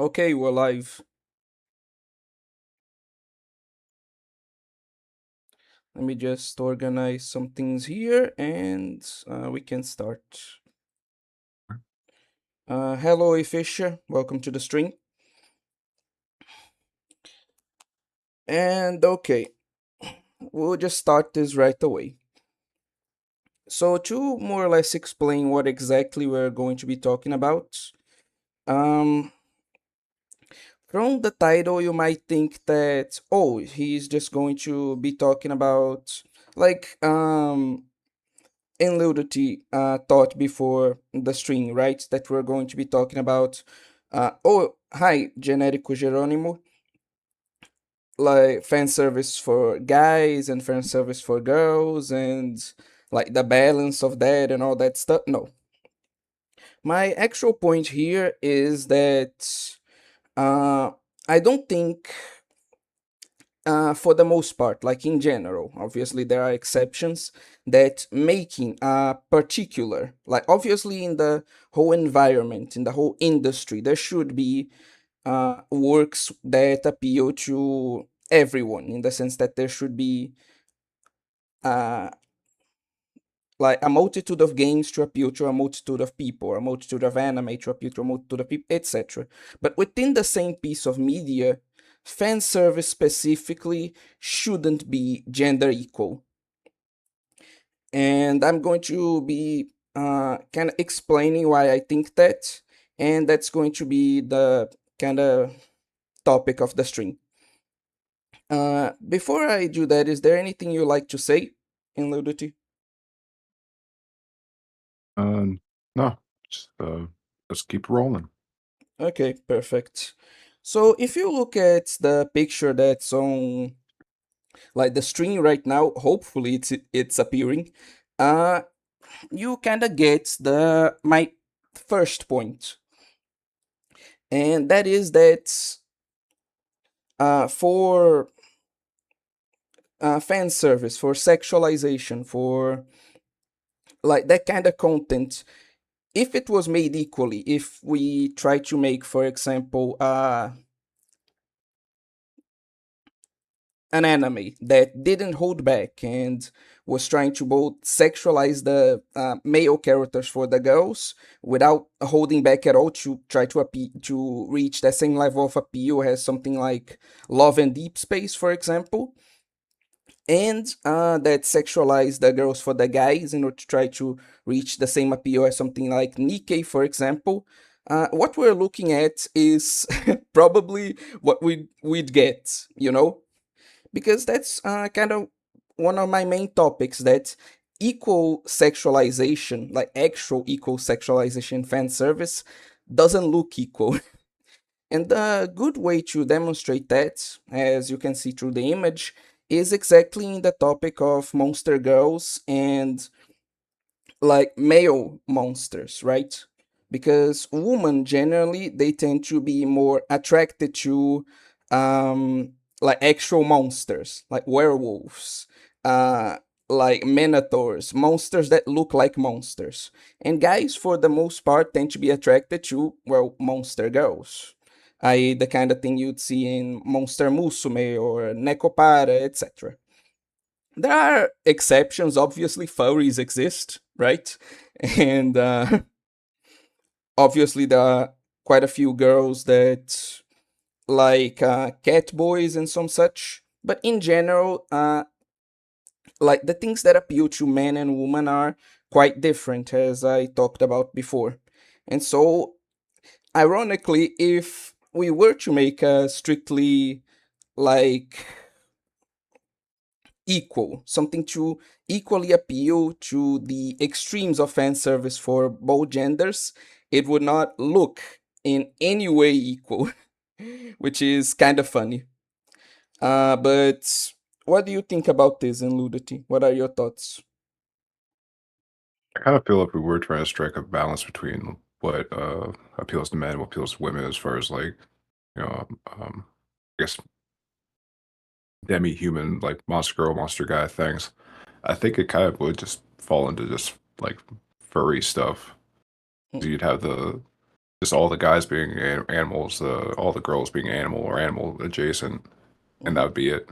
Okay, we're live. Let me just organize some things here and we can start. Hello, Fisher. Welcome to the stream. And okay, we'll just start this right away. So, to more or less explain what exactly we're going to be talking about, um, from the title, you might think that, oh, he's just going to be talking about like in Ludity thought before the stream, right? That we're going to be talking about. Oh, hi, Generico Geronimo. Like fan service for guys and fan service for girls, and like the balance of that and all that stuff. No, my actual point here is that uh, I don't think for the most part, like in general, obviously there are exceptions that making a particular, like obviously in the whole environment, in the whole industry, there should be works that appeal to everyone in the sense that there should be uh, like a multitude of games to appeal to a multitude of people, a multitude of anime to appeal to a multitude of people, etc. But within the same piece of media, fan service specifically shouldn't be gender equal. And I'm going to be kind of explaining why I think that, and that's going to be the kind of topic of the stream. Before I do that, is there anything you like to say in Ludity? Um, no, just let's keep rolling. Okay, perfect. So if you look at the picture that's on like the screen right now, hopefully it's appearing. Uh you kind of get the my first point. And that is that for fan service, for sexualization, for like that kind of content, if it was made equally, if we try to make, for example, an anime that didn't hold back and was trying to both sexualize the male characters for the girls without holding back at all to try to appeal to reach the same level of appeal as something like Love and Deep Space, for example, and that sexualize the girls for the guys in order to try to reach the same appeal as something like Nikkei, for example. What we're looking at is probably what we'd get, you know, because that's kind of one of my main topics, that equal sexualization, like actual equal sexualization fan service, doesn't look equal. And a good way to demonstrate that, as you can see through the image, is exactly in the topic of monster girls and like male monsters, right? Because women generally they tend to be more attracted to um like actual monsters, like werewolves, uh like minotaurs, monsters that look like monsters. And guys for the most part tend to be attracted to, well, monster girls, i.e. the kind of thing you'd see in Monster Musume or Nekopara, etc. There are exceptions, obviously furries exist, right? And obviously there are quite a few girls that like cat boys and some such, but in general like the things that appeal to men and women are quite different, as I talked about before. And so ironically, if we were to make a strictly like equal, something to equally appeal to the extremes of fan service for both genders, it would not look in any way equal, which is kind of funny. But what do you think about this in Ludity? What are your thoughts? I kind of feel like we were trying to strike a balance between what appeals to men and what appeals to women, as far as like you know, I guess demi-human, like monster girl, monster guy things. I think it kind of would just fall into just like furry stuff. Mm. You'd have the just all the guys being animals, all the girls being animal or animal adjacent, and that Mhm. would be it.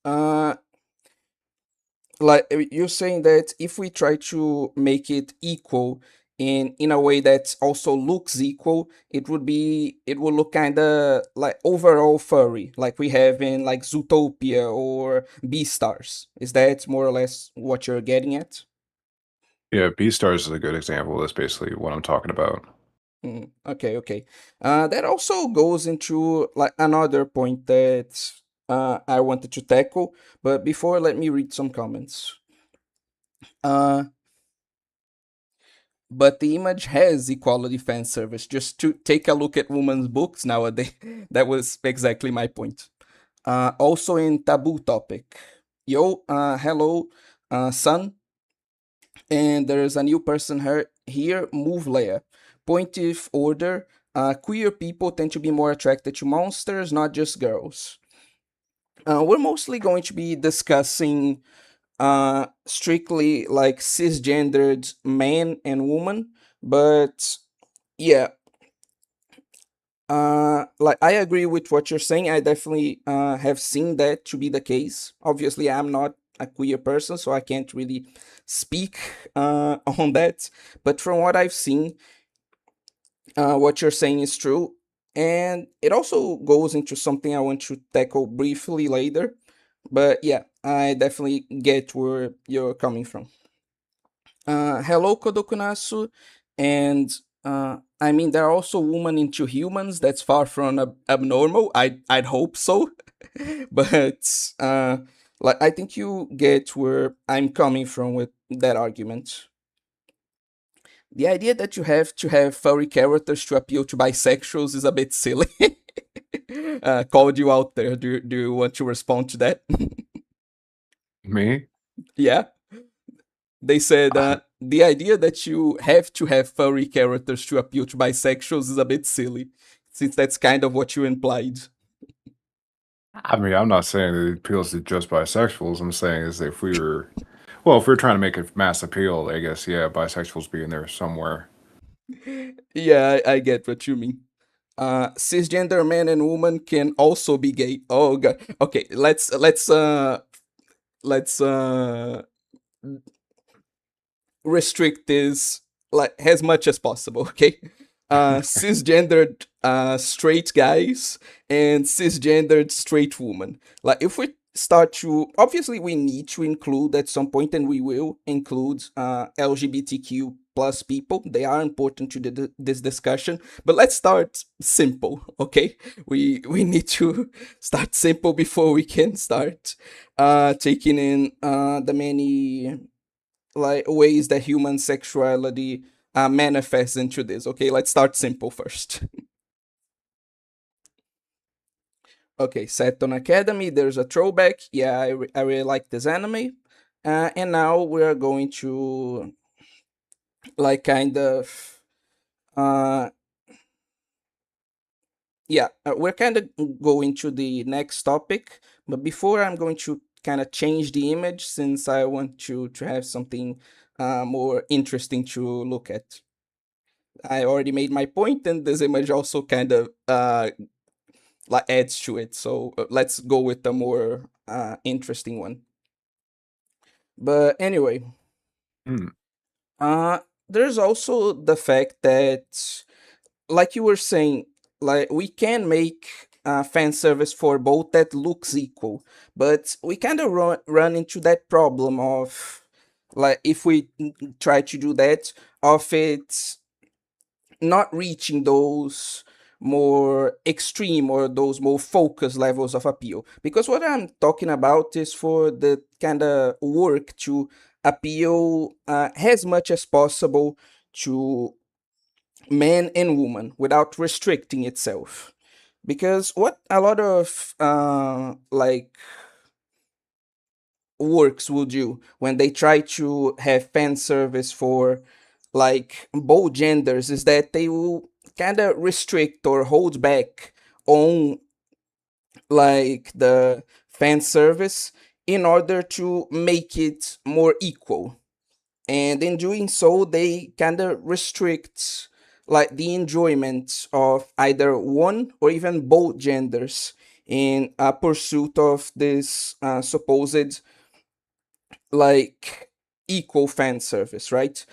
Uh, like you're saying that if we try to make it equal in a way that also looks equal, it would look kind of like overall furry, like we have in like Zootopia or Beastars. Is that more or less what you're getting at? Yeah, Beastars is a good example. That's basically what I'm talking about. Okay, okay. That also goes into like another point that I wanted to tackle, but before, let me read some comments. Uh, but the image has equality fan service. Just to take a look at women's books nowadays, that was exactly my point. Also in taboo topic, yo, hello, son, and there's a new person here, move Leia. Point of order, queer people tend to be more attracted to monsters, not just girls. We're mostly going to be discussing strictly like cisgendered man and woman, but yeah, like I agree with what you're saying. I definitely have seen that to be the case. Obviously, I'm not a queer person, so I can't really speak on that. But from what I've seen, what you're saying is true, and it also goes into something I want to tackle briefly later. But yeah, I definitely get where you're coming from. Hello, Kodokunasu, and I mean there are also women into humans. That's far from abnormal. I'd hope so, but like I think you get where I'm coming from with that argument. The idea that you have to have furry characters to appeal to bisexuals is a bit silly. Called you out there. Do you want to respond to that? Me? Yeah. They said the idea that you have to have furry characters to appeal to bisexuals is a bit silly, since that's kind of what you implied. I mean, I'm not saying that it appeals to just bisexuals. I'm saying is if we were, well, if we're trying to make a mass appeal, I guess, yeah, bisexuals be in there somewhere. Yeah, I get what you mean. Cisgender man and woman can also be gay. Oh god. Okay, let's restrict this like as much as possible, okay? Cisgendered straight guys and cisgendered straight women. Like if we start to obviously we need to include at some point, and we will include LGBTQ plus people. They are important to this discussion, but let's start simple, okay? We need to start simple before we can start taking in the many like ways that human sexuality manifests into this. Okay, let's start simple first. Okay, Seton Academy. There's a throwback. Yeah, I really like this anime. And now we are going to like kind of uh yeah, we're kind of going to the next topic, but before I'm going to kind of change the image since I want to have something more interesting to look at. I already made my point, and this image also kind of like adds to it. So let's go with the more interesting one. But anyway, Hmm. uh, there's also the fact that, like you were saying, like we can make fan service for both that looks equal, but we kind of run into that problem of like if we try to do that, of it not reaching those more extreme or those more focused levels of appeal. Because what I'm talking about is for the kind of work to appeal as much as possible to man and woman without restricting itself. Because what a lot of like works will do when they try to have fan service for like both genders is that they will kind of restrict or hold back on like the fan service in order to make it more equal. And in doing so, they kind of restrict like the enjoyment of either one or even both genders in a pursuit of this supposed like equal fan service, right?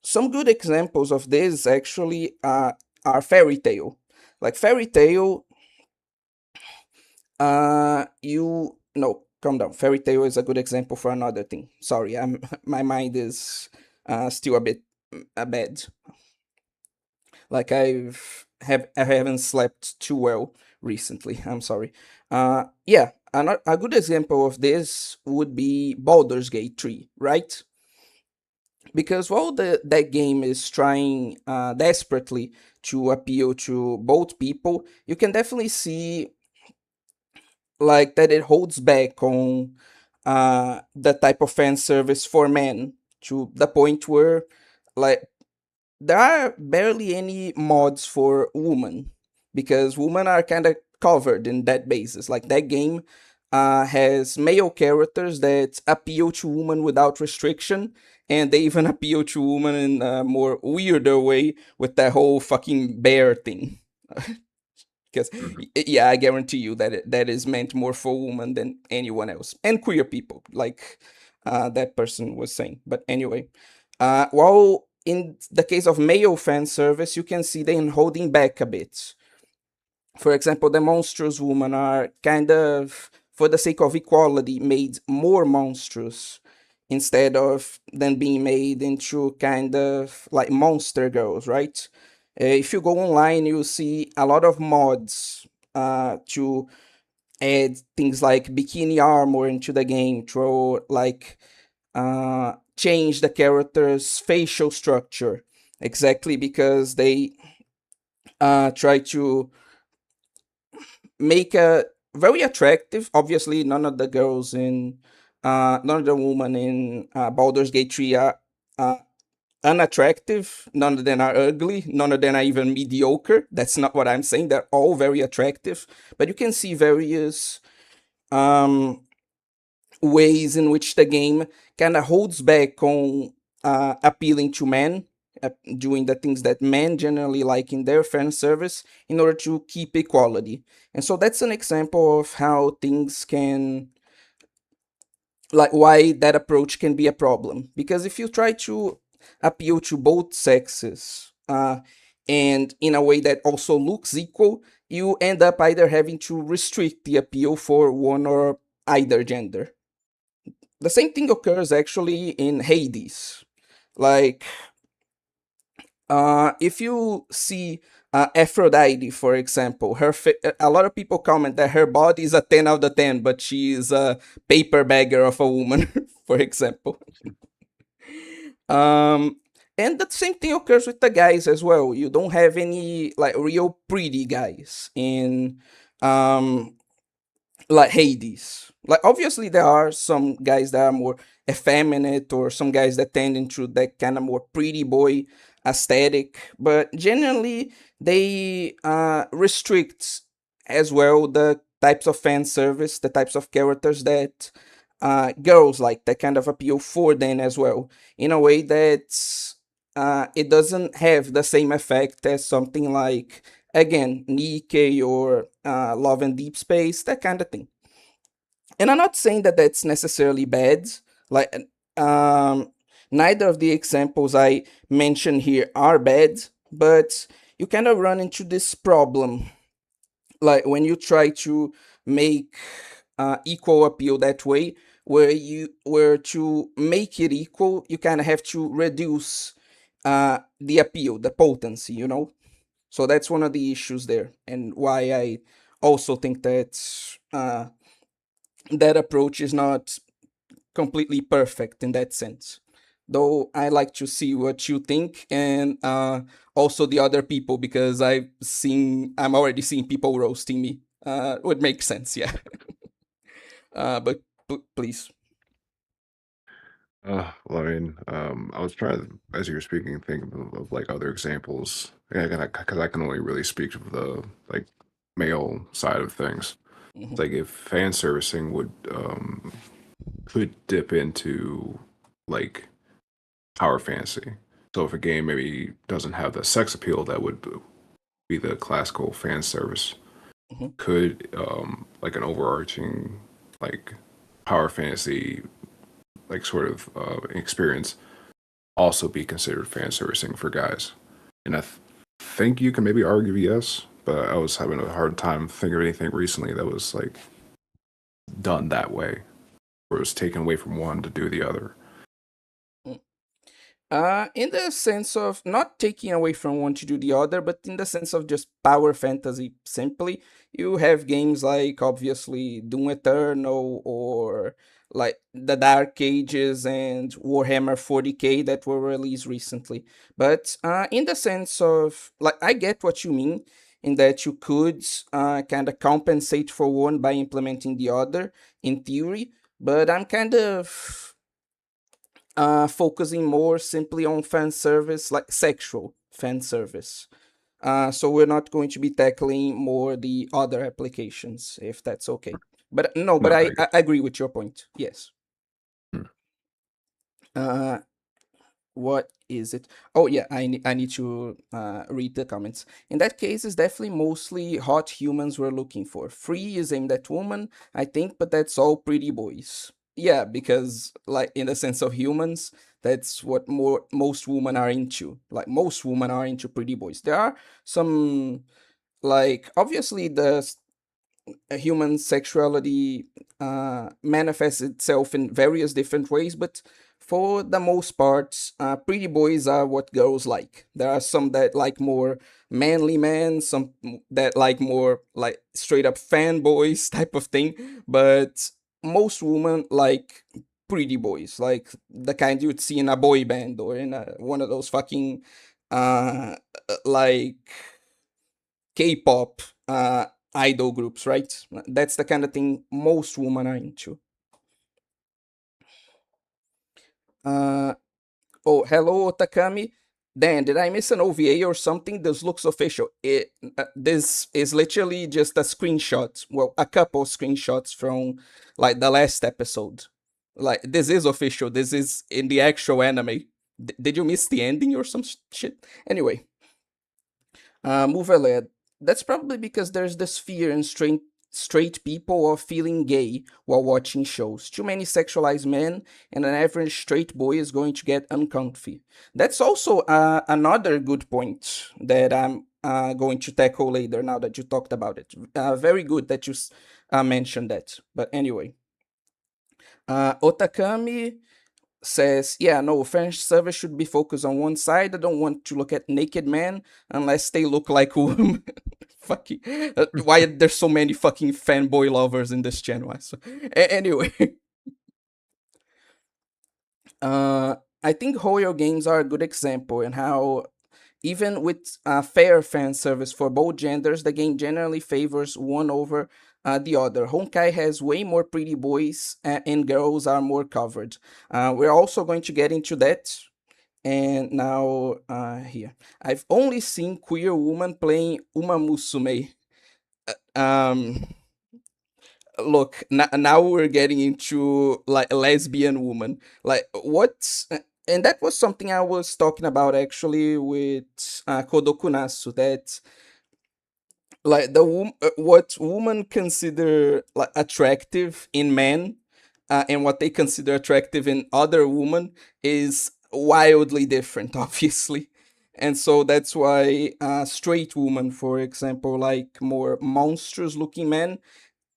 Some good examples of this actually are fairy tale. Like fairy tale, you no, calm down. Fairy tale is a good example for another thing. Sorry, I'm my mind is still a bit bad. Like I haven't slept too well recently. I'm sorry. Yeah, a good example of this would be Baldur's Gate 3, right? Because while that game is trying desperately to appeal to both people, you can definitely see like that it holds back on the type of fan service for men to the point where like there are barely any mods for women because women are kind of covered in that basis. Like that game has male characters that appeal to women without restriction, and they even appeal to women in a more weirder way with that whole fucking bear thing. Because Mhm. yeah, I guarantee you that that is meant more for women than anyone else and queer people, like that person was saying. But anyway, while in the case of male fan service, you can see them holding back a bit. For example, the monstrous women are kind of, for the sake of equality, made more monstrous instead of them being made into kind of like monster girls, right? If you go online, you see a lot of mods to add things like bikini armor into the game, to like change the character's facial structure, exactly because they try to make a very attractive. Obviously, none of the women in Baldur's Gate 3 are uh, unattractive. None of them are ugly. None of them are even mediocre. That's not what I'm saying. They're all very attractive. But you can see various um, ways in which the game kind of holds back on appealing to men, doing the things that men generally like in their fan service in order to keep equality. And so that's an example of how things can, like, why that approach can be a problem. Because if you try to appeal to both sexes and in a way that also looks equal, you end up either having to restrict the appeal for one or either gender. The same thing occurs actually in Hades. Like, if you see Aphrodite, for example, a lot of people comment that her body is a 10 out of 10, but she is a paper bagger of a woman, for example. Um, and the same thing occurs with the guys as well. You don't have any like real pretty guys in um, like Hades. Like obviously there are some guys that are more effeminate or some guys that tend into that kind of more pretty boy aesthetic, but generally they restrict as well the types of fan service, the types of characters that girls like, that kind of appeal for them as well, in a way that it doesn't have the same effect as something like, again, Nikkei or Love and Deep Space, that kind of thing. And I'm not saying that that's necessarily bad. Like, um, neither of the examples I mentioned here are bad, but you kind of run into this problem. Like when you try to make equal appeal that way, where to make it equal, you kind of have to reduce the appeal, the potency, you know. So that's one of the issues there, and why I also think that that approach is not completely perfect in that sense. Though I like to see what you think and also the other people, because I'm already seeing people roasting me. Would make sense, yeah. But please. Well, I mean, I was trying to, as you were speaking, think of like other examples. Yeah, because I can only really speak of the like male side of things. It's Mhm, like if fan servicing would could dip into like power fantasy. So if a game maybe doesn't have the sex appeal that would be the classical fan service, mhm. could like an overarching like power fantasy like sort of experience also be considered fan servicing for guys? And think you can maybe argue yes, but I was having a hard time thinking of anything recently that was like done that way, where it was taken away from one to do the other. Mm. In the sense of not taking away from one to do the other, but in the sense of just power fantasy simply, you have games like obviously Doom Eternal or like the Dark Ages and Warhammer 40K that were released recently. But in the sense of like, I get what you mean in that you could kind of compensate for one by implementing the other in theory, but I'm kind of focusing more simply on fan service, like sexual fan service. So we're not going to be tackling more the other applications, if that's okay. But no, but No, I, I I guess. agree with your point. Yes. Hmm. Uh, what is it? Oh yeah, I need to read the comments. In that case, it's definitely mostly hot humans we're looking for. Free is aimed at women, I think, but that's all pretty boys. Yeah, because like in the sense of humans, that's what most women are into. Like most women are into pretty boys. There are some like obviously the human sexuality manifests itself in various different ways, but for the most part, pretty boys are what girls like. There are some that like more manly men, some that like more like straight up fanboys type of thing, but most women like pretty boys, like the kind you'd see in a boy band or in one of those fucking like K-pop idol groups, right? That's the kind of thing most women are into. Uh, oh, hello, Otakami. Dan, did I miss an OVA or something? This looks official. This is literally just a screenshot. Well, a couple screenshots from like the last episode. Like this is official. This is in the actual anime. Did you miss the ending or some shit? Anyway, move ahead. That's probably because there's this fear in straight people of feeling gay while watching shows. Too many sexualized men, and an average straight boy is going to get uncomfy. That's also another good point that I'm going to tackle later now that you talked about it. Very good that you mentioned that. But anyway, Otakami says, yeah, no, French service should be focused on one side. I don't want to look at naked men unless they look like women. Fucking, why there's so many fucking fanboy lovers in this channel? Anyway, uh, I think horror games are a good example and how even with fair fan service for both genders, the game generally favors one over the other. Honkai has way more pretty boys and girls are more covered. We're also going to get into that. And now here, I've only seen queer woman playing Uma Musume. Um, look, now we're getting into like a lesbian woman. Like what? And that was something I was talking about actually with Kodokunasu. That like what women consider like attractive in men and what they consider attractive in other women is wildly different obviously, and so that's why straight women for example like more monstrous looking men,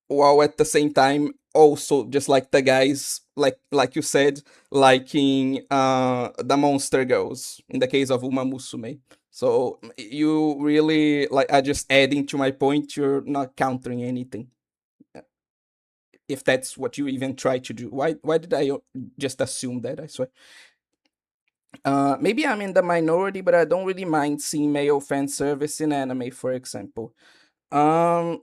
while at the same time also just like the guys like you said liking the monster girls in the case of Uma Musume. So you really like are just adding to my point, you're not countering anything, if that's what you even try to do. Why did I just assume that? I swear. Maybe I'm in the minority, but I don't really mind seeing male fan service in anime, for example. um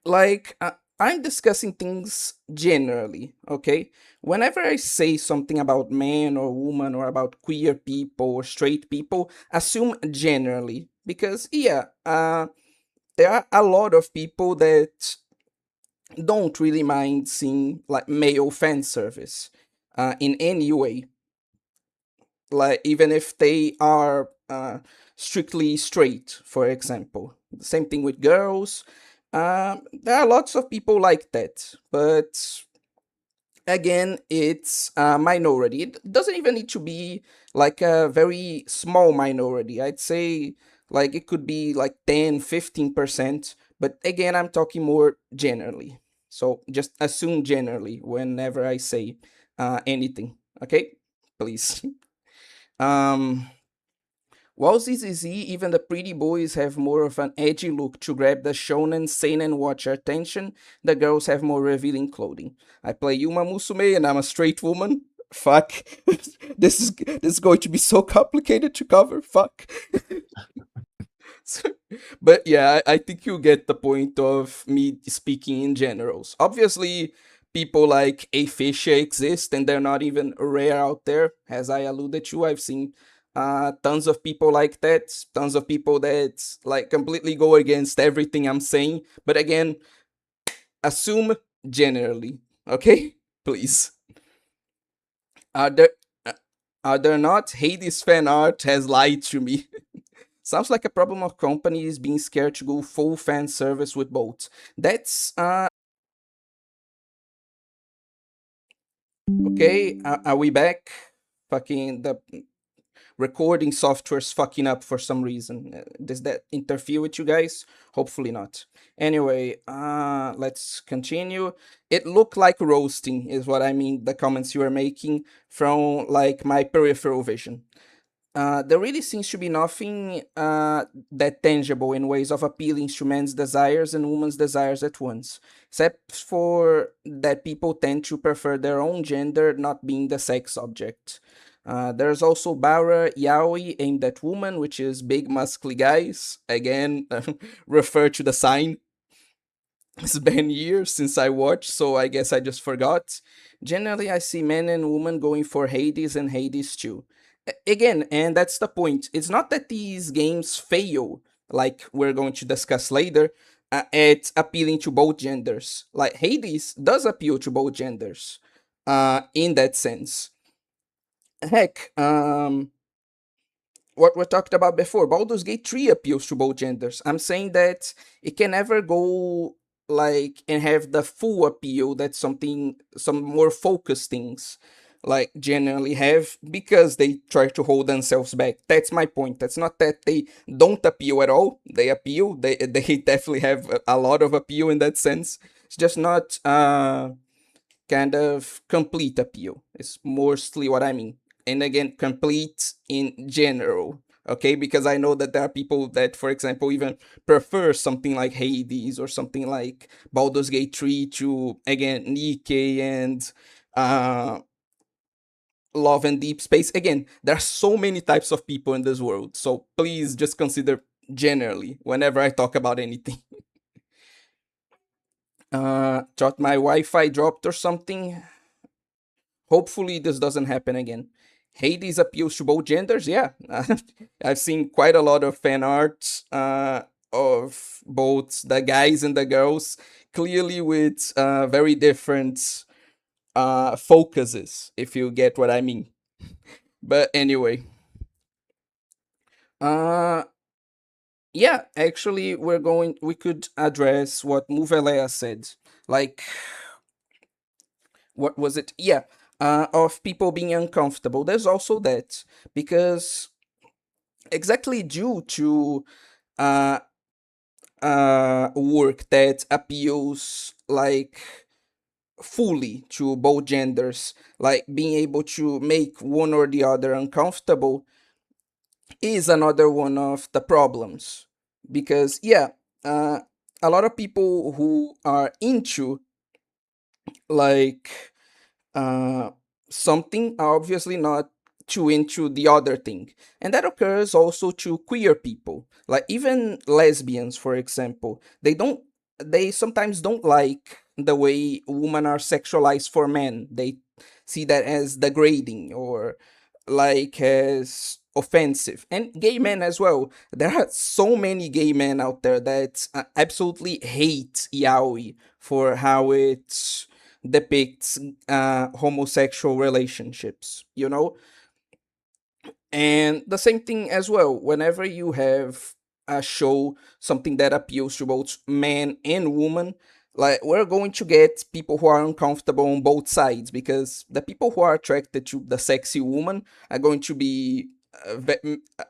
like I'm discussing things generally, okay? Whenever I say something about man or woman or about queer people or straight people, assume generally because yeah, there are a lot of people that don't really mind seeing like male fan service in any way, like even if they are strictly straight, for example. The same thing with girls. There are lots of people like that, but again, it's a minority. It doesn't even need to be like a very small minority. I'd say like it could be like 10, 15%. But again, I'm talking more generally. So just assume generally whenever I say anything. Okay? Please. um while ZZZ, even the pretty boys have more of an edgy look to grab the shonen seinen watcher attention, the girls have more revealing clothing. I play Yuma Musume and I'm a straight woman. Fuck. This is going to be so complicated to cover. Fuck. But yeah, I think you get the point of me speaking in generals. Obviously, people like a fish exist and they're not even rare out there. As I alluded to, I've seen tons of people like that, tons of people that like completely go against everything I'm saying. But again, assume generally, okay? Please. Are there uh, are there not? Hades fan art has lied to me. Sounds like a problem of companies being scared to go full fan service with bots. That's okay. Are we back? Fucking the recording software's fucking up for some reason. Does that interfere with you guys? Hopefully not. Anyway, let's continue. It looked like roasting, is what I mean. The comments you were making from like my peripheral vision. There really seems to be nothing that tangible in ways of appealing to men's desires and women's desires at once, except for that people tend to prefer their own gender not being the sex object. There's also Bara Yaoi aimed at women, which is big muscly guys. Again, refer to the sign. It's been years since I watched, so I guess I just forgot. Generally, I see men and women going for Hades and Hades too. Again, and that's the point. It's not that these games fail, like we're going to discuss later, at appealing to both genders. Like Hades does appeal to both genders, in that sense. Heck, what we talked about before, Baldur's Gate 3 appeals to both genders. I'm saying that it can never go like and have the full appeal that some more focused things like generally have because they try to hold themselves back. That's my point. That's not that they don't appeal at all. They appeal. They definitely have a lot of appeal in that sense. It's just not kind of complete appeal. It's mostly what I mean. And again, complete in general. Okay, because I know that there are people that, for example, even prefer something like Hades or something like Baldur's Gate 3 to, again, Nikkei and Love and Deep Space. Again, there are so many types of people in this world. So please just consider generally whenever I talk about anything. Thought my Wi-Fi dropped or something. Hopefully this doesn't happen again. Hades appeals to both genders. Yeah, I've seen quite a lot of fan art of both the guys and the girls, clearly with very different focuses, if you get what I mean. But anyway, uh, yeah, actually, we could address what Muvelea said. Like, what was it? Yeah, of people being uncomfortable. There's also that because exactly due to uh, work that appeals like fully to both genders, like being able to make one or the other uncomfortable is another one of the problems. Because, yeah, uh, a lot of people who are into like uh, something are obviously not too into the other thing. And that occurs also to queer people. Like even lesbians, for example, they sometimes don't like the way women are sexualized for men. They see that as degrading or like as offensive. And gay men as well. There are so many gay men out there that absolutely hate yaoi for how it depicts homosexual relationships, you know? And the same thing as well, whenever you have a show, something that appeals to both man and woman, like we're going to get people who are uncomfortable on both sides because the people who are attracted to the sexy woman are going to be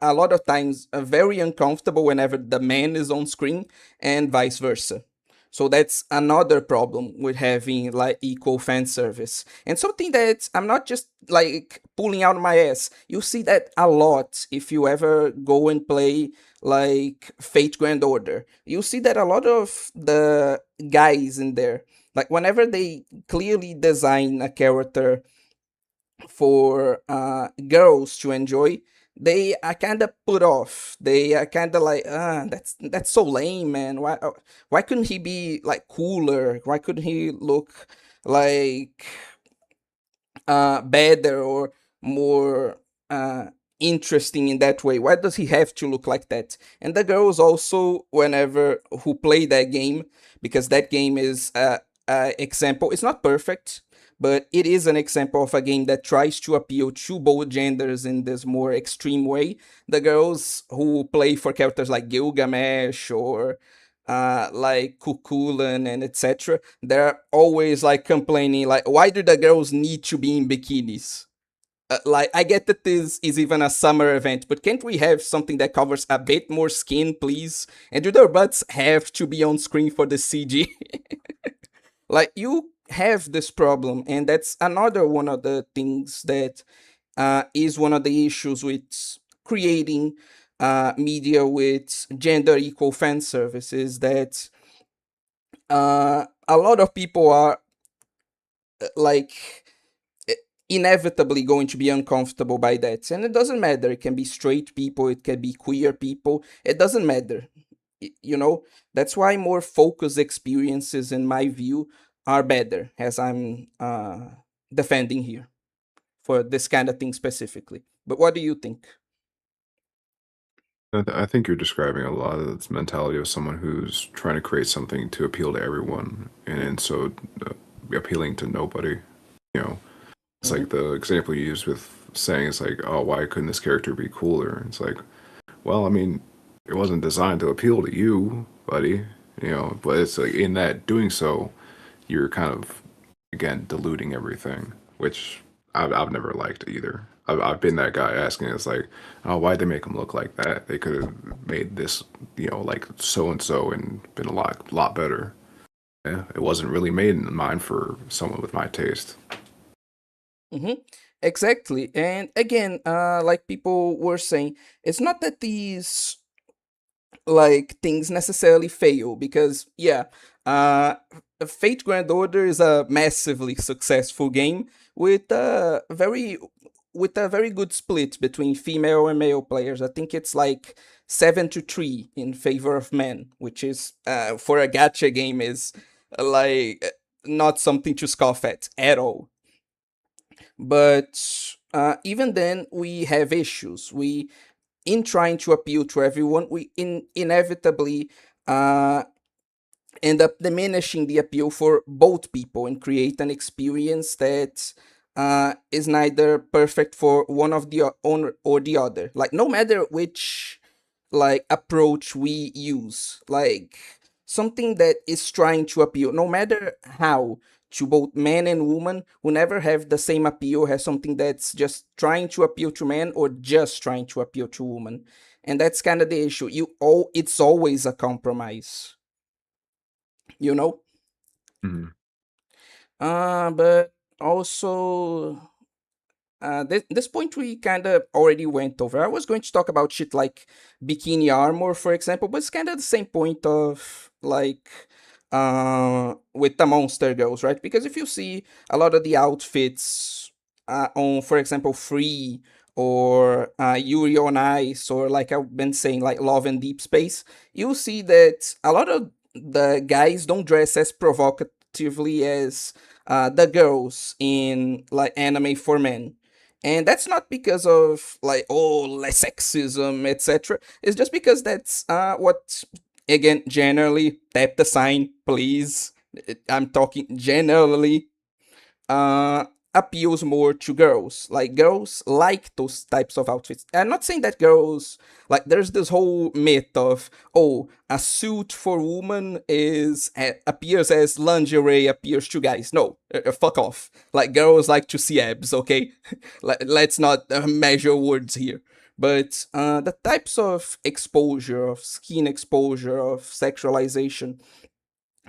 a lot of times very uncomfortable whenever the man is on screen and vice versa. So that's another problem with having like equal fan service. And something that I'm not just like pulling out my ass. You see that a lot if you ever go and play like Fate Grand Order. You see that a lot of the guys in there, like whenever they clearly design a character for girls to enjoy, they are kind of put off. They are kind of like, that's so lame, man. Why couldn't he be like cooler? Why couldn't he look like better or more interesting in that way? Why does he have to look like that? And the girls also, whenever who play that game, because that game is a example. It's not perfect, but it is an example of a game that tries to appeal to both genders in this more extreme way. The girls who play for characters like Gilgamesh or like Kukulan and etc., they're always like complaining, like, why do the girls need to be in bikinis? Like, I get that this is even a summer event, but can't we have something that covers a bit more skin, please? And do their butts have to be on screen for the CG? Like, you have this problem, and that's another one of the things that is one of the issues with creating media with gender equal fan services, that a lot of people are like i- inevitably going to be uncomfortable by that. And it doesn't matter, it can be straight people, it can be queer people, it doesn't matter. You know, that's why more focused experiences in my view are better, as I'm defending here for this kind of thing specifically. But what do you think? I think you're describing a lot of this mentality of someone who's trying to create something to appeal to everyone, and so uh, appealing to nobody. You know, it's Hmm. like the example you used with saying it's like, oh, why couldn't this character be cooler? It's like, well, I mean, it wasn't designed to appeal to you, buddy. You know, but it's like in that doing so, you're kind of again diluting everything, which I've never liked either. I've been that guy asking, it's like, oh, why'd they make him look like that? They could have made this, like so and so and been a lot better. Yeah, it wasn't really made in mind for someone with my taste. Hmm. Exactly. And again, like people were saying, it's not that these like things necessarily fail, because yeah, uh Fate Grand Order is a massively successful game with a very good split between female and male players. I think it's like 7-3 in favor of men, which is for a gacha game is like not something to scoff at all. But even then we have issues. We In trying to appeal to everyone, we inevitably uh, end up diminishing the appeal for both people and create an experience that is neither perfect for one of the or the other. Like, no matter which like approach we use, like something that is trying to appeal, no matter how, to both men and women, who never have the same appeal, has something that's just trying to appeal to men or just trying to appeal to women. And that's kind of the issue. It's always a compromise, you know. Mhm. But also, this point we kind of already went over. I was going to talk about shit like bikini armor, for example, but it's kind of the same point of like with the monster girls, right? Because if you see a lot of the outfits on, for example, Free or Yuri on Ice, or like I've been saying, like Love and Deep Space, you'll see that a lot of the guys don't dress as provocatively as the girls in like anime for men. And that's not because of like, oh, less sexism, etc. It's just because that's what, again, generally, tap the sign, please. I'm talking generally, uh, appeals more to girls. Like, girls like those types of outfits. I'm not saying that girls, like, there's this whole myth of, oh, a suit for woman is appears as lingerie appears to guys. No, fuck off. Like, girls like to see abs, okay? Let's not measure words here. But the types of exposure, of skin exposure, of sexualization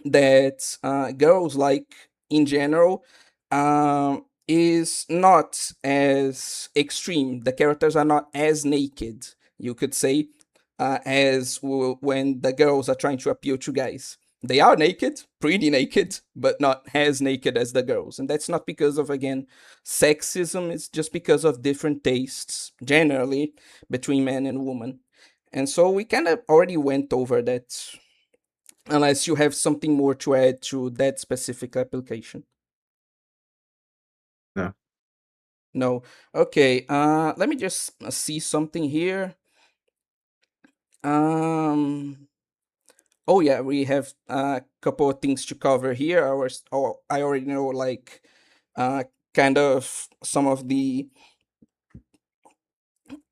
that girls like in general is not as extreme. The characters are not as naked, you could say, as when the girls are trying to appeal to guys. They are naked, pretty naked, but not as naked as the girls. And that's not because of, again, sexism, it's just because of different tastes, generally, between men and women. And so we kind of already went over that, unless you have something more to add to that specific application. No. No. Okay. Let me just see something here. Um. Oh yeah, we have a couple of things to cover here. I already know, like, uh, kind of some of the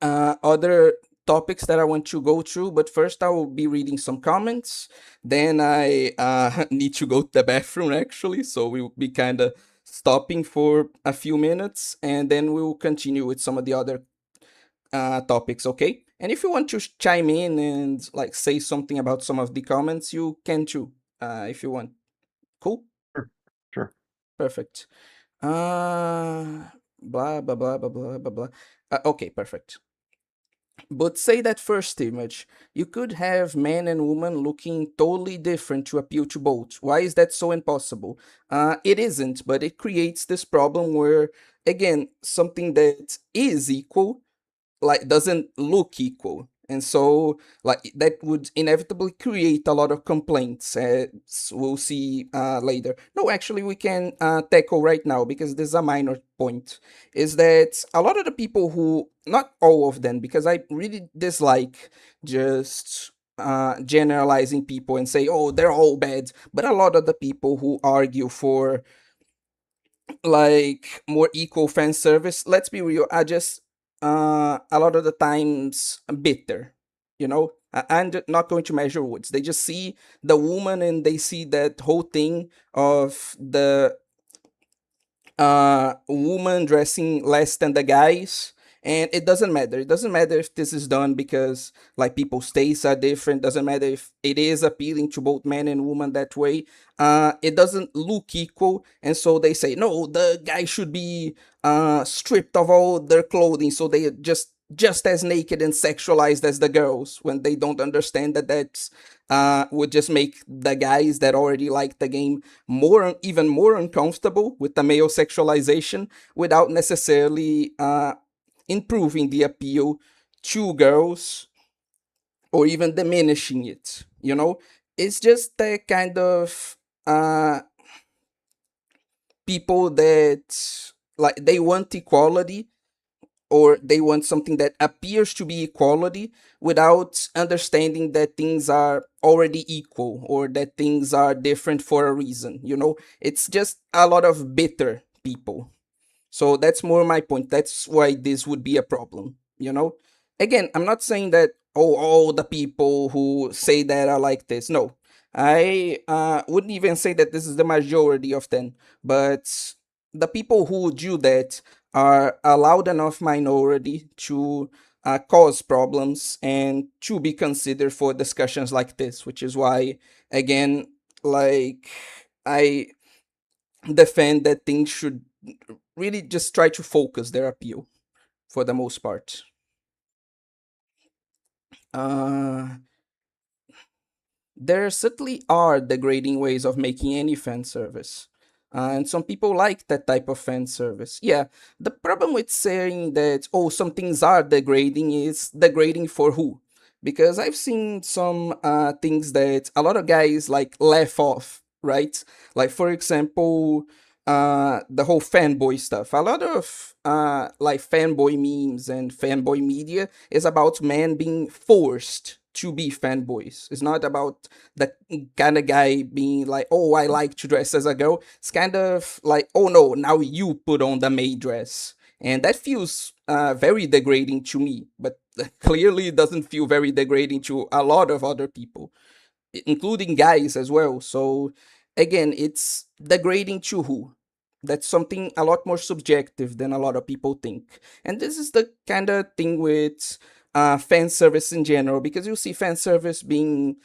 other topics that I want to go through, but first I will be reading some comments. Then I need to go to the bathroom actually, so we will be kind of stopping for a few minutes, and then we will continue with some of the other topics, okay? And if you want to chime in and like say something about some of the comments, you can too, if you want. Cool, Sure. Sure. perfect. Blah blah blah blah blah blah blah. Okay, perfect. But say that first image, you could have man and woman looking totally different to appeal to both. Why is that so impossible? It isn't, but it creates this problem where, again, something that is equal like doesn't look equal, and so like that would inevitably create a lot of complaints, as we'll see later. No, actually, we can tackle right now, because this is a minor point. Is that a lot of the people who, not all of them, because I really dislike just generalizing people and say, oh, they're all bad, but a lot of the people who argue for like more equal fan service, let's be real, are just a lot of the times bitter, you know. I'm not going to measure words. They just see the woman and they see that whole thing of the woman dressing less than the guys, and it doesn't matter. It doesn't matter if this is done because like people's tastes are different. Doesn't matter if it is appealing to both men and women that way. It doesn't look equal, and so they say no, the guy should be stripped of all their clothing, so they are just as naked and sexualized as the girls, when they don't understand that that's would just make the guys that already like the game even more uncomfortable with the male sexualization, without necessarily improving the appeal to girls or even diminishing it. You know, it's just the kind of uh, people that like they want equality, or they want something that appears to be equality, without understanding that things are already equal, or that things are different for a reason. You know, it's just a lot of bitter people. So that's more my point. That's why this would be a problem, you know? Again, I'm not saying that, oh, all the people who say that are like this. No. I wouldn't even say that this is the majority of them, but the people who do that are a loud enough minority to cause problems and to be considered for discussions like this, which is why, again, like, I defend that things should really just try to focus their appeal for the most part. Uh, there certainly are degrading ways of making any fan service. And some people like that type of fan service. Yeah, the problem with saying that, oh, some things are degrading is degrading for who? Because I've seen some things that a lot of guys like laugh off, right? Like, for example, the whole fanboy stuff. A lot of like fanboy memes and fanboy media is about men being forced to be fanboys. It's not about the kind of guy being like, oh, I like to dress as a girl. It's kind of like, oh no, now you put on the maid dress. And that feels very degrading to me, but clearly doesn't feel very degrading to a lot of other people, including guys as well. So again, it's degrading to who? That's something a lot more subjective than a lot of people think. And this is the kind of thing with fan service in general, because you see fan service being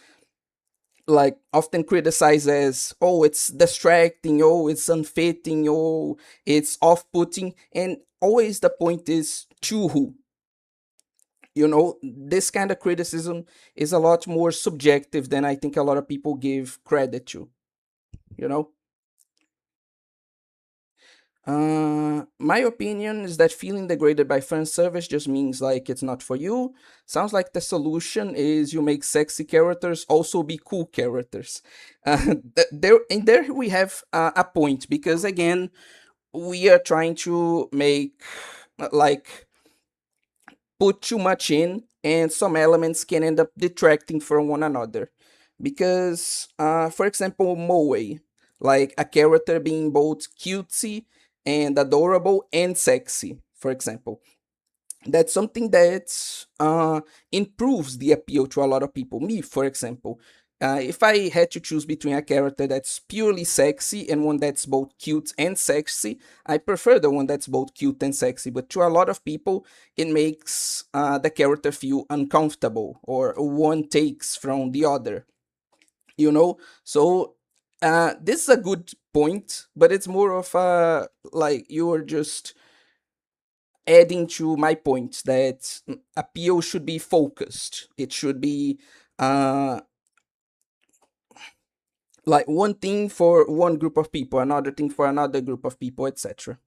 like often criticized as, oh, it's distracting, oh, it's unfitting, oh, it's off-putting, and always the point is to who? This kind of criticism is a lot more subjective than I think a lot of people give credit to, you know my opinion is that feeling degraded by fan service just means like it's not for you. Sounds like the solution is you make sexy characters also be cool characters. There we have a point, because again, we are trying to make like put too much in, and some elements can end up detracting from one another. Because, for example, Moe, like a character being both cutesy and adorable and sexy, for example, that's something that improves the appeal to a lot of people. Me, for example, if I had to choose between a character that's purely sexy and one that's both cute and sexy, I prefer the one that's both cute and sexy. But to a lot of people, it makes the character feel uncomfortable, or one takes from the other. So this is a good point, but it's more of a like you're just adding to my point that appeal should be focused. It should be uh, like one thing for one group of people, another thing for another group of people, etc.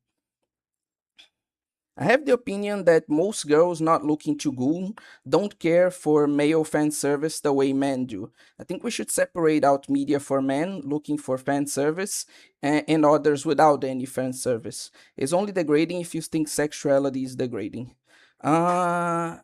I have the opinion that most girls not looking to goon don't care for male fan service the way men do. I think we should separate out media for men looking for fan service and others without any fan service. It's only degrading if you think sexuality is degrading. Uh,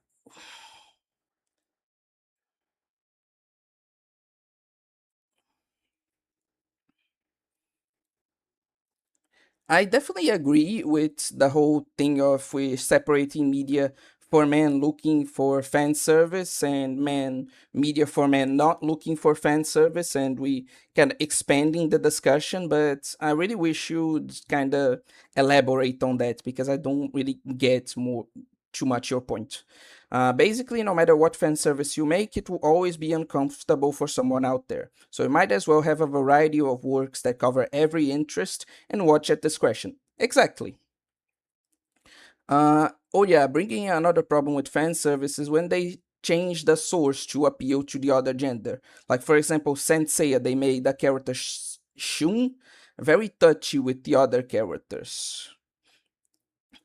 I definitely agree with the whole thing of we separating media for men looking for fan service and men media for men not looking for fan service, and we kind of expanding the discussion. But I really wish you'd kind of elaborate on that, because I don't really get more too much your point. Basically, no matter what fan service you make, it will always be uncomfortable for someone out there. So you might as well have a variety of works that cover every interest and watch at discretion. Exactly. Oh yeah, bringing in another problem with fan service is when they change the source to appeal to the other gender. Like for example, Senseiya, they made the character Shun very touchy with the other characters.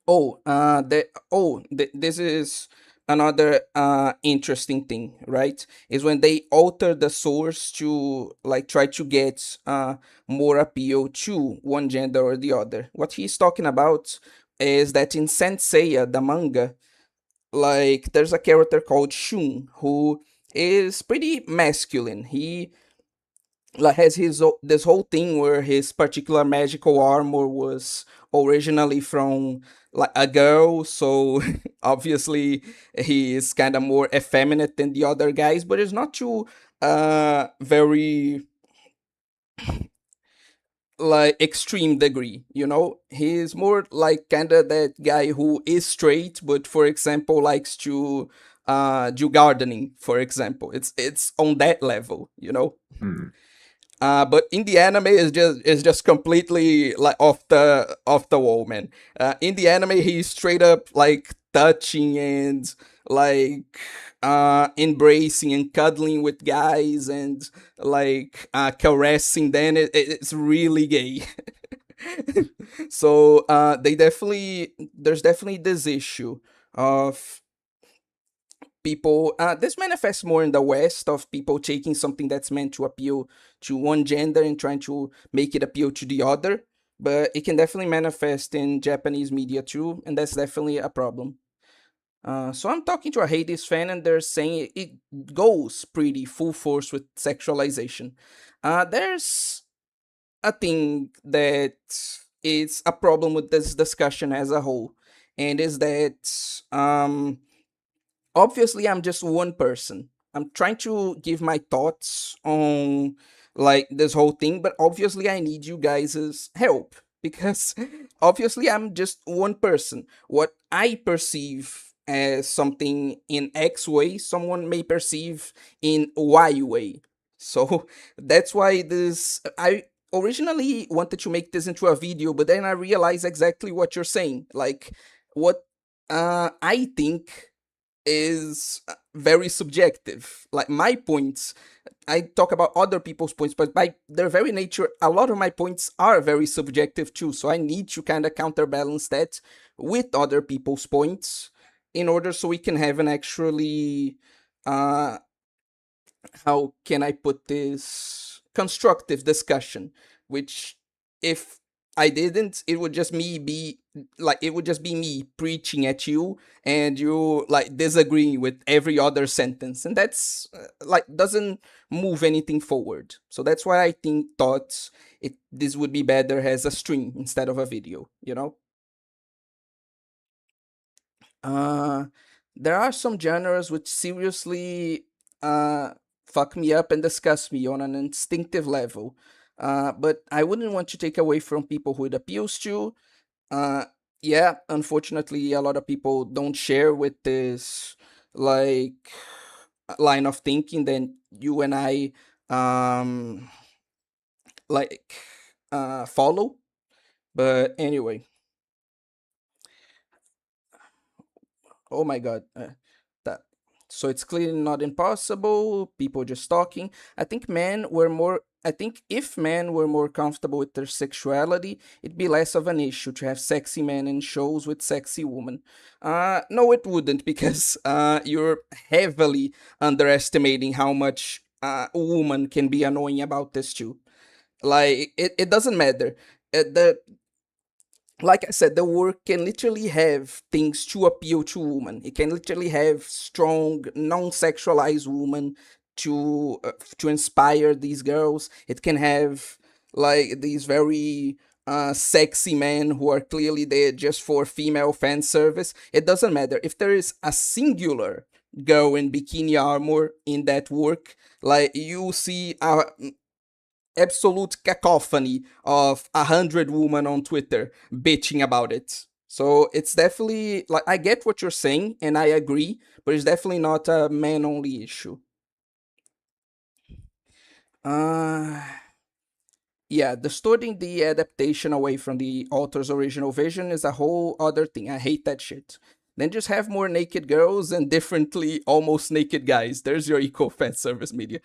This is another interesting thing, right? Is when they alter the source to like try to get more appeal to one gender or the other. What he's talking about is that in Senseiya, the manga, like there's a character called Shun who is pretty masculine. He like has this whole thing where his particular magical armor was originally from like a girl, so obviously he is kind of more effeminate than the other guys, but it's not too very like extreme degree. He's more like kind of that guy who is straight, but for example likes to do gardening, for example. It's on that level. Hmm. But in the anime is just completely like off the wall, man. In the anime, he's straight up like touching and like embracing and cuddling with guys and like caressing them. It's really gay. So there's definitely this issue of people. This manifests more in the West, of people taking something that's meant to appeal to one gender and trying to make it appeal to the other. but it can definitely manifest in Japanese media too, and that's definitely a problem. So I'm talking to a Hades fan, and they're saying it goes pretty full force with sexualization. There's a thing that is a problem with this discussion as a whole, and is that obviously I'm just one person. I'm trying to give my thoughts on like this whole thing, but obviously I need you guys' help because obviously I'm just one person. What I perceive as something in X way, someone may perceive in Y way. So that's why this I originally wanted to make this into a video, but then I realized exactly what you're saying. Like what I think is very subjective. Like my points, I talk about other people's points, but by their very nature, a lot of my points are very subjective too. So I need to kind of counterbalance that with other people's points in order so we can have an actually uh how can I put this constructive discussion, which if I didn't, it would just me be like it would just be me preaching at you and you like disagreeing with every other sentence, and that's like doesn't move anything forward. So that's why I thought it this would be better as a stream instead of a video, you know. Uh, there are some genres which seriously uh, fuck me up and disgust me on an instinctive level. But I wouldn't want to take away from people who it appeals to. Uh, yeah, unfortunately, a lot of people don't share with this like line of thinking. Then you and I um, like follow. But anyway, oh my god. That so it's clearly not impossible. People just talking. I think if men were more comfortable with their sexuality, it'd be less of an issue to have sexy men in shows with sexy women. No, it wouldn't because you're heavily underestimating how much a woman can be annoying about this too. Like it doesn't matter. The like I said, the work can literally have things to appeal to women. It can literally have strong, non-sexualized women to inspire these girls. It can have like these very sexy men who are clearly there just for female fan service. It doesn't matter if there is a singular girl in bikini armor in that work. Like you see a absolute cacophony of 100 women on Twitter bitching about it. So it's definitely like I get what you're saying and I agree, but it's definitely not a man only issue. Uh yeah, distorting the adaptation away from the author's original vision is a whole other thing. I hate that shit. Then just have more naked girls and differently almost naked guys. There's your eco fan service media.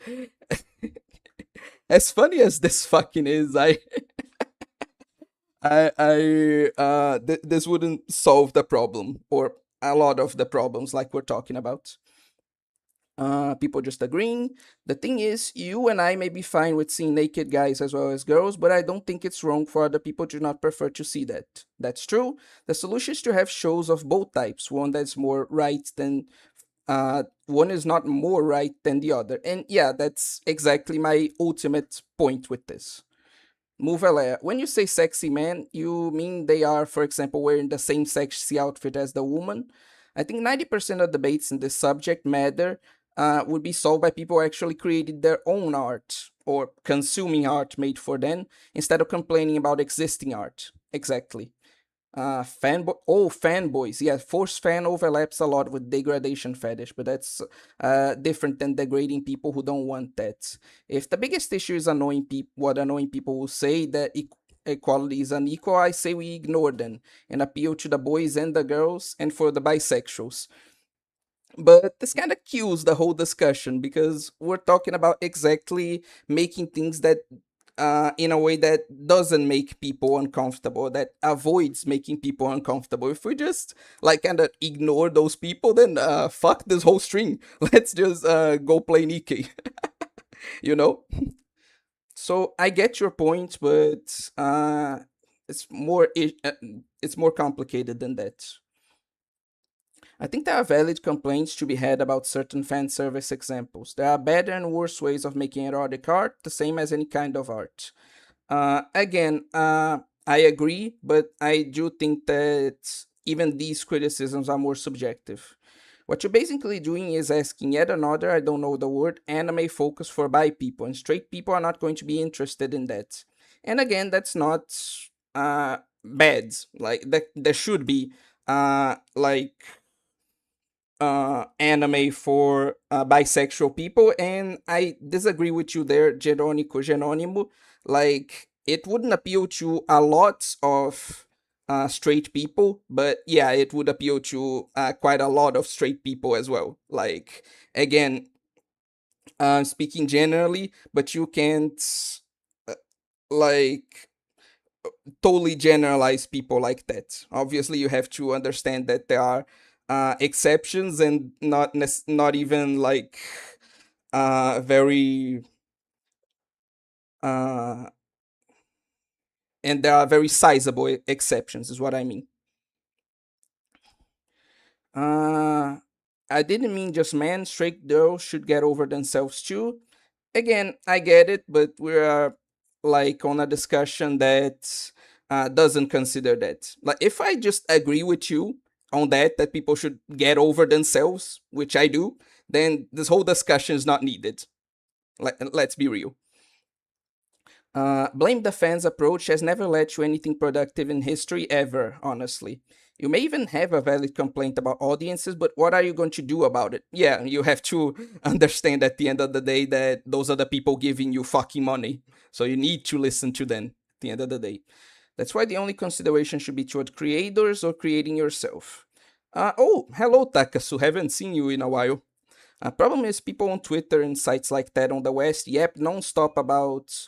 As funny as this fucking is, this wouldn't solve the problem or a lot of the problems like we're talking about. People just agreeing. The thing is, you and I may be fine with seeing naked guys as well as girls, but I don't think it's wrong for other people to not prefer to see that. That's true. The solution is to have shows of both types. One is not more right than the other. And yeah, that's exactly my ultimate point with this. Muvela, when you say sexy man, you mean they are, for example, wearing the same sexy outfit as the woman? I think 90% of debates in this subject matter would be solved by people who actually created their own art or consuming art made for them instead of complaining about existing art. Exactly. Fanboys. Yeah, force fan overlaps a lot with degradation fetish, but that's different than degrading people who don't want that. If the biggest issue is annoying people, what annoying people will say that equality is unequal, I say we ignore them and appeal to the boys and the girls and for the bisexuals. But this kind of kills the whole discussion because we're talking about exactly making things that in a way that doesn't make people uncomfortable, that avoids making people uncomfortable. If we just like kind of ignore those people, then fuck this whole string. Let's just go play Nikkei, you know? So I get your point, but it's more it's more complicated than that. I think there are valid complaints to be had about certain fan service examples. There are better and worse ways of making erotic art, the same as any kind of art. Again, I agree, but I do think that even these criticisms are more subjective. What you're basically doing is asking yet another, I don't know the word, anime focus for bi people, and straight people are not going to be interested in that. And again, that's not bad. Like that, there should be like anime for bisexual people, and I disagree with you there, Geronimo. Like, it wouldn't appeal to a lot of straight people, but yeah, it would appeal to quite a lot of straight people as well. Like, again, speaking generally, but you can't uh, like totally generalize people like that. Obviously, you have to understand that there are exceptions and not even like very uh, and there are very sizable exceptions, is what I mean. Uh, I didn't mean just men. Straight girls should get over themselves too. Again, I get it, but we're like on a discussion that doesn't consider that. Like, if I just agree with you on that people should get over themselves, which I do, then this whole discussion is not needed. Let's be real. Blame the fans approach has never led to anything productive in history ever, honestly. You may even have a valid complaint about audiences, but what are you going to do about it? Yeah, you have to understand at the end of the day that those are the people giving you fucking money. So you need to listen to them at the end of the day. That's why the only consideration should be toward creators or creating yourself. Oh, hello, Takasu. Haven't seen you in a while. Problem is, people on Twitter and sites like that on the West yap non-stop about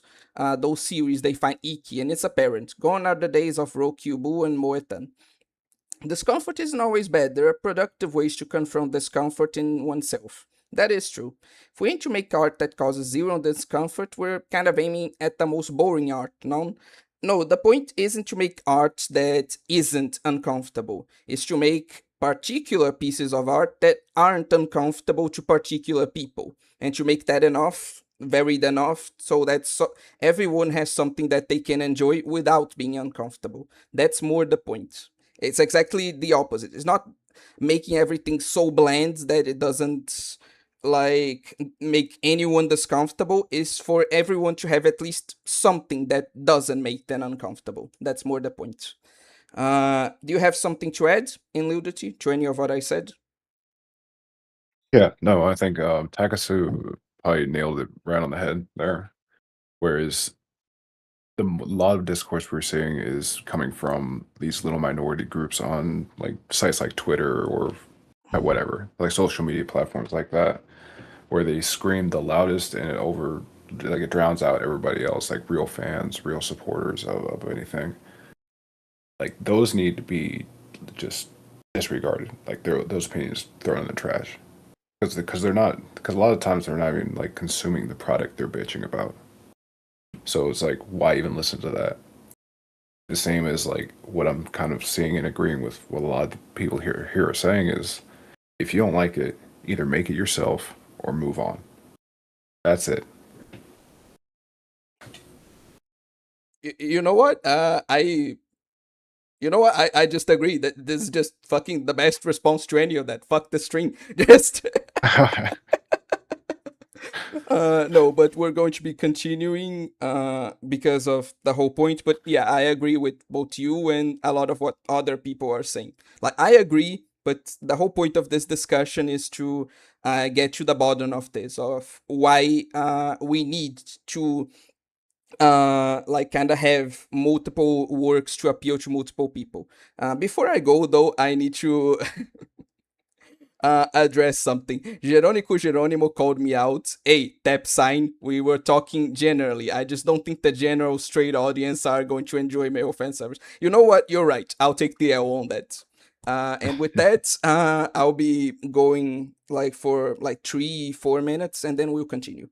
those series they find icky, and it's apparent. Gone are the days of Rokyubu and Moetan. Discomfort isn't always bad. There are productive ways to confront discomfort in oneself. That is true. If we aim to make art that causes zero discomfort, we're kind of aiming at the most boring art, no? No, the point isn't to make art that isn't uncomfortable. It's to make particular pieces of art that aren't uncomfortable to particular people. And to make that enough, varied enough, so that everyone has something that they can enjoy without being uncomfortable. That's more the point. It's exactly the opposite. It's not making everything so bland that it doesn't like make anyone discomfortable. Is for everyone to have at least something that doesn't make them uncomfortable. That's more the point. Do you have something to add in nudity to any of what I said? Yeah, no, I think Takasu probably nailed it right on the head there. Whereas a lot of discourse we're seeing is coming from these little minority groups on like sites like Twitter or whatever, like social media platforms like that, where they scream the loudest and it drowns out everybody else, like real fans, real supporters of anything. Like those need to be just disregarded. Like those opinions thrown in the trash because they're not, because a lot of times they're not even like consuming the product they're bitching about. So it's like, why even listen to that? The same as like what I'm kind of seeing and agreeing with what a lot of people here are saying is, if you don't like it, either make it yourself or move on. That's it. You know what? You know what? I just agree that this is just fucking the best response to any of that. Fuck the stream. Just no, but we're going to be continuing because of the whole point. But yeah, I agree with both you and a lot of what other people are saying. Like, I agree, but the whole point of this discussion is to get to the bottom of this, of why we need to like kind of have multiple works to appeal to multiple people. Before I go though, I need to address something. Geronimo called me out. Hey, tap sign. We were talking generally. I just don't think the general straight audience are going to enjoy male fan service. You know what? You're right. I'll take the L on that. And with that, I'll be going like for like 3-4 minutes, and then we'll continue.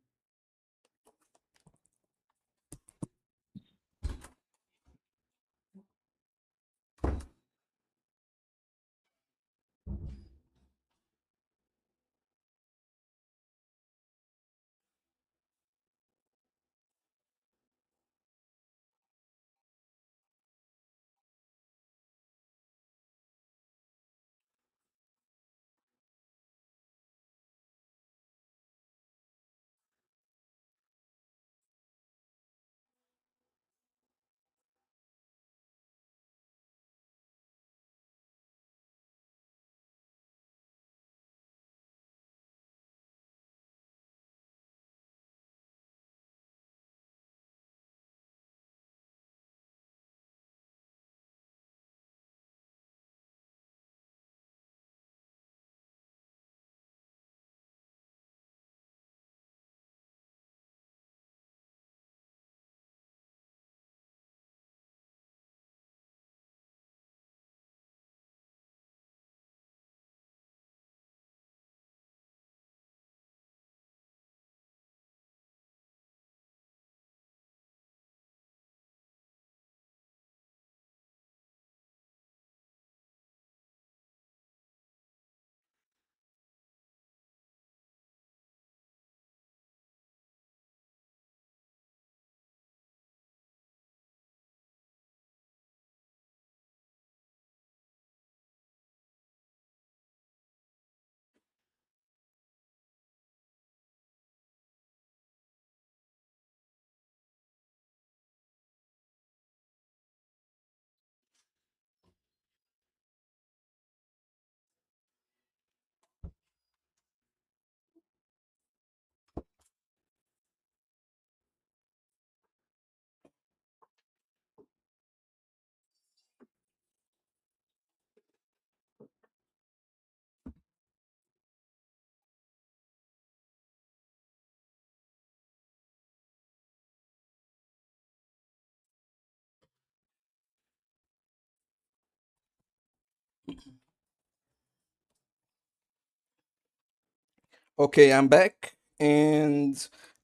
Okay, I'm back. And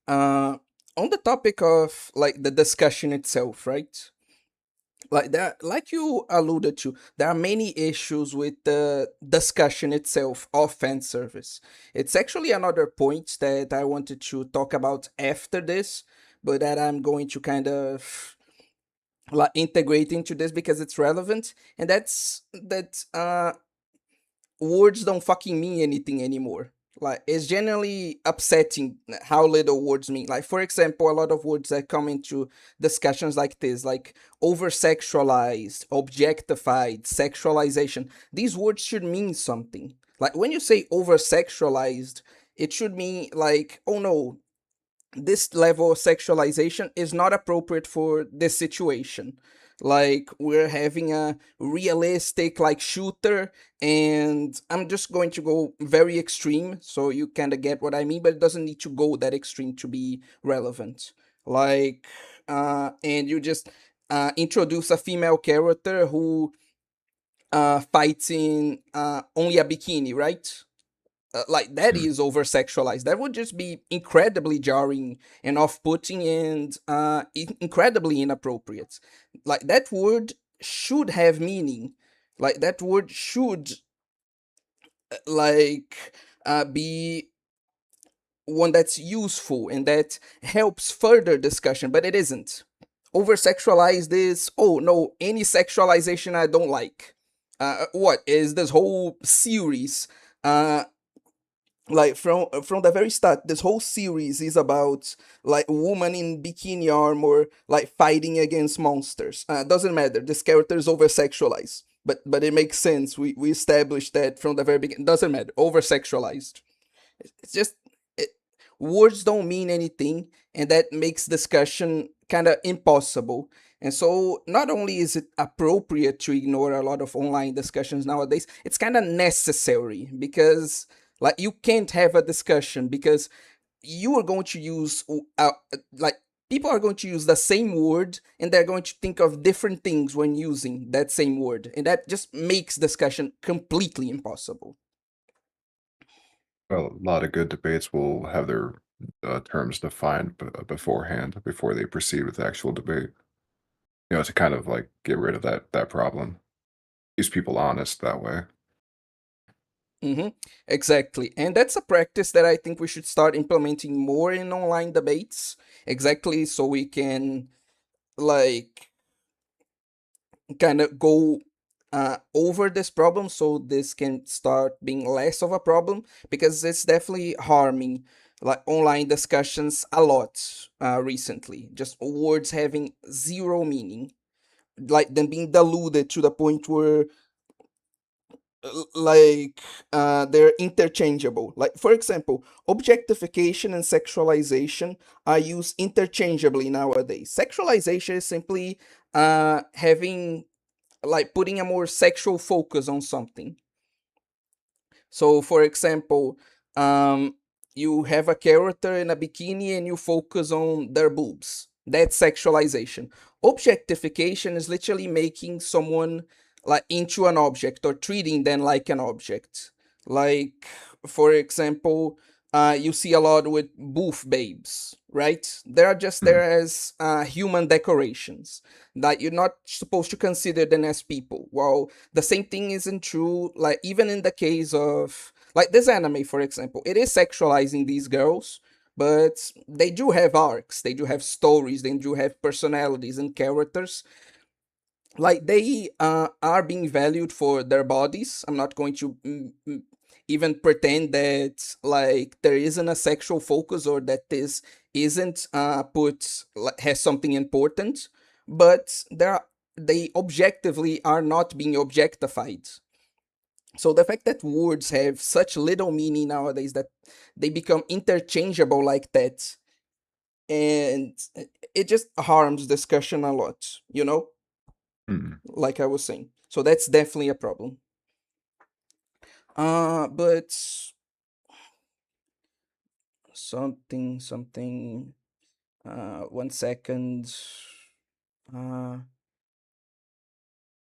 uh, on the topic of like the discussion itself, right? Like that, like you alluded to, there are many issues with the discussion itself of fan service. It's actually another point that I wanted to talk about after this, but that I'm going to kind of like integrate into this because it's relevant, and that's that words don't fucking mean anything anymore. Like it's generally upsetting how little words mean. Like for example, a lot of words that come into discussions like this, like over sexualized, objectified, sexualization. These words should mean something. Like when you say over sexualized, it should mean like, oh no, this level of sexualization is not appropriate for this situation. Like we're having a realistic like shooter, and I'm just going to go very extreme so you kind of get what I mean, but it doesn't need to go that extreme to be relevant. Like and you just introduce a female character who fights in only a bikini, right? Like that Mm. is over sexualized. That would just be incredibly jarring and off-putting and incredibly inappropriate. Like that word should have meaning. Like that word should like be one that's useful and that helps further discussion, but it isn't. Over sexualized is, oh no, any sexualization I don't like. What is this whole series? Like from the very start, this whole series is about like woman in bikini armor like fighting against monsters. Doesn't matter, this character is over sexualized, but it makes sense. We established that from the very beginning. Doesn't matter, over sexualized. It's just it, words don't mean anything, and that makes discussion kind of impossible. And so, not only is it appropriate to ignore a lot of online discussions nowadays, it's kind of necessary because, like, you can't have a discussion because you are going to use, like, people are going to use the same word and they're going to think of different things when using that same word. And that just makes discussion completely impossible. Well, a lot of good debates will have their terms defined beforehand before they proceed with the actual debate. To kind of like get rid of that problem. Keeps people honest that way. Mm-hmm. Exactly. And that's a practice that I think we should start implementing more in online debates. Exactly. So we can, like, kind of go over this problem so this can start being less of a problem because it's definitely harming like online discussions a lot recently. Just words having zero meaning, like them being diluted to the point where like they're interchangeable. Like for example, objectification and sexualization are used interchangeably nowadays. Sexualization is simply having like putting a more sexual focus on something. So, for example, um, you have a character in a bikini and you focus on their boobs. That's sexualization. Objectification is literally making someone like into an object or treating them like an object. Like, for example, you see a lot with booth babes, right? They are just Mm. there as human decorations. That you're not supposed to consider them as people. Well, the same thing isn't true like even in the case of like this anime, for example. It is sexualizing these girls, but they do have arcs, they do have stories, they do have personalities and characters. Like they are being valued for their bodies. I'm not going to even pretend that like there isn't a sexual focus or that this isn't put like, has something important, but they objectively are not being objectified. So the fact that words have such little meaning nowadays that they become interchangeable like that, and it just harms discussion a lot, Mm. like I was saying. So that's definitely a problem. But something. 1 second. Uh,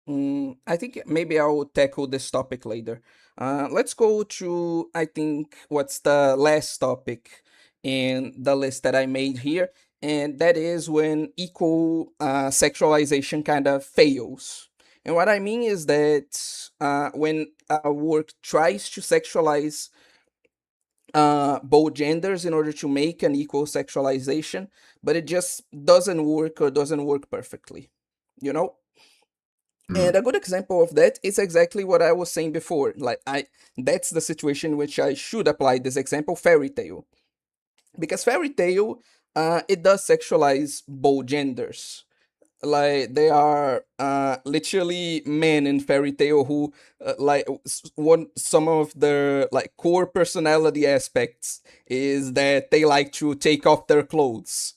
I think maybe I'll tackle this topic later. Let's go to, I think, what's the last topic in the list that I made here, and that is when equal sexualization kind of fails. And what I mean is that when a work tries to sexualize both genders in order to make an equal sexualization, but it just doesn't work or doesn't work perfectly. You know, Mm, and a good example of that is exactly what I was saying before. That's the situation in which I should apply this example, fairy tale, because fairy tale, it does sexualize both genders. Like they are literally men in fairy tale who one some of their like core personality aspects is that they like to take off their clothes.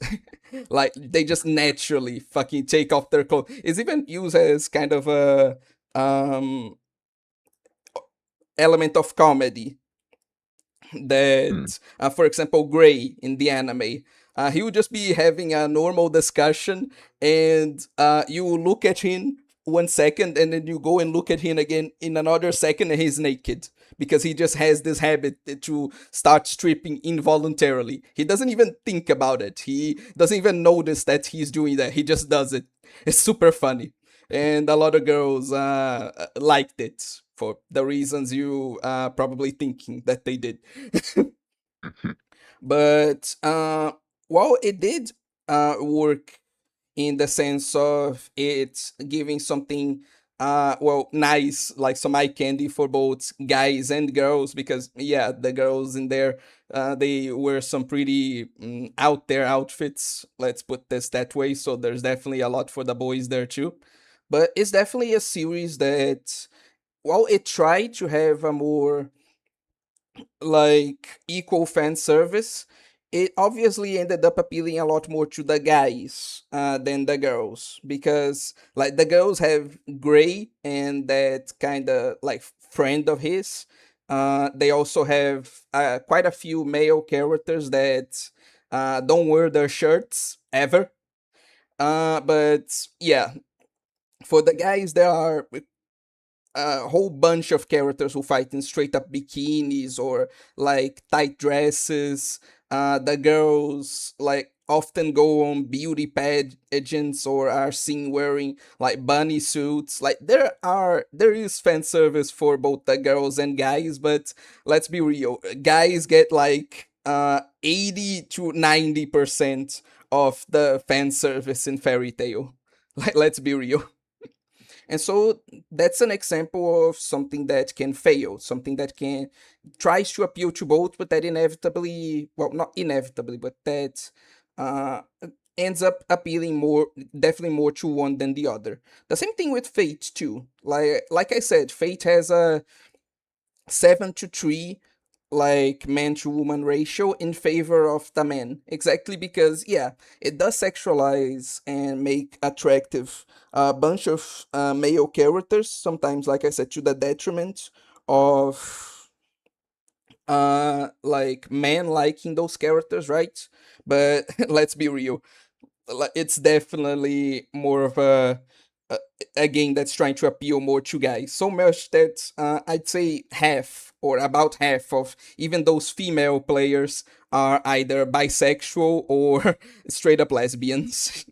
Like they just naturally fucking take off their clothes. It's even used as kind of a um element of comedy mm, that, for example, Gray in the anime, he would just be having a normal discussion, and you look at him 1 second, and then you go and look at him again in another second, and he's naked because he just has this habit to start stripping involuntarily. He doesn't even think about it. He doesn't even notice that he's doing that. He just does it. It's super funny, and a lot of girls liked it for the reasons you probably thinking that they did. mhm, But while it did work in the sense of it giving something well nice, like some eye candy for both guys and girls, because yeah, the girls in there, they wear some pretty out there outfits, let's put this that way, so there's definitely a lot for the boys there too. But it's definitely a series that, while it tried to have a more like equal fan service, it obviously ended up appealing a lot more to the guys than the girls, because like the girls have Gray and that kind of like friend of his. They also have quite a few male characters that don't wear their shirts ever. But yeah, for the guys, there are a whole bunch of characters who fight in straight up bikinis or like tight dresses. The girls like often go on beauty pageants or are seen wearing like bunny suits. Like there is fan service for both the girls and guys, but let's be real, guys get like 80 to 90% of the fan service in Fairy Tail. Like let's be real. And so that's an example of something that can fail, something that can tries to appeal to both, but that inevitably, well, not inevitably, but that uh, ends up appealing more, definitely more to one than the other. The same thing with Fate too. Like I said, Fate has a 7-3 like man to woman ratio in favor of the man, exactly because yeah, it does sexualize and make attractive a bunch of male characters, sometimes like I said to the detriment of like men liking those characters, right? But let's be real, it's definitely more of a a game that's trying to appeal more to guys. So much that I'd say half or about half of even those female players are either bisexual or straight up lesbians.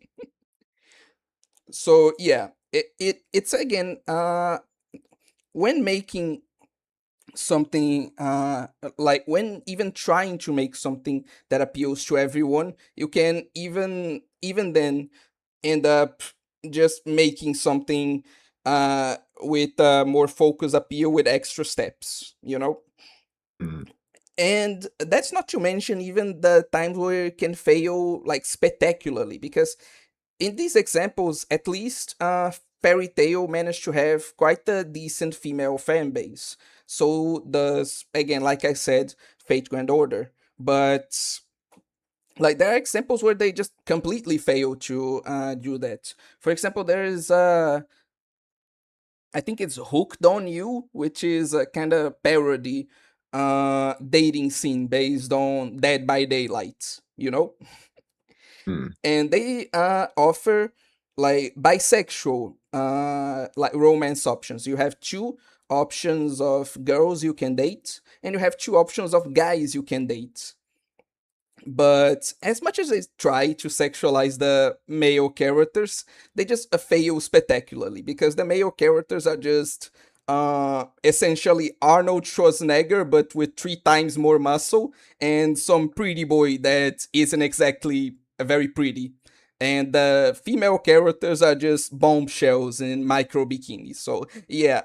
So yeah, it's again when making something like when even trying to make something that appeals to everyone, you can even then end up just making something with a more focused appeal with extra steps, you know? mm, And that's not to mention even the times where it can fail like spectacularly, because in these examples, at least, Fairy Tail managed to have quite a decent female fan base. So does, again, like I said, Fate Grand Order. But like there are examples where they just completely fail to do that. For example, there is I think it's Hooked on You, which is a kind of parody dating scene based on Dead by Daylight, you know? mm, And they offer like bisexual like romance options. You have two options of girls you can date, and you have two options of guys you can date. But as much as they try to sexualize the male characters, they just fail spectacularly because the male characters are just essentially Arnold Schwarzenegger, but with three times more muscle and some pretty boy that isn't exactly very pretty. And the female characters are just bombshells in micro bikinis. So, yeah,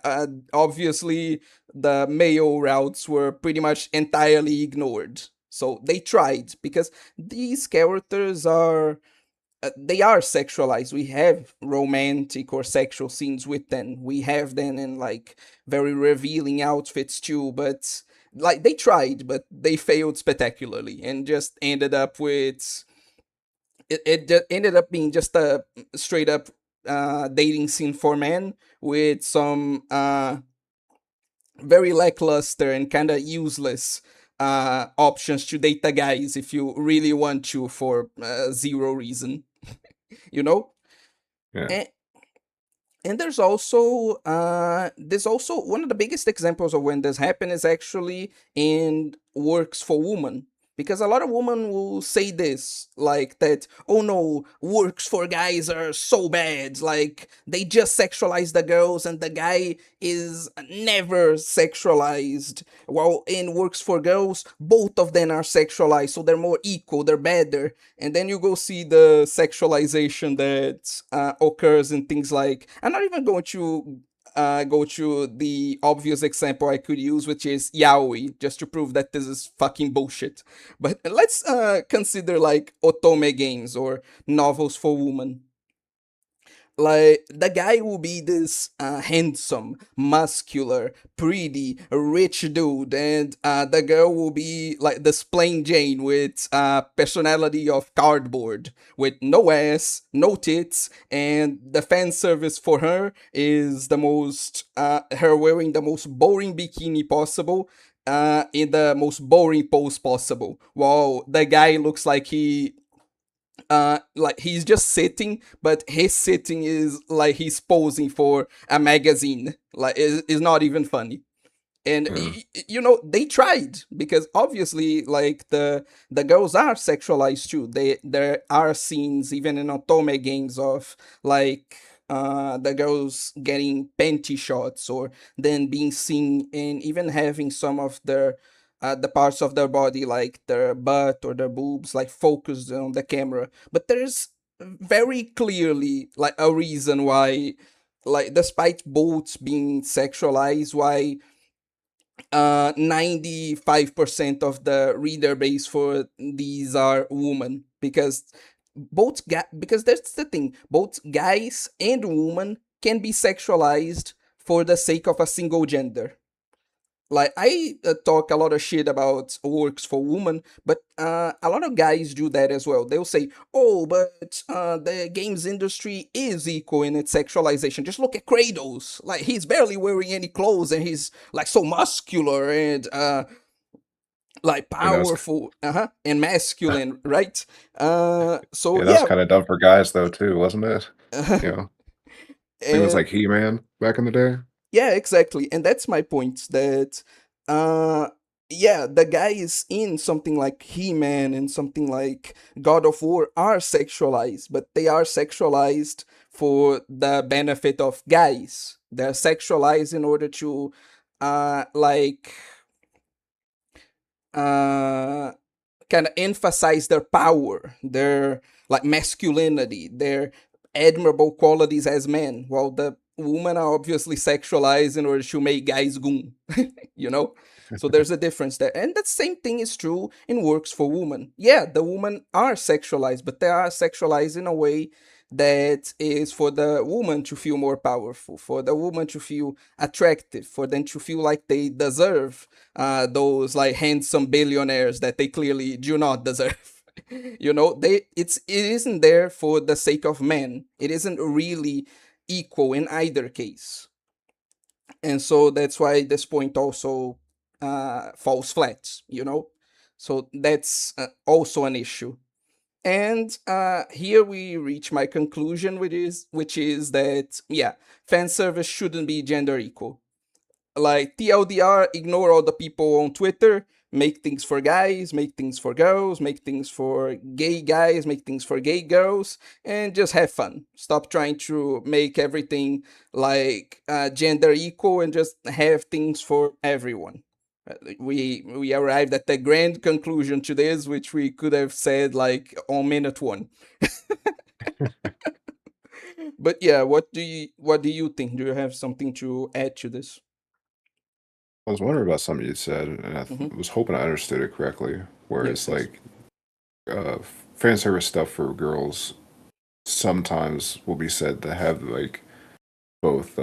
obviously the male routes were pretty much entirely ignored. So they tried because these characters are they are sexualized. We have romantic or sexual scenes with them. We have them in like very revealing outfits too, but like they tried, but they failed spectacularly and just ended up with it just ended up being just a straight up dating scene for men with some very lackluster and kind of useless options to date the guys if you really want to for zero reason, you know. Yeah. And there's also one of the biggest examples of when this happens is actually in works for women, because a lot of women will say this like that, oh no, works for guys are so bad, like they just sexualize the girls and the guy is never sexualized, while in works for girls both of them are sexualized, so they're more equal, they're better. And then you go see the sexualization that occurs in things like, I'm not even going to go to the obvious example I could use, which is yaoi, just to prove that this is fucking bullshit. But let's consider like otome games or novels for women. Like the guy will be this handsome, muscular, pretty, rich dude, and the girl will be like this plain Jane with personality of cardboard, with no ass, no tits, and the fan service for her is the most her wearing the most boring bikini possible. In the most boring pose possible, while the guy looks like he's just sitting, but his sitting is like he's posing for a magazine, like it's not even funny. And Yeah. you know they tried because obviously like the girls are sexualized too. There are scenes even in otome games of like the girls getting panty shots or then being seen and even having some of their the parts of their body like their butt or their boobs like focused on the camera, but there's very clearly like a reason why, like despite both being sexualized, why 95% of the reader base for these are women, because because that's the thing, both guys and women can be sexualized for the sake of a single gender. Like I talk a lot of shit about works for women, but a lot of guys do that as well. They'll say, "Oh, but the games industry is equal in its sexualization. Just look at Kratos. Like he's barely wearing any clothes, and he's like so muscular and like And that was powerful, and masculine, right?" So yeah, that was yeah, kind of dumb for guys though too, wasn't it? You know, I think it was and like He-Man back in the day. yeah, exactly. And that's my point that uh yeah, the guys in something like He-Man and something like God of War are sexualized, but they are sexualized for the benefit of guys. They're sexualized in order to like uh kind of emphasize their power, their like masculinity, their admirable qualities as men, while the women are obviously sexualized in order to make guys goon, you know? So there's a difference there. And that same thing is true in works for women. Yeah, the women are sexualized, but they are sexualized in a way that is for the woman to feel more powerful, for the woman to feel attractive, for them to feel like they deserve those like handsome billionaires that they clearly do not deserve. You know, it isn't there for the sake of men. It isn't really equal in either case, and so that's why this point also falls flat. You know, so that's also an issue. And here we reach my conclusion, which is that yeah, fan service shouldn't be gender equal. Like TLDR, ignore all the people on Twitter. Make things for guys, make things for girls, make things for gay guys, make things for gay girls, and just have fun. Stop trying to make everything like gender equal and just have things for everyone. We arrived at the grand conclusion to this, which we could have said like on minute one. But yeah, what do you think? Do you have something to add to this? I was wondering about something you said, and Hmm. was hoping I understood it correctly. Yes, Whereas, yes. like, fan service stuff for girls sometimes will be said to have like both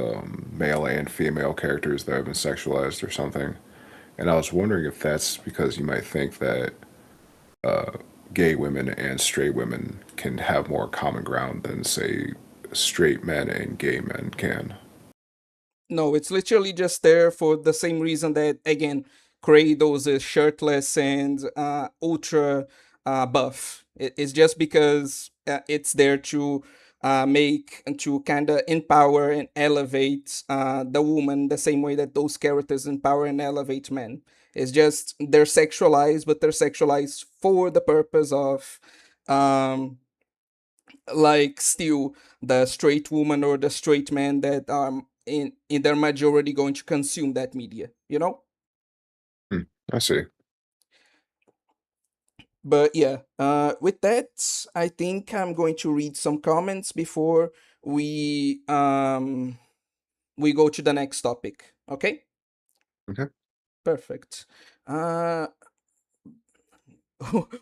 male and female characters that have been sexualized or something. And I was wondering if that's because you might think that uh, gay women and straight women can have more common ground than, say, straight men and gay men can. No, it's literally just there for the same reason that again, Kratos is shirtless and ultra buff. It's just because it's there to make and to kind of empower and elevate the woman the same way that those characters empower and elevate men. It's just they're sexualized, but they're sexualized for the purpose of um like still the straight woman or the straight man that in their majority going to consume that media. Hmm, I see. But yeah, with that, I think I'm going to read some comments before we um we go to the next topic. Okay, Okay. perfect. uh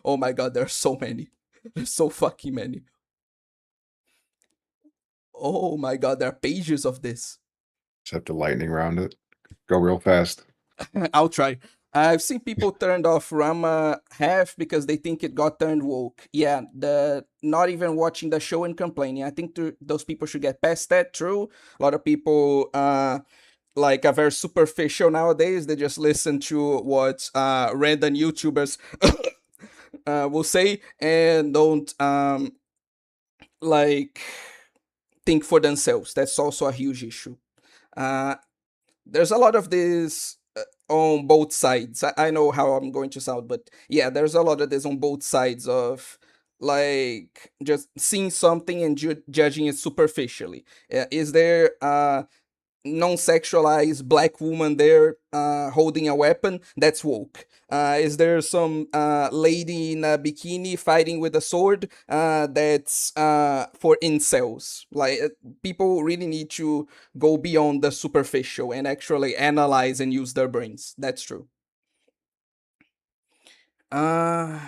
oh my god, there's so many. There's so fucking many. Oh my god, there are pages of this. Just have to lightning round it. Go real fast. I'll try. I've seen people turned off Rama half because they think it got turned woke. Yeah, the not even watching the show and complaining. I think those people should get past that. True, a lot of people like are very superficial nowadays. They just listen to what random YouTubers will say and don't like think for themselves. That's also a huge issue. Uh, there's a lot of this on both sides. I know how I'm going to sound, but yeah, there's a lot of this on both sides of like just seeing something and judging it superficially. Is there non-sexualized black woman there holding a weapon? That's woke. Is there some lady in a bikini fighting with a sword? That's for incels. Like people really need to go beyond the superficial and actually analyze and use their brains. That's true. uh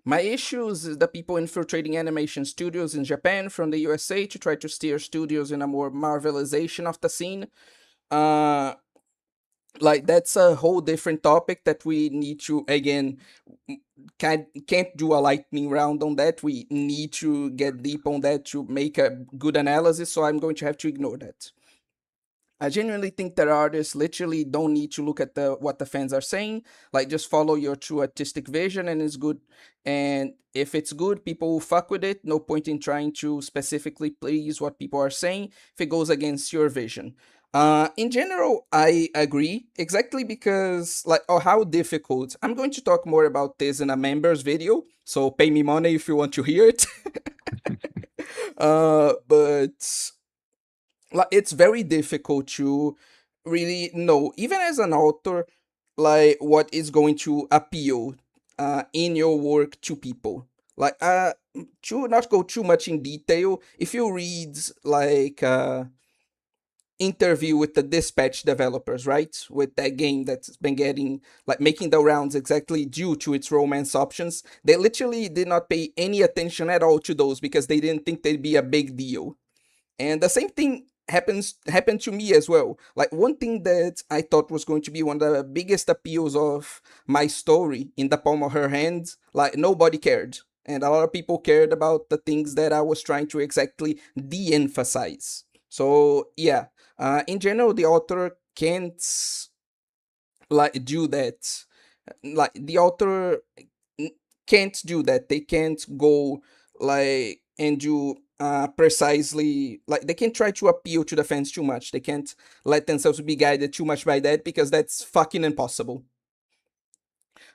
my issues is the people infiltrating animation studios in Japan from the USA to try to steer studios in a more marvelization of the scene. uh like that's a whole different topic that we need to again can't do a lightning round on that. We need to get deep on that to make a good analysis, so I'm going to have to ignore that. I genuinely think that artists literally don't need to look at the what the fans are saying. Like just follow your true artistic vision and it's good. And if it's good, people will fuck with it. No point in trying to specifically please what people are saying if it goes against your vision. In general, I agree exactly because like oh how difficult. I'm going to talk more about this in a members video, so pay me money if you want to hear it. But like it's very difficult to really know even as an author like what is going to appeal in your work to people. Like to not go too much in detail, if you read like interview with the Dispatch developers, right, with that game that's been getting like making the rounds exactly due to its romance options, they literally did not pay any attention at all to those because they didn't think they'd be a big deal. And the same thing happened to me as well. Like one thing that I thought was going to be one of the biggest appeals of my story, In the Palm of Her Hand, like nobody cared. And a lot of people cared about the things that I was trying to exactly de-emphasize. So yeah, in general, the author can't like do that. Like the author can't do that. They can't go like and do precisely like they can't try to appeal to the fans too much. They can't let themselves be guided too much by that because that's fucking impossible.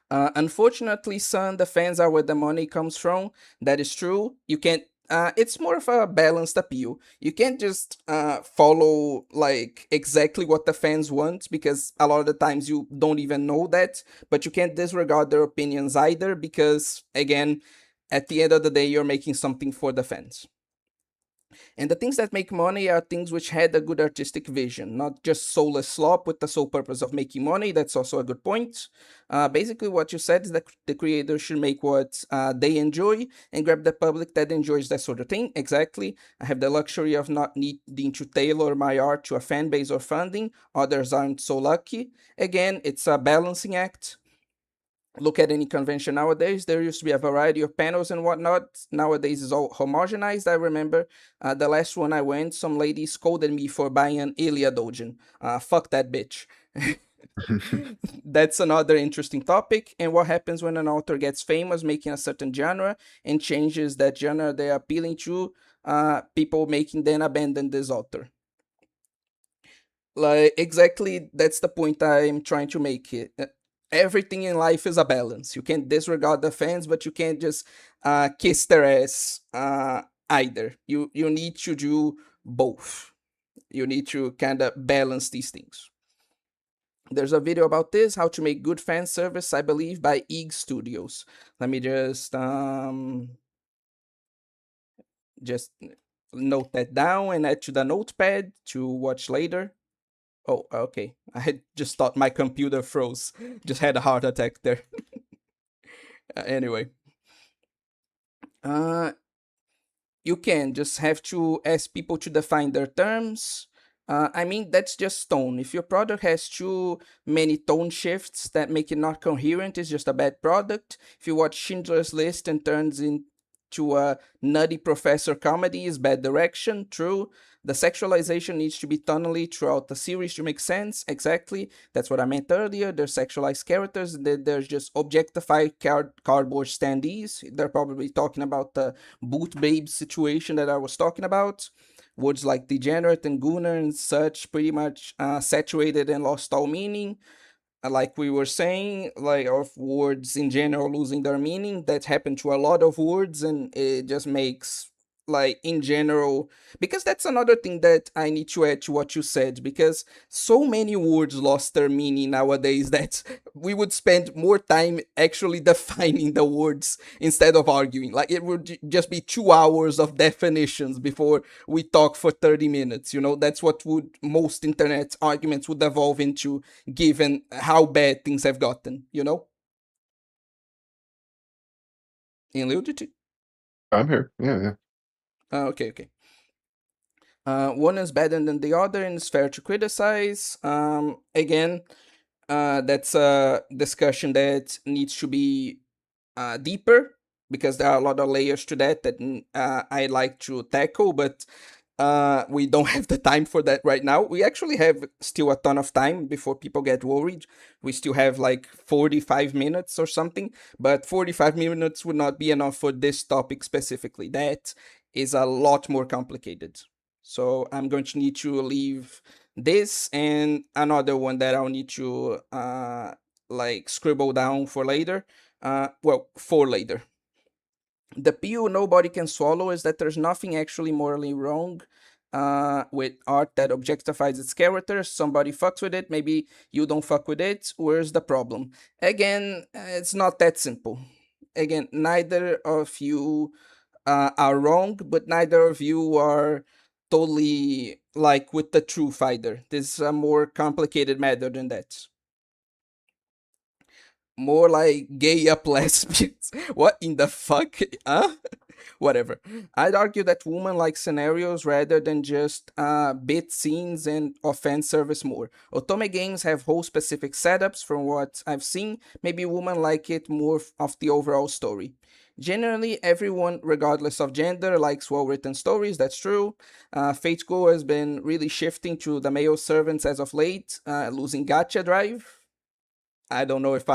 Unfortunately, son, the fans are where the money comes from. That is true. You can't. It's more of a balanced appeal. You can't just follow like exactly what the fans want because a lot of the times you don't even know that. But you can't disregard their opinions either because again, at the end of the day, you're making something for the fans. And the things that make money are things which had a good artistic vision, not just soulless slop with the sole purpose of making money. That's also a good point. Basically, what you said is that the creator should make what they enjoy and grab the public that enjoys that sort of thing. Exactly. I have the luxury of not needing to tailor my art to a fan base or funding. Others aren't so lucky. Again, it's a balancing act. Look at any convention nowadays. There used to be a variety of panels and whatnot. Nowadays, it's all homogenized. I remember the last one I went, some lady scolded me for buying an Ilya Dojin. Fuck that bitch. That's another interesting topic. And what happens when an author gets famous making a certain genre and changes that genre they're appealing to, people making then abandon this author. Like exactly that's the point I'm trying to make it. Everything in life is a balance. You can't disregard the fans, but you can't just kiss their ass either. You need to do both. You need to kind of balance these things. There's a video about this, how to make good fan service, I believe, by Ig Studios. Let me just note that down and add to the notepad to watch later. Oh, okay. I had just thought my computer froze. Just had a heart attack there. Anyway, uh, you can just have to ask people to define their terms. I mean, that's just tone. If your product has too many tone shifts that make it not coherent, it's just a bad product. If you watch Schindler's List and turns into a nutty professor comedy, is bad direction. True. The sexualization needs to be tonally throughout the series to make sense. Exactly. That's what I meant earlier. There's sexualized characters. There's just objectified cardboard standees. They're probably talking about the boot babe situation that I was talking about. Words like degenerate and gooner and such pretty much saturated and lost all meaning. Like we were saying, like of words in general losing their meaning. That happened to a lot of words, and it just makes like in general because that's another thing that I need to add to what you said because so many words lost their meaning nowadays that we would spend more time actually defining the words instead of arguing. Like it would just be 2 hours of definitions before we talk for 30 minutes. That's what would most internet arguments would evolve into given how bad things have gotten. In Ludity? I'm here. Yeah, yeah. Okay, okay. One is better than the other, and it's fair to criticize. Again, that's a discussion that needs to be deeper because there are a lot of layers to that I like to tackle, but we don't have the time for that right now. We actually have still a ton of time before people get worried. We still have like 45 minutes or something, but 45 minutes would not be enough for this topic specifically. That is a lot more complicated. So I'm going to need to leave this and another one that I'll need to like scribble down for later. Well, for later. The pill nobody can swallow is that there's nothing actually morally wrong with art that objectifies its characters. Somebody fucks with it, maybe you don't fuck with it. Where's the problem? Again, it's not that simple. Again, neither of you are wrong, but neither of you are totally like with the truth either. This is a more complicated matter than that. More like gay up lesbians. What in the fuck? Huh? Whatever. I'd argue that women like scenarios rather than just bit scenes and offense service more. Otome games have whole specific setups from what I've seen. Maybe women like it more of the overall story. Generally, everyone, regardless of gender, likes well written stories, that's true. Fate Go has been really shifting to the male servants as of late, losing gacha drive. I don't know if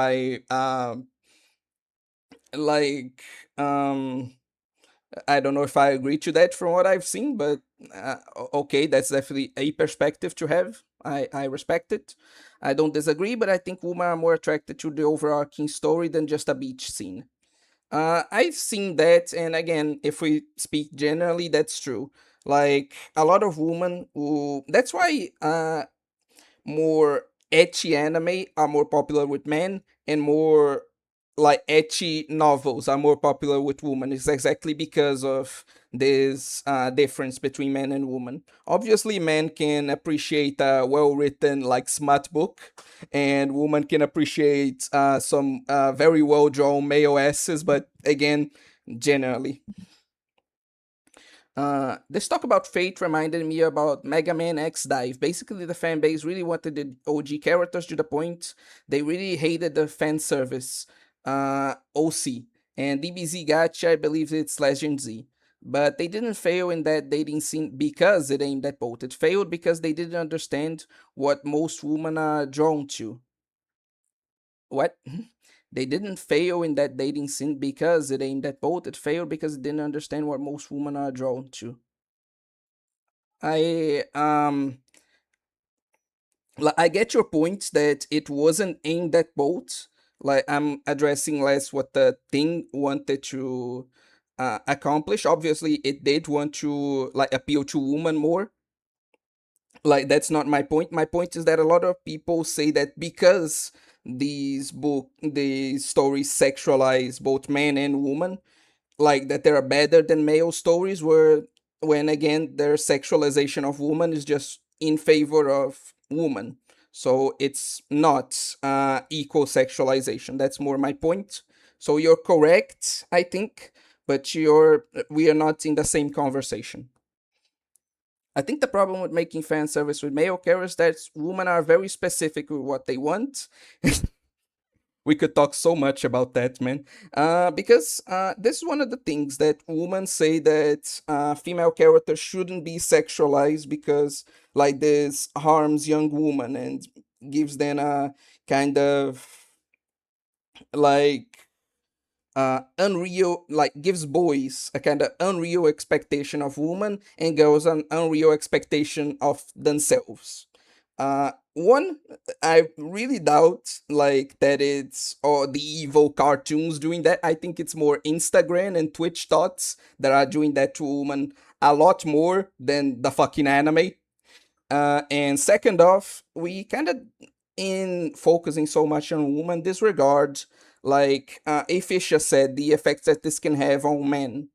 like, um I don't know if I agree to that from what I've seen, but okay, that's definitely a perspective to have. I respect it. I don't disagree, but I think women are more attracted to the overarching story than just a beach scene. I've seen that, and again, if we speak generally, that's true. Like a lot of women who. That's why more ecchi anime are more popular with men, and more like ecchi novels are more popular with women. It's exactly because of this difference between men and women. Obviously, men can appreciate a well written, like smut book, and women can appreciate some very well drawn male asses, but again, generally. This talk about Fate reminded me about Mega Man X Dive. Basically, the fan base really wanted the OG characters to the point. They really hated the fan service, OC. And DBZ Gacha, I believe it's Legend Z. But they didn't fail in that dating scene because it aimed at both. It failed because they didn't understand what most women are drawn to. What? They didn't fail in that dating scene because it aimed at both. It failed because it didn't understand what most women are drawn to. I I get your point that it wasn't aimed at both. Like I'm addressing less what the thing wanted to accomplish. Obviously, it did want to like appeal to women more. Like that's not my point. My point is that a lot of people say that because these stories sexualize both men and women, like that they are better than male stories, where when again their sexualization of woman is just in favor of woman, so it's not equal sexualization. That's more my point. So you're correct, I think, but you're we are not in the same conversation. I think the problem with making fan service with male characters that women are very specific with what they want. We could talk so much about that, man. Because this is one of the things that women say that female characters shouldn't be sexualized because, like, this harms young women and gives them a kind of like unreal, like gives boys a kind of unreal expectation of women and girls an unreal expectation of themselves. One, I really doubt like that it's or the evil cartoons doing that. I think it's more Instagram and Twitch thoughts that are doing that to women a lot more than the fucking anime. And second off, we kind of in focusing so much on women disregard, like Afisha said, the effects that this can have on men.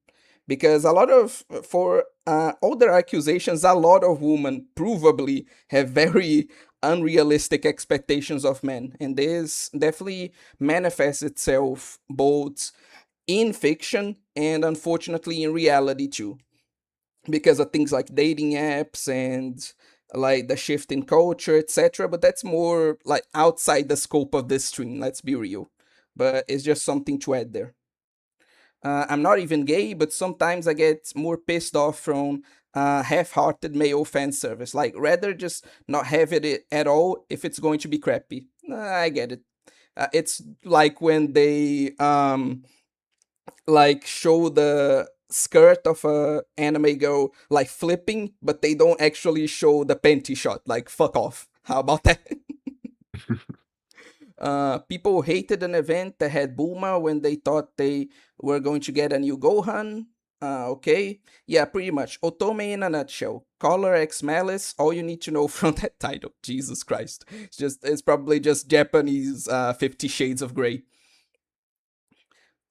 Because a lot of for all their accusations, a lot of women provably have very unrealistic expectations of men, and this definitely manifests itself both in fiction and unfortunately in reality too, because of things like dating apps and like the shift in culture, etc. But that's more like outside the scope of this stream, let's be real. But it's just something to add there. I'm not even gay, but sometimes I get more pissed off from half-hearted male fan service. Like, rather just not have it at all if it's going to be crappy. I get it. It's like when they like show the skirt of a anime girl like flipping, but they don't actually show the panty shot. Like, fuck off. How about that? People hated an event that had Bulma when they thought they were going to get a new Gohan. Okay. Yeah, pretty much. Otome in a nutshell. Color X Malice, all you need to know from that title. Jesus Christ. It's probably just Japanese 50 Shades of Grey.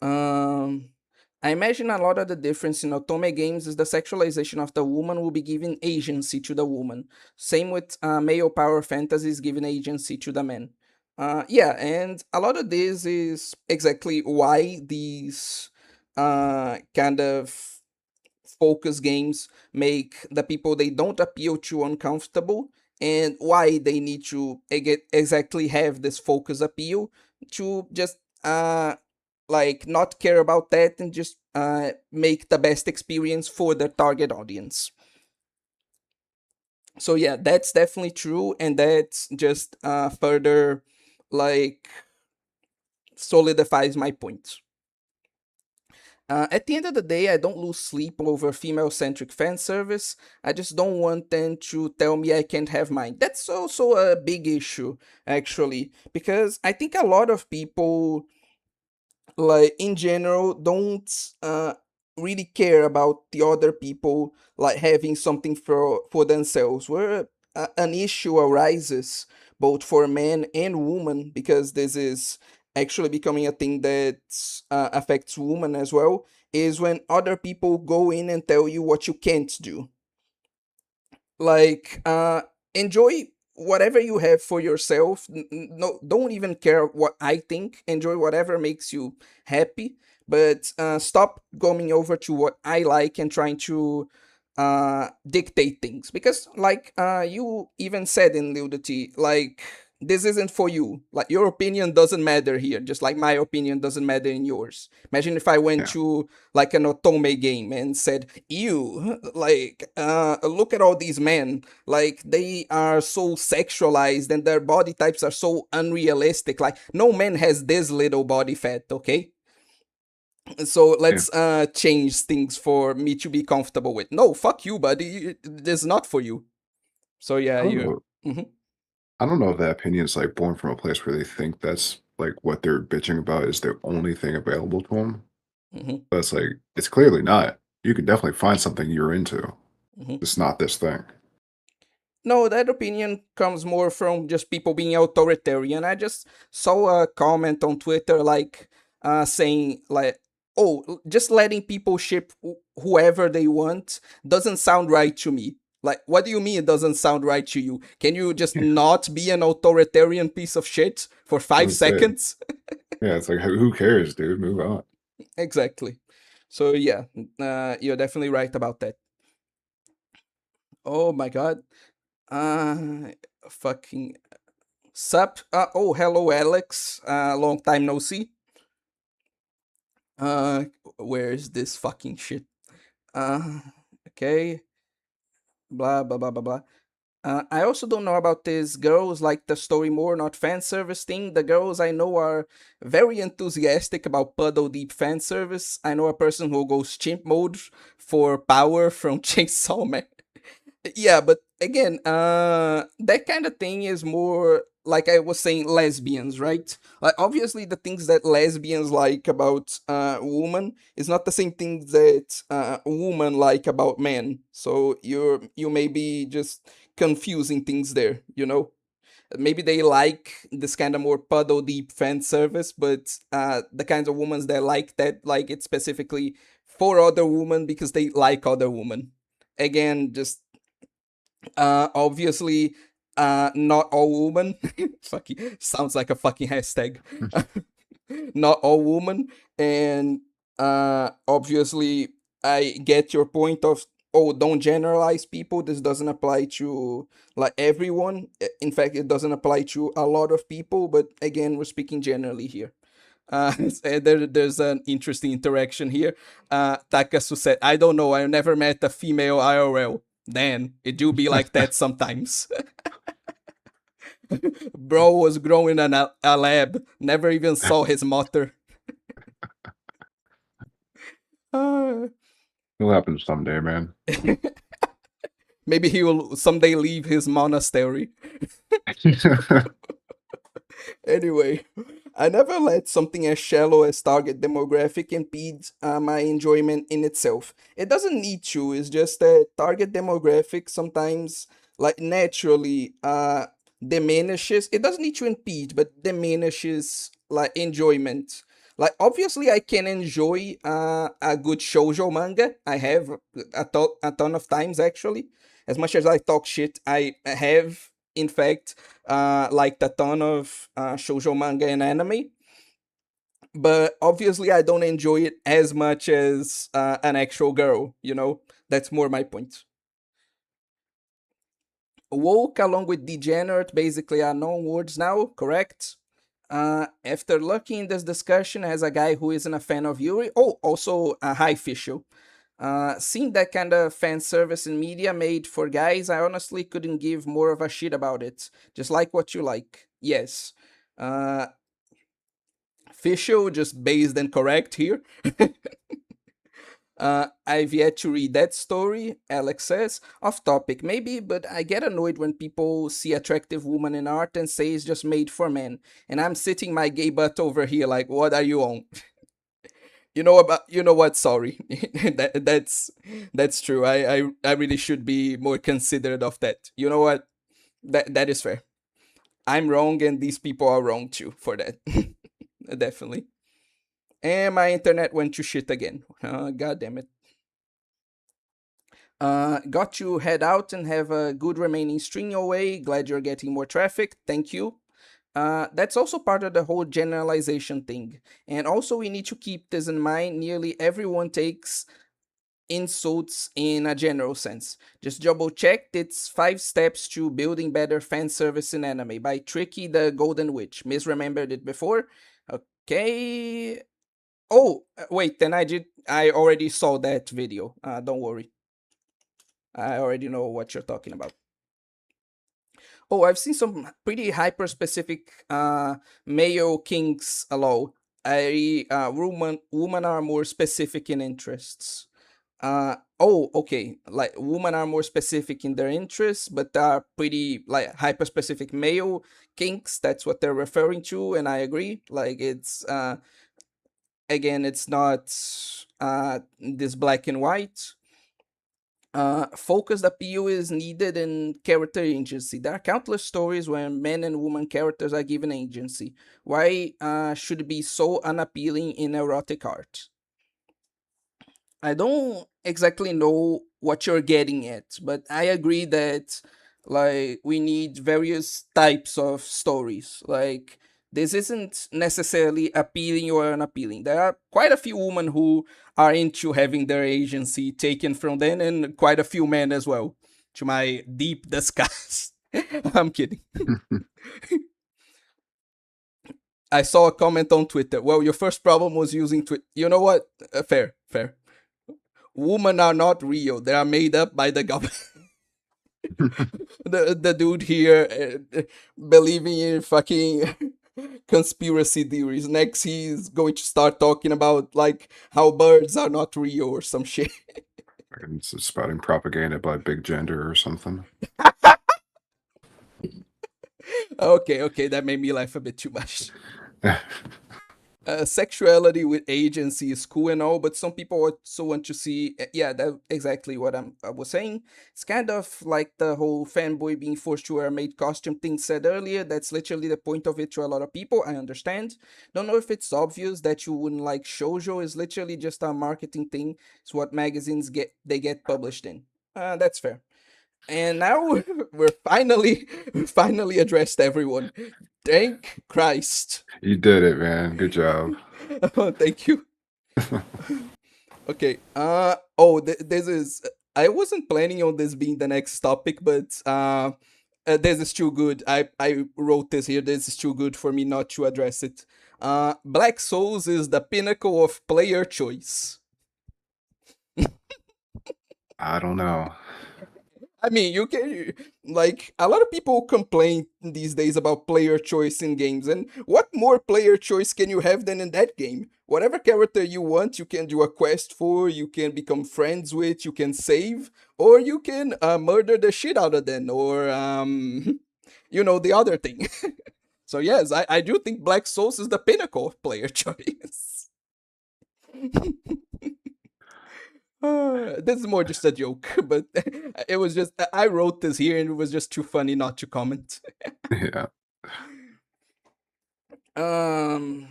Um, I imagine a lot of the difference in otome games is the sexualization of the woman will be giving agency to the woman. Same with male power fantasies giving agency to the man. Yeah, and a lot of this is exactly why these kind of focus games make the people they don't appeal to uncomfortable, and why they need to exactly have this focus appeal to just like not care about that and just make the best experience for the target audience. So yeah, that's definitely true, and that's just further like solidifies my point. At the end of the day, I don't lose sleep over female centric fan service. I just don't want them to tell me I can't have mine. That's also a big issue, actually, because I think a lot of people, like in general, don't really care about the other people like having something for themselves. Where an issue arises both for men and women, because this is actually becoming a thing that affects women as well, is when other people go in and tell you what you can't do. Like enjoy whatever you have for yourself. No, don't even care what I think. Enjoy whatever makes you happy, but stop going over to what I like and trying to dictate things, because like you even said in nudity, like this isn't for you. Like your opinion doesn't matter here, just like my opinion doesn't matter in yours. Imagine if I went Yeah. to like an otome game and said, "You like look at all these men, like they are so sexualized and their body types are so unrealistic. Like no man has this little body fat, okay? So Yeah. let's change things for me to be comfortable with." No, fuck you, buddy. This is not for you. So yeah, I don't you. know. Mhm, I don't know if that opinion is like born from a place where they think that's like what they're bitching about is the only thing available to them. mhm, But it's like it's clearly not. You can definitely find something you're into. mhm. It's not this thing. No, that opinion comes more from just people being authoritarian. I just saw a comment on Twitter like saying like, "Oh, just letting people ship whoever they want doesn't sound right to me." Like, what do you mean it doesn't sound right to you? Can you just Yeah. not be an authoritarian piece of shit for I five would say. seconds? Yeah, it's like who cares, dude? Move on. Exactly. So yeah, you're definitely right about that. Oh my god. Uh, fucking sup? Oh, hello, Alex. Long time no see. Uh, where is this fucking shit? Uh, okay. Blah blah blah blah blah. I also don't know about these girls like the story more, not fan service thing. The girls I know are very enthusiastic about puddle deep fan service. I know a person who goes chimp mode for power from Chainsaw Man. Yeah, but again, that kind of thing is more like I was saying, lesbians, right? Like obviously the things that lesbians like about women is not the same things that women like about men. So you may be just confusing things there, you know? Maybe they like this kind of more puddle deep fan service, but the kinds of women that like it specifically for other women because they like other women. Again, just obviously, not all women. Fucking sounds like a fucking hashtag. Not all women, and obviously, I get your point of, oh, don't generalize people. This doesn't apply to like everyone. In fact, it doesn't apply to a lot of people. But again, we're speaking generally here. There's an interesting interaction here. Takasu said, "I don't know. I never met a female IRL. Then it do be like that sometimes." Bro was growing in a lab. Never even saw his mother. Uh, It'll happen someday, man. maybe he will someday leave his monastery. Anyway, I never let something as shallow as target demographic impede my enjoyment in itself. It doesn't need to, it's just that target demographic sometimes, like, naturally diminishes. It doesn't need to impede, but diminishes, like, enjoyment. Like, obviously, I can enjoy a good shoujo manga. I have a ton of times, actually. As much as I talk shit, I have, in fact, liked a ton of shoujo manga and anime, but obviously I don't enjoy it as much as an actual girl. You know, that's more my point. Woke along with degenerate basically are known words now, correct? After looking in this discussion as a guy who isn't a fan of Yuri, oh, also a high official. Seeing that kind of fan service in media made for guys, I honestly couldn't give more of a shit about it. Just like what you like. Yes. Uh, Official, just based and correct here. I've yet to read that story, Alex says. Off topic, maybe, but I get annoyed when people see attractive woman in art and say it's just made for men. And I'm sitting my gay butt over here like, what are you on? You know what? Sorry, that's true. I really should be more considerate of that. You know what? That is fair. I'm wrong, and these people are wrong too for that. Definitely. And my internet went to shit again. God damn it. Got to head out and have a good remaining string your way. Glad you're getting more traffic. Thank you. That's also part of the whole generalization thing. And also, we need to keep this in mind. Nearly everyone takes insults in a general sense. Just double checked. It's 5 steps to building better fan service in anime by Tricky the Golden Witch. Misremembered it before. Okay. Oh, wait. Then I already saw that video. Don't worry. I already know what you're talking about. Oh, I've seen some pretty hyper specific male kinks alone. Women are more specific in interests. Oh, okay. Like women are more specific in their interests, but are pretty like hyper specific male kinks. That's what they're referring to, and I agree. Like it's again, it's not this black and white. Focused appeal is needed in character agency. There are countless stories where men and woman characters are given agency. Why should it be so unappealing in erotic art? I don't exactly know what you're getting at, but I agree that like we need various types of stories. Like this isn't necessarily appealing or unappealing. There are quite a few women who are into having their agency taken from them, and quite a few men as well. To my deep disgust. I'm kidding. I saw a comment on Twitter. Well, your first problem was using Twitter. You know what? Fair, fair. Women are not real. They are made up by the government. The dude here believing in fucking conspiracy theories. Next, he's going to start talking about like how birds are not real or some shit. And it's spouting propaganda by big gender or something. Okay, okay, that made me laugh a bit too much. Sexuality with agency is cool and all, but some people also want to see. Yeah, that's exactly what I was saying. It's kind of like the whole fanboy being forced to wear a maid costume thing said earlier. That's literally the point of it to a lot of people. I understand. Don't know if it's obvious that you wouldn't like shoujo is literally just a marketing thing. It's what magazines get published in. That's fair. And now we finally addressed everyone. Thank Christ. You did it, man. Good job. Oh, thank you. Okay. Oh, this is. I wasn't planning on this being the next topic, but this is too good. I wrote this here. This is too good for me not to address it. Black Souls is the pinnacle of player choice. I don't know. I mean, you can like a lot of people complain these days about player choice in games, and what more player choice can you have than in that game? Whatever character you want, you can do a quest for, you can become friends with, you can save, or you can murder the shit out of them, or the other thing. So yes, I do think Black Souls is the pinnacle of player choice. This is more just a joke, but it was just I wrote this here and it was just too funny not to comment. Yeah. Um.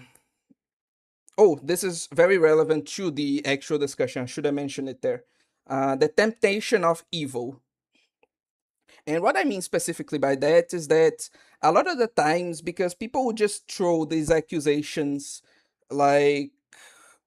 Oh, this is very relevant to the actual discussion. Should I mention it there? The temptation of evil. And what I mean specifically by that is that a lot of the times, because people would just throw these accusations like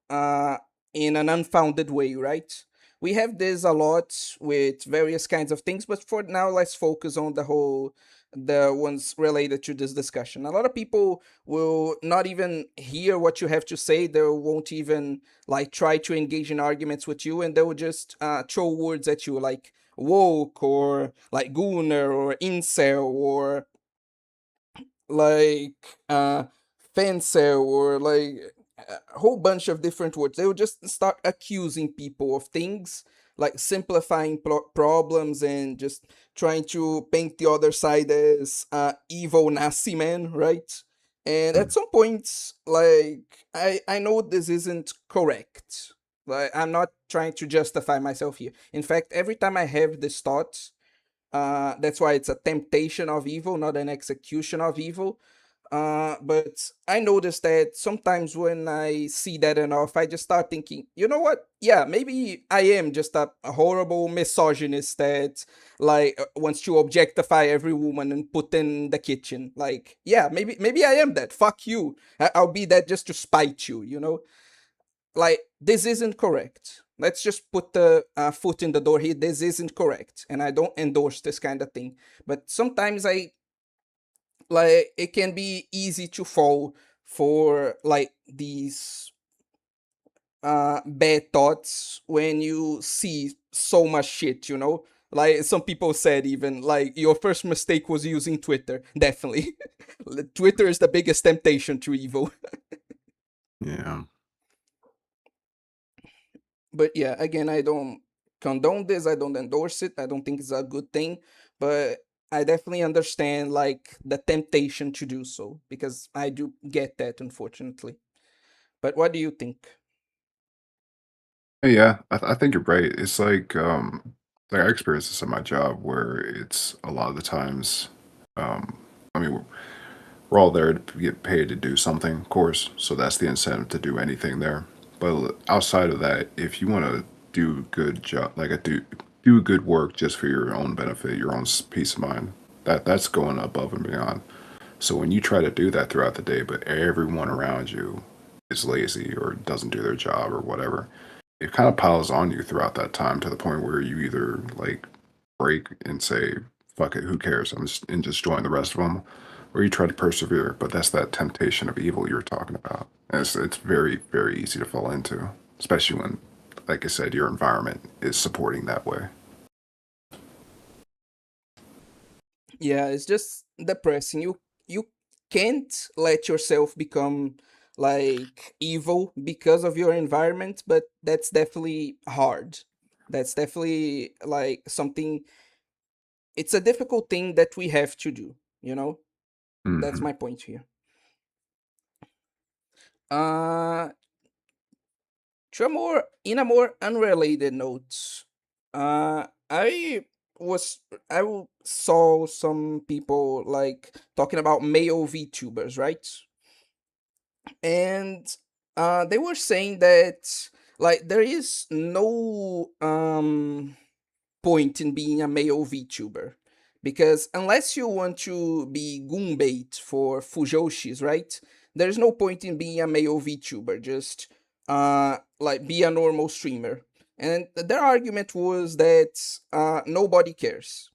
uh, in an unfounded way, right? We have this a lot with various kinds of things, but for now, let's focus on the ones related to this discussion. A lot of people will not even hear what you have to say. They won't even like try to engage in arguments with you, and they will just throw words at you like woke or like gooner or incel or like fancel or like a whole bunch of different words. They would just start accusing people of things, like simplifying problems and just trying to paint the other side as evil Nazi man, right? And at Mm. some points, like I know this isn't correct. Like I'm not trying to justify myself here. In fact, every time I have this thought, that's why it's a temptation of evil, not an execution of evil. But I noticed that sometimes when I see that enough, I just start thinking, you know what? Yeah, maybe I am just a horrible misogynist that wants to objectify every woman and put in the kitchen. Like, yeah, maybe I am that. Fuck you. I'll be that just to spite you. You know, like this isn't correct. Let's just put the foot in the door here. This isn't correct, and I don't endorse this kind of thing. But sometimes I like it can be easy to fall for like these bad thoughts when you see so much shit, you know? Like some people said even like your first mistake was using Twitter. Definitely. Twitter is the biggest temptation to evil. Yeah. But yeah, again, I don't condone this. I don't endorse it. I don't think it's a good thing. But I definitely understand like the temptation to do so because I do get that, unfortunately. But what do you think? Yeah, I think you're right. It's like I experience this in my job where it's a lot of the times, um, I mean, we're all there to get paid to do something, of course, so that's the incentive to do anything there. But outside of that, if you want to do good job, like do good work just for your own benefit, your own peace of mind, that's going above and beyond. So when you try to do that throughout the day, but everyone around you is lazy or doesn't do their job or whatever, it kind of piles on you throughout that time to the point where you either like break and say, fuck it, who cares? And just join the rest of them, or you try to persevere. But that's that temptation of evil you're talking about. And it's very, very easy to fall into, especially when, like I said, your environment is supporting that way. Yeah, it's just depressing. You can't let yourself become like evil because of your environment, but that's definitely hard. That's definitely like something, it's a difficult thing that we have to do, you know? That's Hmm. my point here. Uh to a more in a more unrelated note, I was saw some people like talking about male VTubers, right? And they were saying that like there is no point in being a male VTuber because unless you want to be goon bait for Fujoshis, right? There's no point in being a male VTuber. Just like be a normal streamer. And their argument was that nobody cares.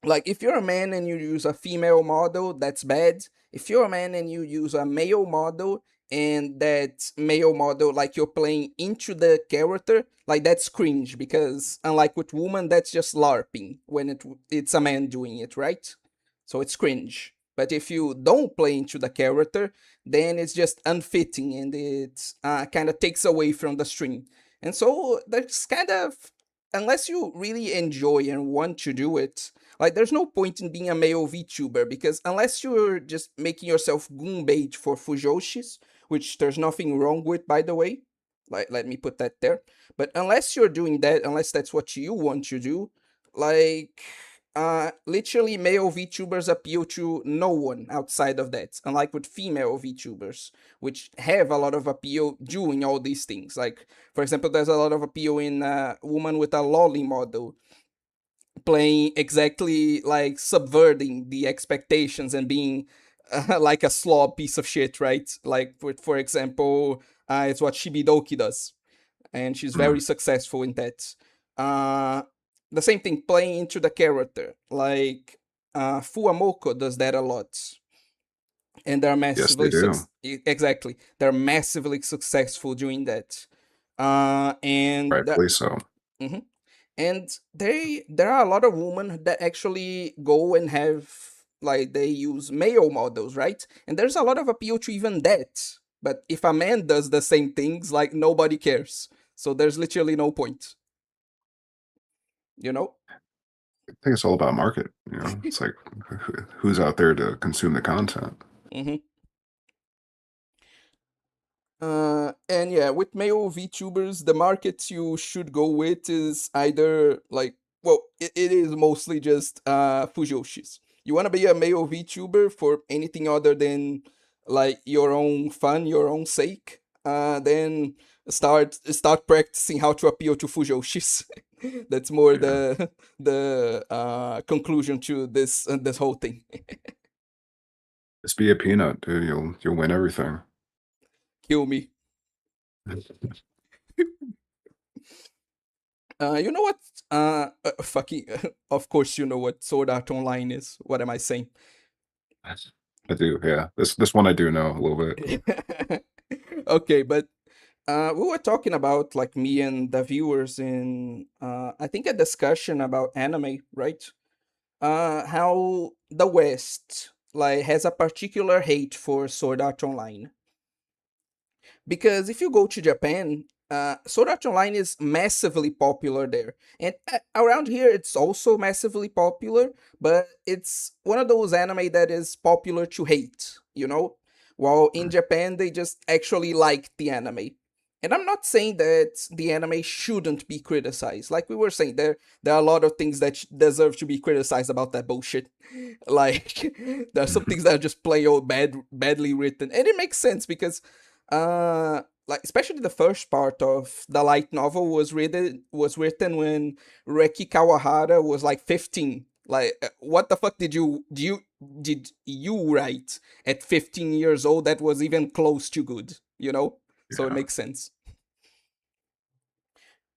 Like if you're a man and you use a female model, that's bad. If you're a man and you use a male model and that male model like you're playing into the character, like that's cringe because unlike with woman, that's just larping when it's a man doing it, right? So it's cringe. But if you don't play into the character, then it's just unfitting and it kind of takes away from the stream. And so that's kind of, unless you really enjoy and want to do it, like, there's no point in being a male VTuber because unless you're just making yourself goon bait for Fujoshis, which there's nothing wrong with, by the way, like, let me put that there. But unless you're doing that, unless that's what you want to do, like, literally male VTubers appeal to no one outside of that, unlike with female VTubers, which have a lot of appeal doing all these things. Like, for example, there's a lot of appeal in a woman with a lolly model playing exactly like subverting the expectations and being like a slob piece of shit, right? Like for example, it's what Shibidoki does, and she's very Mm. successful in that. Uh, the same thing, playing into the character, like Fuamoko does that a lot, and they're Yes, they massively do. exactly, they're massively successful doing that. And Rightfully so. mhm. And there are a lot of women that actually go and have like they use male models, right? And there's a lot of appeal to even that. But if a man does the same things, like nobody cares. So there's literally no point, you know? I think it's all about market. It's like who's out there to consume the content. Hmm. And yeah, with male VTubers, the markets you should go with is either like, well, it is mostly just Fujoshis. You want to be a male VTuber for anything other than like your own fun, your own sake, then start practicing how to appeal to Fujoshis. That's more Yeah. the conclusion to this whole thing. Just be a peanut, dude. You'll win everything. Kill me. You know what? Fucking. Of course, you know what Sword Art Online is. What am I saying? I do, yeah. This one I do know a little bit. Okay, but we were talking about like me and the viewers in I think a discussion about anime, right? How the West like has a particular hate for Sword Art Online. Because if you go to Japan, Sword Art Online is massively popular there, and around here it's also massively popular. But it's one of those anime that is popular to hate, you know. While in Japan they just actually like the anime. And I'm not saying that the anime shouldn't be criticized. Like we were saying, there are a lot of things that deserve to be criticized about that bullshit. Like there are some things that are just plain old badly written, and it makes sense because like especially the first part of the light novel was written when Reki Kawahara was like 15. Like what the fuck did you write at 15 years old that was even close to good, you know? So it Yeah. makes sense.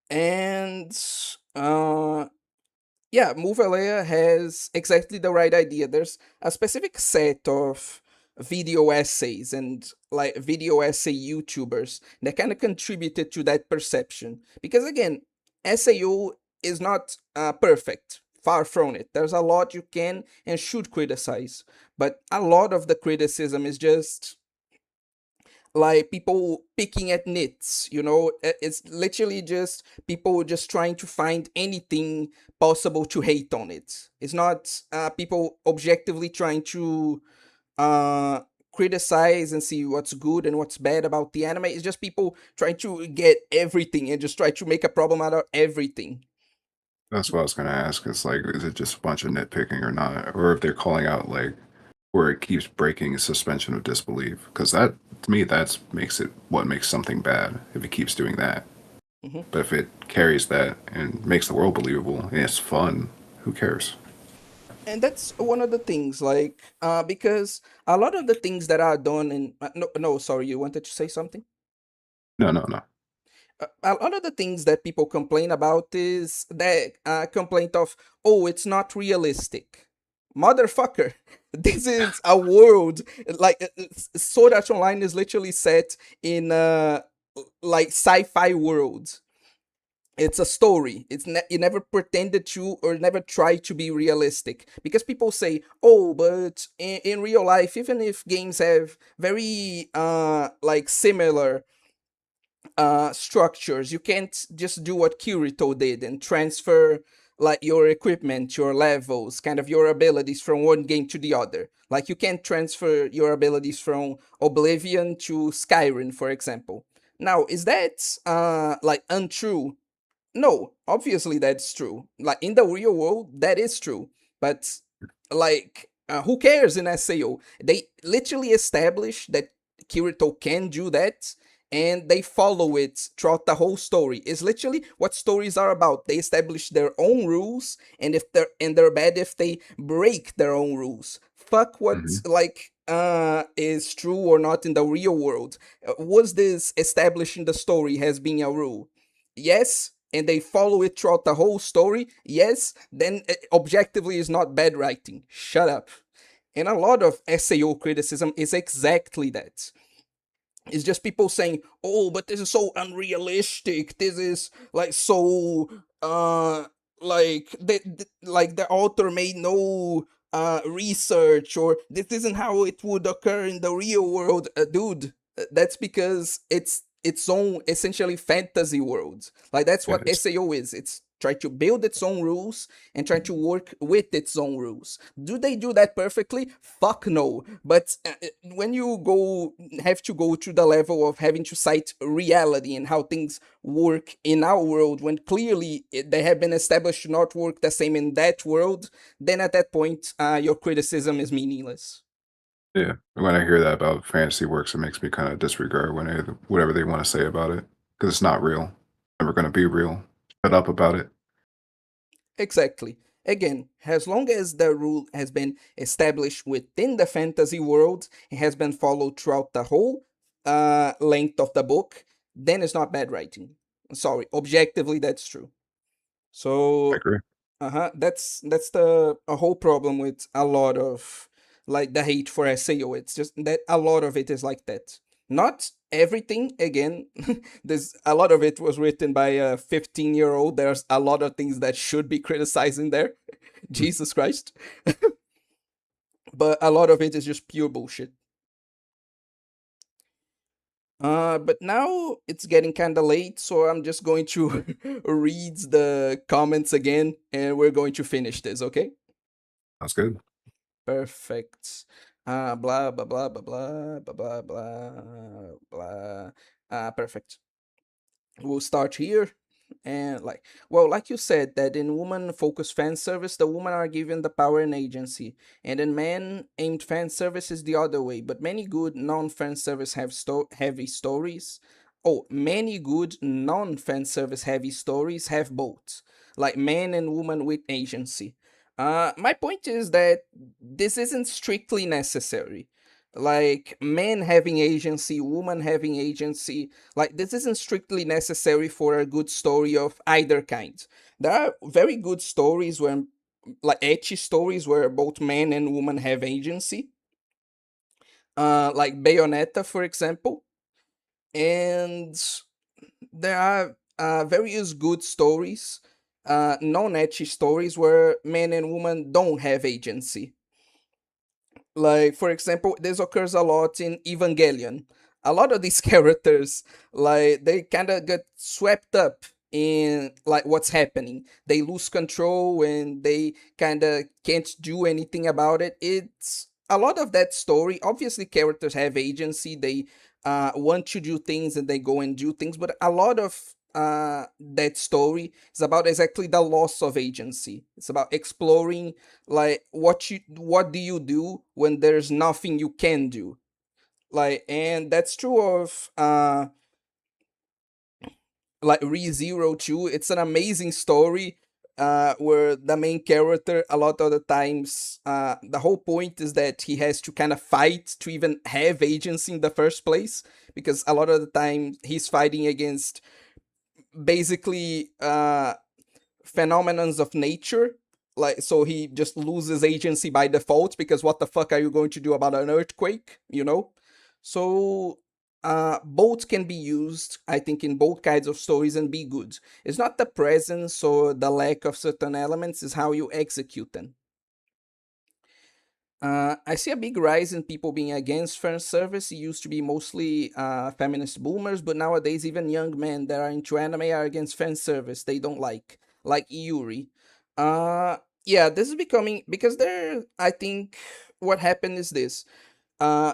And uh yeah, Move Alea has exactly the right idea. There's a specific set of video essays and like video essay YouTubers that kind of contributed to that perception. Because again, SAO is not perfect. Far from it. There's a lot you can and should criticize. But a lot of the criticism is just like people picking at nits, you know. It's literally just people just trying to find anything possible to hate on it. It's not people objectively trying to uh criticize and see what's good and what's bad about the anime. It's just people trying to get everything and just try to make a problem out of everything. That's what I was gonna ask. It's like, is it just a bunch of nitpicking or not? Or if they're calling out like where it keeps breaking suspension of disbelief. Because that to me that's makes it what makes something bad if it keeps doing that. Mhm. But if it carries that and makes the world believable and it's fun, who cares? And that's one of the things, like because a lot of the things that are done in no, sorry, you wanted to say something. No, no, no. A lot of the things that people complain about is the complaint of, oh, it's not realistic. Motherfucker, this is a world like Sword Art Online is literally set in like sci-fi world. It's a story. It never pretended to or never tried to be realistic because people say, oh, but in real life, even if games have very like similar structures. You can't just do what Kirito did and transfer like your equipment, your levels, kind of your abilities from one game to the other. Like you can't transfer your abilities from Oblivion to Skyrim, for example. Now, is that like untrue? No, obviously that's true. Like in the real world, that is true. But like, who cares in SAO? They literally establish that Kirito can do that, and they follow it throughout the whole story. It's literally what stories are about. They establish their own rules, and if they're bad if they break their own rules. Fuck what Hmm. like is true or not in the real world. Was this establishing the story has been a rule? Yes, and they follow it throughout the whole story, yes, then objectively is not bad writing. Shut up. And a lot of SAO criticism is exactly that. It's just people saying, "Oh, but this is so unrealistic. This is like so like the author made no research, or this isn't how it would occur in the real world." Dude, That's because it's its own essentially fantasy world. Like that's Yeah, what SAO is. It's try to build its own rules and try to work with its own rules. Do they do that perfectly? Fuck no. But when you go have to go to the level of having to cite reality and how things work in our world when clearly they have been established to not work the same in that world, then at that point your criticism is meaningless. yeah. When I hear that about fantasy works, it makes me kind of disregard whatever they want to say about it because it's not real. Never going to be real. Shut up about it. Exactly. Again, as long as the rule has been established within the fantasy world, it has been followed throughout the whole length of the book, then it's not bad writing. Sorry, objectively, that's true. I So agree. that's the a whole problem with a lot of like the hate for SAO. It's just that a lot of it is like that. Not everything. Again, there's a lot of it was written by a 15-year-old. There's a lot of things that should be criticized in there. Jesus Christ. But a lot of it is just pure bullshit. But now it's getting kind of late, so I'm just going to read the comments again, and we're going to finish this, okay? That's good. Perfect. Blah blah blah blah blah blah blah blah blah. Perfect. We'll start here. And like, well, like you said, that in woman-focused fan service, the women are given the power and agency, and in man-aimed fan service is the other way. But many good non-fan service have heavy stories. Oh, many good non-fan service heavy stories have both, like man and woman with agency. My point is that this isn't strictly necessary. Like men having agency, woman having agency, like this isn't strictly necessary for a good story of either kind. There are very good stories where like etchy stories where both men and woman have agency. Like Bayonetta, for example. And there are various good stories, non-etchy stories where men and women don't have agency. Like, for example, this occurs a lot in Evangelion. A lot of these characters, like, they kind of get swept up in like what's happening. They lose control and they kind of can't do anything about it. It's a lot of that story. Obviously, characters have agency. They want to do things and they go and do things, but a lot of that story is about exactly the loss of agency. It's about exploring like what do you do when there's nothing you can do, like, and that's true of like ReZero 2. It's an amazing story where the main character a lot of the times the whole point is that he has to kind of fight to even have agency in the first place, because a lot of the time he's fighting against basically phenomenons of nature. Like, so he just loses agency by default, because what the fuck are you going to do about an earthquake, you know? So both can be used, I think, in both kinds of stories and be good. It's not the presence or the lack of certain elements, is how you execute them. I see a big rise in people being against fan service. It used to be mostly feminist boomers, but nowadays even young men that are into anime are against fan service. They don't like Yuri. Uh, yeah, this is becoming because there. I think what happened is this. Uh,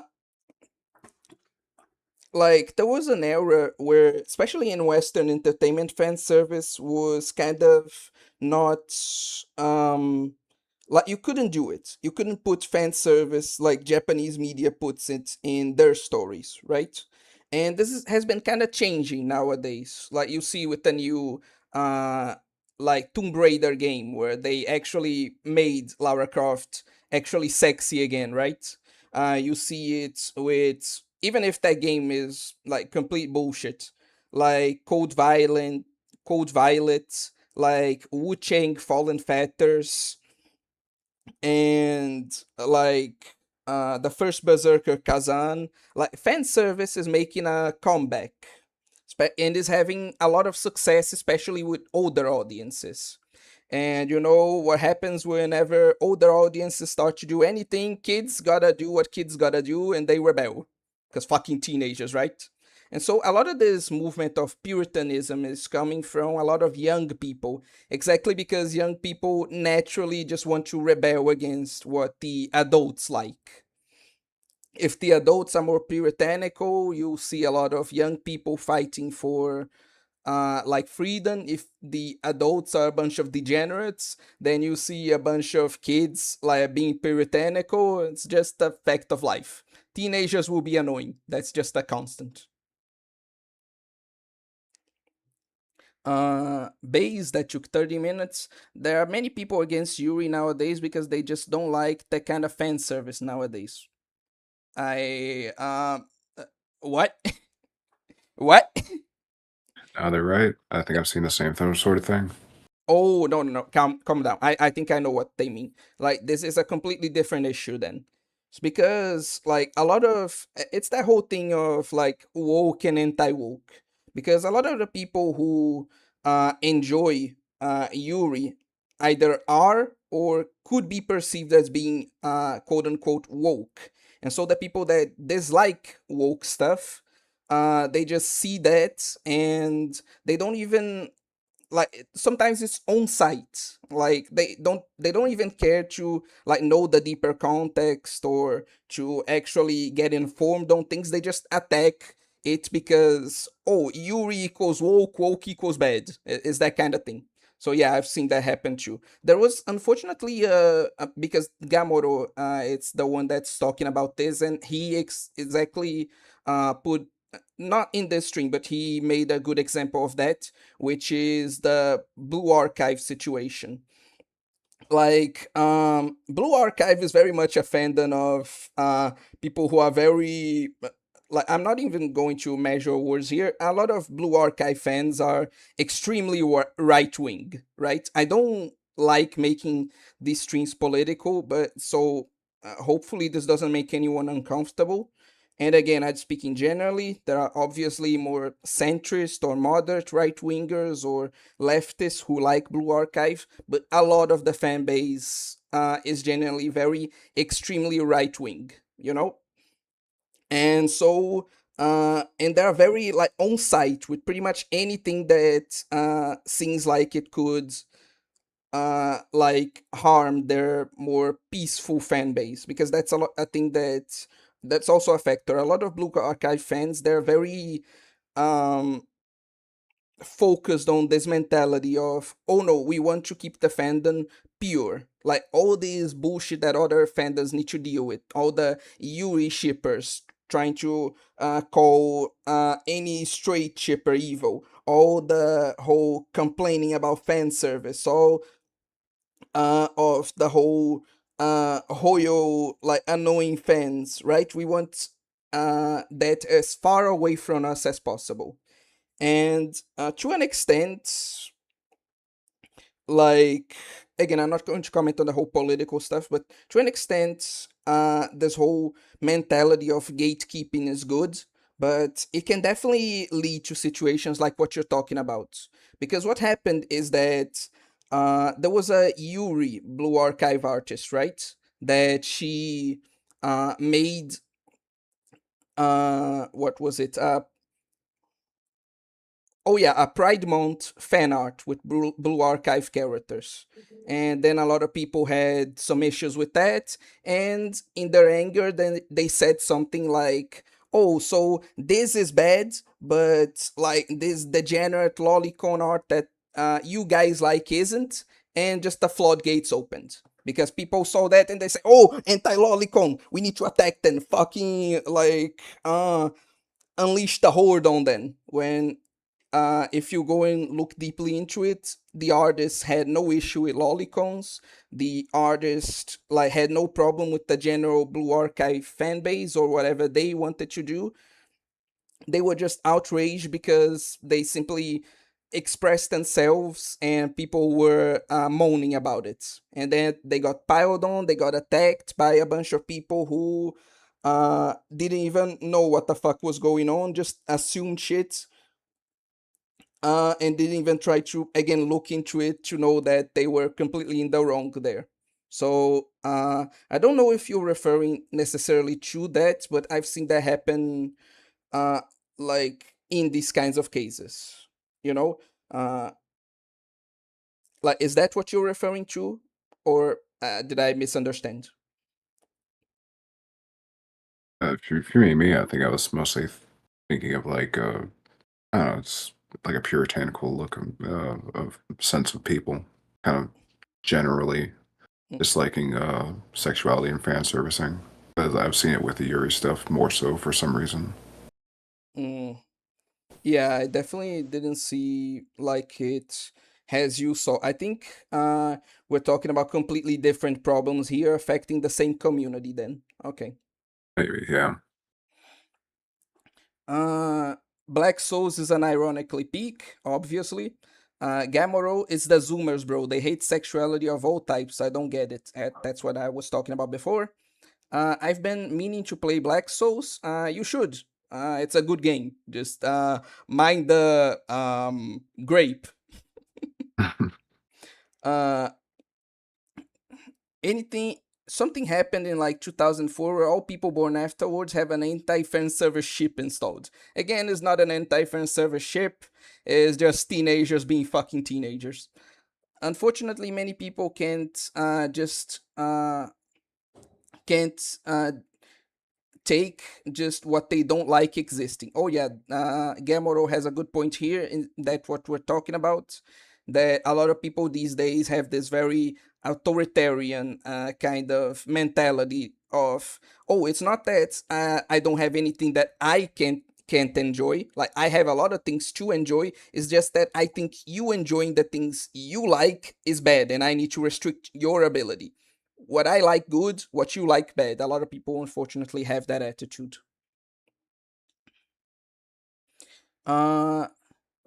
like there was an era where, especially in Western entertainment, fan service was kind of not like you couldn't do it. You couldn't put fan service like Japanese media puts it in their stories, right? And has been kind of changing nowadays. Like you see with the new uh like Tomb Raider game where they actually made Lara Croft actually sexy again, right? You see it with, even if that game is like complete bullshit, like Code Violet, like Wu Chang Fallen Fetters, and like the first Berserker Kazan. Like fan service is making a comeback, and is having a lot of success, especially with older audiences. And you know what happens whenever older audiences start to do anything? Kids gotta do what kids gotta do, and they rebel. because fucking teenagers, right? And so a lot of this movement of Puritanism is coming from a lot of young people, exactly because young people naturally just want to rebel against what the adults like. If the adults are more puritanical, you'll see a lot of young people fighting for like freedom. If the adults are a bunch of degenerates, then you see a bunch of kids like being puritanical. It's just a fact of life. Teenagers will be annoying. That's just a constant. Base that took 30 minutes. There are many people against Yuri nowadays because they just don't like that kind of fan service nowadays. I uh, what? What? Now they're right. I think I've seen the same sort of thing. Oh, no, no, no. Calm down. I think I know what they mean. Like, this is a completely different issue then. It's because, like, a lot of it's that whole thing of like woke and anti-woke. Because a lot of the people who enjoy Yuri either are or could be perceived as being quote unquote woke. And so the people that dislike woke stuff, they just see that and they don't even like sometimes it's on site, like they don't even care to like know the deeper context or to actually get informed on things. They just attack it because, oh, Yuri equals woke, woke equals bad. Is that kind of thing. So yeah, I've seen that happen too. There was unfortunately because Gamoro it's the one that's talking about this, and he exactly put not in this stream, but he made a good example of that, which is the Blue Archive situation. Like, Blue Archive is very much a fandom of people who are very like, I'm not even going to measure words here. A lot of Blue Archive fans are extremely right wing, right? I don't like making these streams political, but so hopefully this doesn't make anyone uncomfortable. And again, I'd speaking generally. There are obviously more centrist or moderate right wingers or leftists who like Blue Archive, but a lot of the fan base is generally very extremely right wing, you know? And so, and they're very like on site with pretty much anything that seems like it could like harm their more peaceful fan base, because that's a lot. I think that's also a factor. A lot of Blue Archive fans, they're very um focused on this mentality of, oh no, we want to keep the fandom pure, like all this bullshit that other fandoms need to deal with, all the Yuri shippers trying to call any straight shipper evil, all the whole complaining about fan service, all of the whole Hoyo like annoying fans, right? We want that as far away from us as possible. And to an extent, like, again, I'm not going to comment on the whole political stuff, but to an extent, this whole mentality of gatekeeping is good, but it can definitely lead to situations like what you're talking about. Because what happened is that there was a Yuri Blue Archive artist, right? That she made what was it? Oh yeah, a Pride Month fan art with Blue Archive characters. And then a lot of people had some issues with that, and in their anger then they said something like, oh, so this is bad, but like this degenerate lolicon art that you guys like isn't. And just the floodgates opened because people saw that and they say, oh, anti-lolicon, we need to attack them, fucking like unleash the horde on them. When if you go and look deeply into it, the artist had no issue with lolicons. The artist like had no problem with the general Blue Archive fan base or whatever they wanted to do. They were just outraged because they simply expressed themselves and people were moaning about it. And then they got piled on, they got attacked by a bunch of people who didn't even know what the fuck was going on, just assumed shit, and didn't even try to again look into it to know that they were completely in the wrong there. So I don't know if you're referring necessarily to that, but I've seen that happen uh, like in these kinds of cases. You know, uh, like is that what you're referring to, or did I misunderstand? If you mean me, I think I was mostly thinking of like I don't know, it's like a puritanical look of sense of people, kind of generally Mm, disliking sexuality and fan servicing. As I've seen it with the Yuri stuff more so for some reason. mm. Yeah, I definitely didn't see like it has you saw. I think we're talking about completely different problems here affecting the same community then. Okay. Maybe, yeah. Uh Black Souls is an ironically peak, obviously. Gamoro is the Zoomers, bro. They hate sexuality of all types. I don't get it. That's what I was talking about before. I've been meaning to play Black Souls. You should. It's a good game. Just mind the grape. Uh, anything something happened in like 2004 where all people born afterwards have an anti-fan service ship installed. Again, it's not an anti-fan service ship. It's just teenagers being fucking teenagers. Unfortunately, many people can't take just what they don't like existing. Oh yeah, Gamoro has a good point here in that what we're talking about. That a lot of people these days have this very authoritarian kind of mentality of, oh, it's not that I don't have anything that I can't enjoy. Like I have a lot of things to enjoy. It's just that I think you enjoying the things you like is bad, and I need to restrict your ability. What I like good, what you like bad. A lot of people unfortunately have that attitude. Uh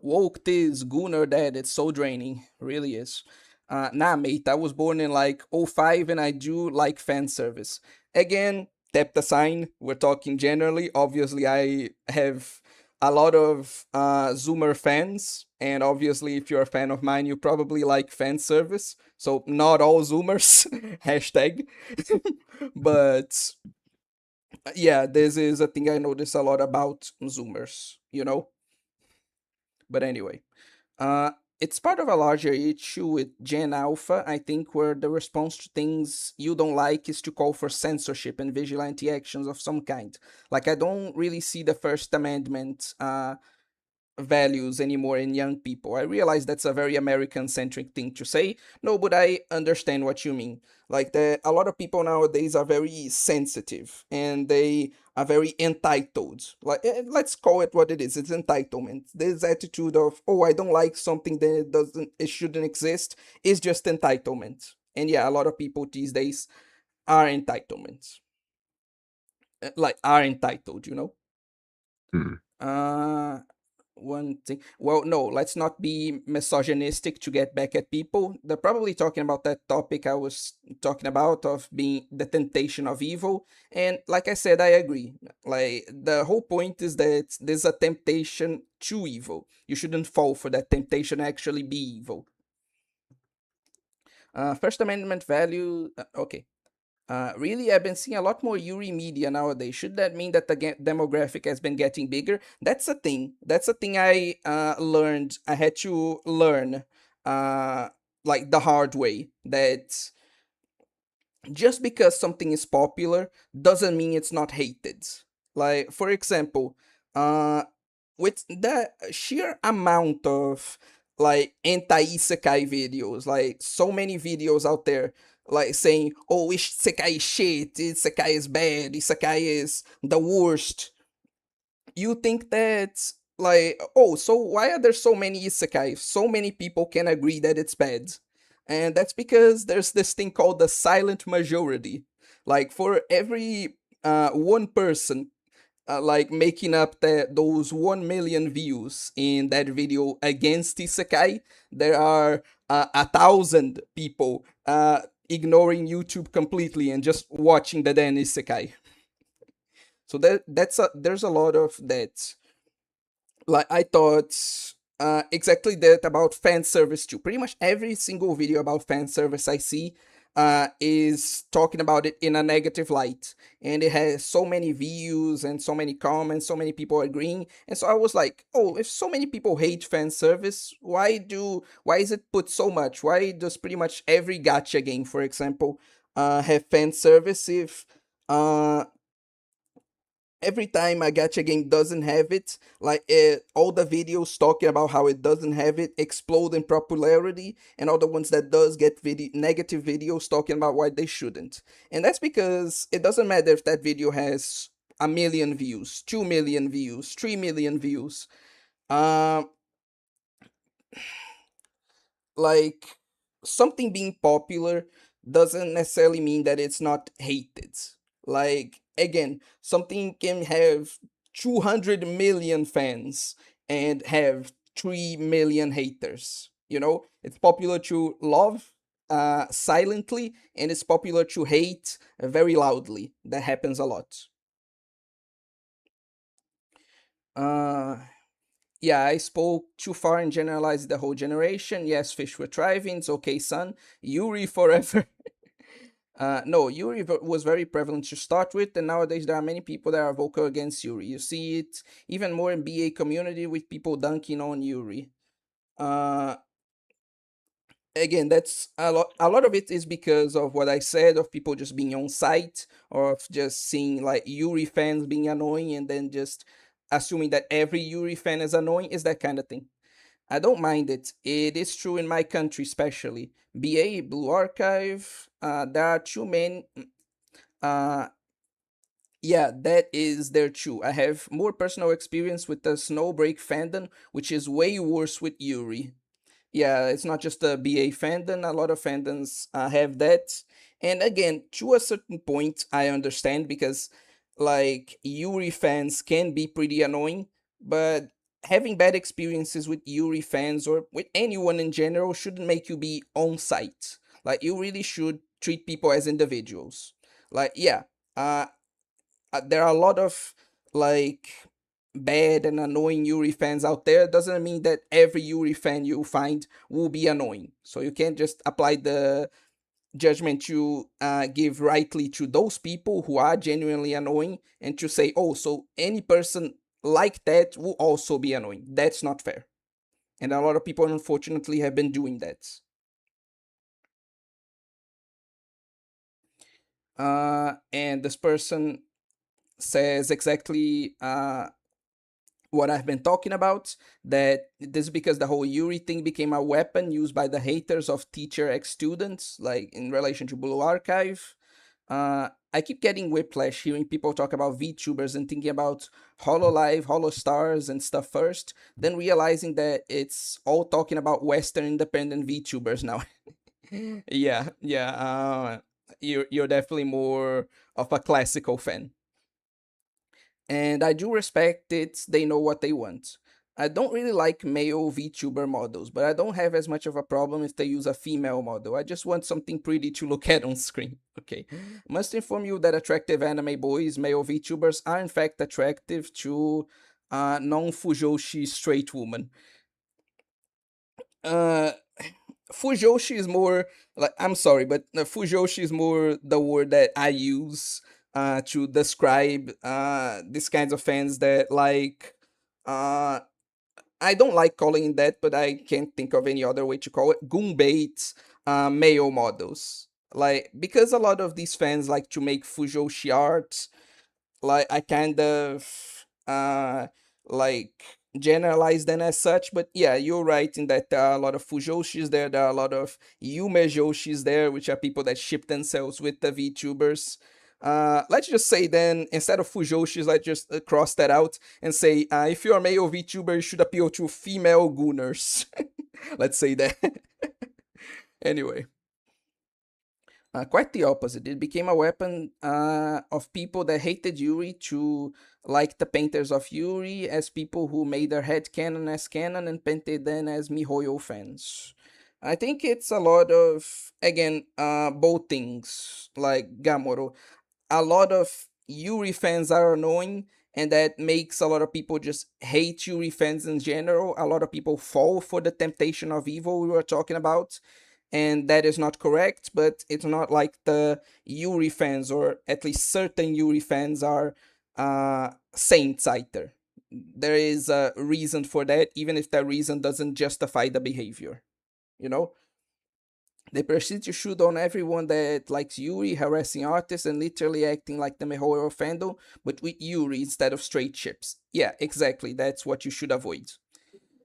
Woke this Gunner Dad, it's so draining. Really is. Nah, mate, I was born in like '05 and I do like fan service. Again, tap the sign. We're talking generally. Obviously, I have a lot of Zoomer fans, and obviously, if you're a fan of mine, you probably like fan service. So, not all Zoomers. Hashtag. But yeah, this is a thing I notice a lot about Zoomers, you know? But anyway. Uh, it's part of a larger issue with Gen Alpha, I think, where the response to things you don't like is to call for censorship and vigilante actions of some kind. Like, I don't really see the First Amendment values anymore in young people. I realize that's a very American centric thing to say. No, but I understand what you mean. Like a lot of people nowadays are very sensitive and they are very entitled. Like let's call it what it is. It's entitlement. This attitude of, oh, I don't like something that it shouldn't exist is just entitlement. And yeah, a lot of people these days are entitlements. Like are entitled, you know? Hmm. Uh one thing. Well, no, let's not be misogynistic to get back at people. They're probably talking about that topic I was talking about of being the temptation of evil. And like I said, I agree. Like the whole point is that there's a temptation to evil. You shouldn't fall for that temptation to actually be evil. First Amendment value. Okay. Really, I've been seeing a lot more Yuri media nowadays. Should that mean that the demographic has been getting bigger? That's a thing. That's a thing I learned. I had to learn, uh, like the hard way. That just because something is popular doesn't mean it's not hated. Like, for example, uh, with the sheer amount of like anti-isekai videos, like so many videos out there, like saying, "Oh, isekai is shit, isekai is bad, isekai is the worst." You think that like, oh, so why are there so many isekai? So many people can agree that it's bad, and that's because there's this thing called the silent majority. Like for every one person like making up those 1 million views in that video against isekai, there are 1,000 people ignoring YouTube completely and just watching the then isekai. So there's a lot of that. Like I thought exactly that about fan service too. Pretty much every single video about fan service I see, is talking about it in a negative light, and it has so many views and so many comments, so many people agreeing. And so I was like, oh, if so many people hate fan service, why is it put so much? Why does pretty much every gacha game, for example, have fan service? If uh every time a gacha game doesn't have it, like all the videos talking about how it doesn't have it explode in popularity, and all the ones that does get negative videos talking about why they shouldn't. And that's because it doesn't matter if that video has 1 million views, 2 million views, 3 million views. Um, like something being popular doesn't necessarily mean that it's not hated. Like again, something can have 200 million fans and have 3 million haters. You know, it's popular to love silently, and it's popular to hate very loudly. That happens a lot. Uh, yeah, I spoke too far and generalized the whole generation. Yes, fish were thriving. It's okay, son. Yuri forever. No, Yuri was very prevalent to start with, and nowadays there are many people that are vocal against Yuri. You see it even more in BA community with people dunking on Yuri. Uh, Again, that's a lot. A lot of it is because of what I said, of people just being on site, or of just seeing like Yuri fans being annoying, and then just assuming that every Yuri fan is annoying. Is that kind of thing. I don't mind it. It is true in my country, especially BA Blue Archive. There are too many. Uh, yeah, that is there too. I have more personal experience with the Snowbreak fandom, which is way worse with Yuri. Yeah, it's not just a BA fandom. A lot of fandoms have that. And again, to a certain point, I understand because, like, Yuri fans can be pretty annoying, but having bad experiences with Yuri fans or with anyone in general shouldn't make you be on site. Like, you really should treat people as individuals. Like, yeah, uh, there are a lot of, like, bad and annoying Yuri fans out there. Doesn't mean that every Yuri fan you find will be annoying. So you can't just apply the judgment you give rightly to those people who are genuinely annoying and to say, oh, so any person like that will also be annoying. That's not fair. And a lot of people, unfortunately, have been doing that. And this person says exactly what I've been talking about. That this is because the whole Yuri thing became a weapon used by the haters of teacher ex students, like in relation to Blue Archive. I keep getting whiplash hearing people talk about VTubers and thinking about Hololive, Holostars, and stuff first, then realizing that it's all talking about Western independent VTubers now. Yeah. You're definitely more of a classical fan. And I do respect it. They know what they want. I don't really like male VTuber models, but I don't have as much of a problem if they use a female model. I just want something pretty to look at on screen. Okay. Must inform you that attractive anime boys, male VTubers, are in fact attractive to non-Fujoshi straight women. Uh, Fujoshi is more like, I'm sorry, but Fujoshi is more the word that I use to describe these kinds of fans that like uh I don't like calling it that, but I can't think of any other way to call it. Goombait male models. Like because a lot of these fans like to make Fujoshi art, like I kind of like generalize them as such, but yeah, you're right in that there are a lot of fujoshis there are a lot of yume joshis there, which are people that ship themselves with the VTubers. Let's just say then, instead of fujoshis, let's just cross that out and say if you're a male VTuber, you should appeal to female gooners. Let's say that. Anyway, quite the opposite. It became a weapon of people that hated Yuri to like the painters of Yuri as people who made their head canon as canon and painted them as MiHoYo fans. I think it's a lot of, again, both things, like Gamoro. A lot of Yuri fans are annoying, and that makes a lot of people just hate Yuri fans in general. A lot of people fall for the temptation of evil we were talking about, and that is not correct, but it's not like the Yuri fans, or at least certain Yuri fans, are saints either. There is a reason for that, even if that reason doesn't justify the behavior. You know, they proceed to shoot on everyone that likes Yuri, harassing artists, and literally acting like the Mihoyo fandom, but with Yuri instead of straight ships. Yeah, exactly. That's what you should avoid.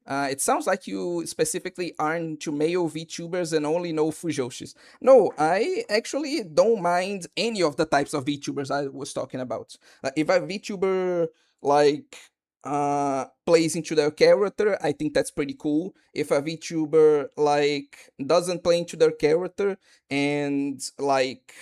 It sounds like you specifically are into male VTubers and only know Fujoshis. No, I actually don't mind any of the types of VTubers I was talking about. If a VTuber like plays into their character, I think that's pretty cool. If a VTuber like doesn't play into their character and like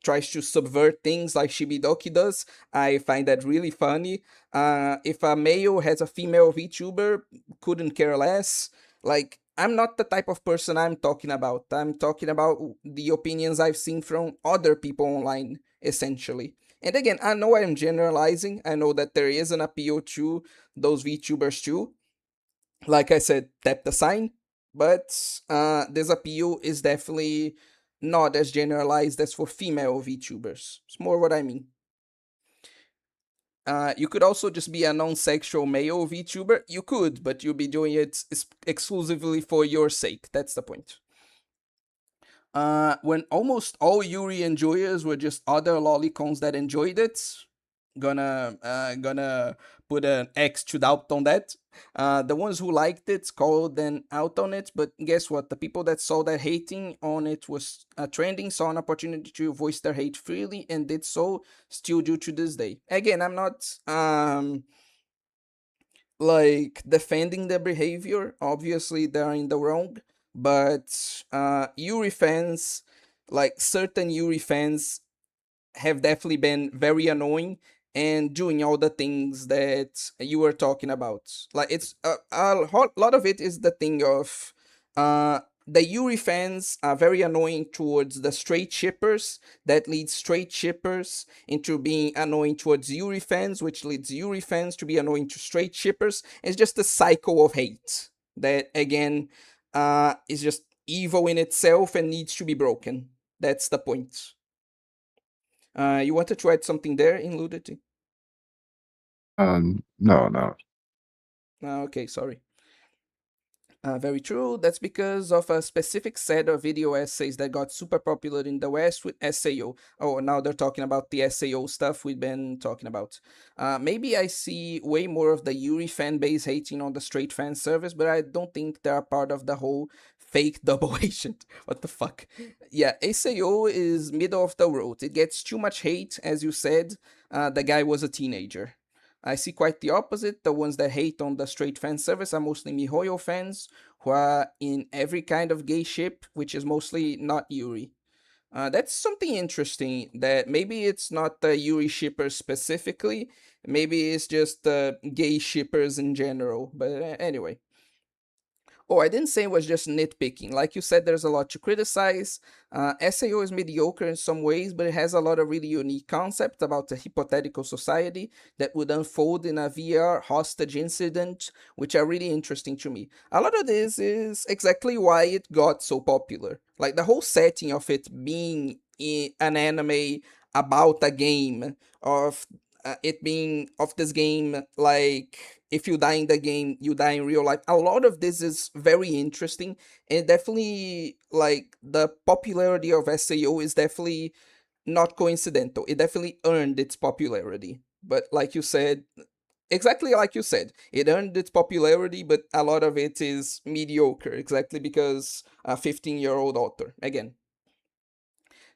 tries to subvert things like Shibidoki does, I find that really funny. If a male has a female VTuber, couldn't care less. Like, I'm not the type of person I'm talking about. I'm talking about the opinions I've seen from other people online, essentially. And again, I know I'm generalizing. I know that there is an appeal to those VTubers too. Like I said, tap the sign. But this appeal is definitely not as generalized as for female VTubers. It's more what I mean. You could also just be a non-sexual male VTuber. You could, but you'll be doing it exclusively for your sake. That's the point. When almost all Yuri enjoyers were just other lolicons that enjoyed it, gonna put an X to doubt on that. The ones who liked it called an out on it, but guess what? The people that saw that hating on it was trending saw an opportunity to voice their hate freely and did so still due to this day. Again, I'm not like defending the behavior. Obviously, they're in the wrong, but Yuri fans, like certain Yuri fans, have definitely been very annoying and doing all the things that you were talking about. Like it's lot of it is the thing of the Yuri fans are very annoying towards the straight shippers that leads straight shippers into being annoying towards Yuri fans, which leads Yuri fans to be annoying to straight shippers. It's just a cycle of hate that again is just evil in itself and needs to be broken. That's the point. You wanted to add something there in Ludity? No, no. Okay, sorry. Very true. That's because of a specific set of video essays that got super popular in the West with SAO. Oh, now they're talking about the SAO stuff we've been talking about. Maybe I see way more of the Yuri fan base hating on the straight fan service, but I don't think they're part of the whole fake double agent. What the fuck? Yeah, SAO is middle of the road. It gets too much hate, as you said. The guy was a teenager. I see quite the opposite. The ones that hate on the straight fan service are mostly MiHoYo fans who are in every kind of gay ship, which is mostly not Yuri. That's something interesting that maybe it's not the Yuri shippers specifically, maybe it's just the gay shippers in general. But anyway. Oh, I didn't say it was just nitpicking. Like you said, there's a lot to criticize. SAO is mediocre in some ways, but it has a lot of really unique concepts about a hypothetical society that would unfold in a VR hostage incident, which are really interesting to me. A lot of this is exactly why it got so popular. Like the whole setting of it being an anime about a game, of it being of this game, like if you die in the game you die in real life. A lot of this is very interesting, and definitely like the popularity of SAO is definitely not coincidental. It definitely earned its popularity, but like you said, exactly like you said, it earned its popularity, but a lot of it is mediocre, exactly because a 15-year-old author again.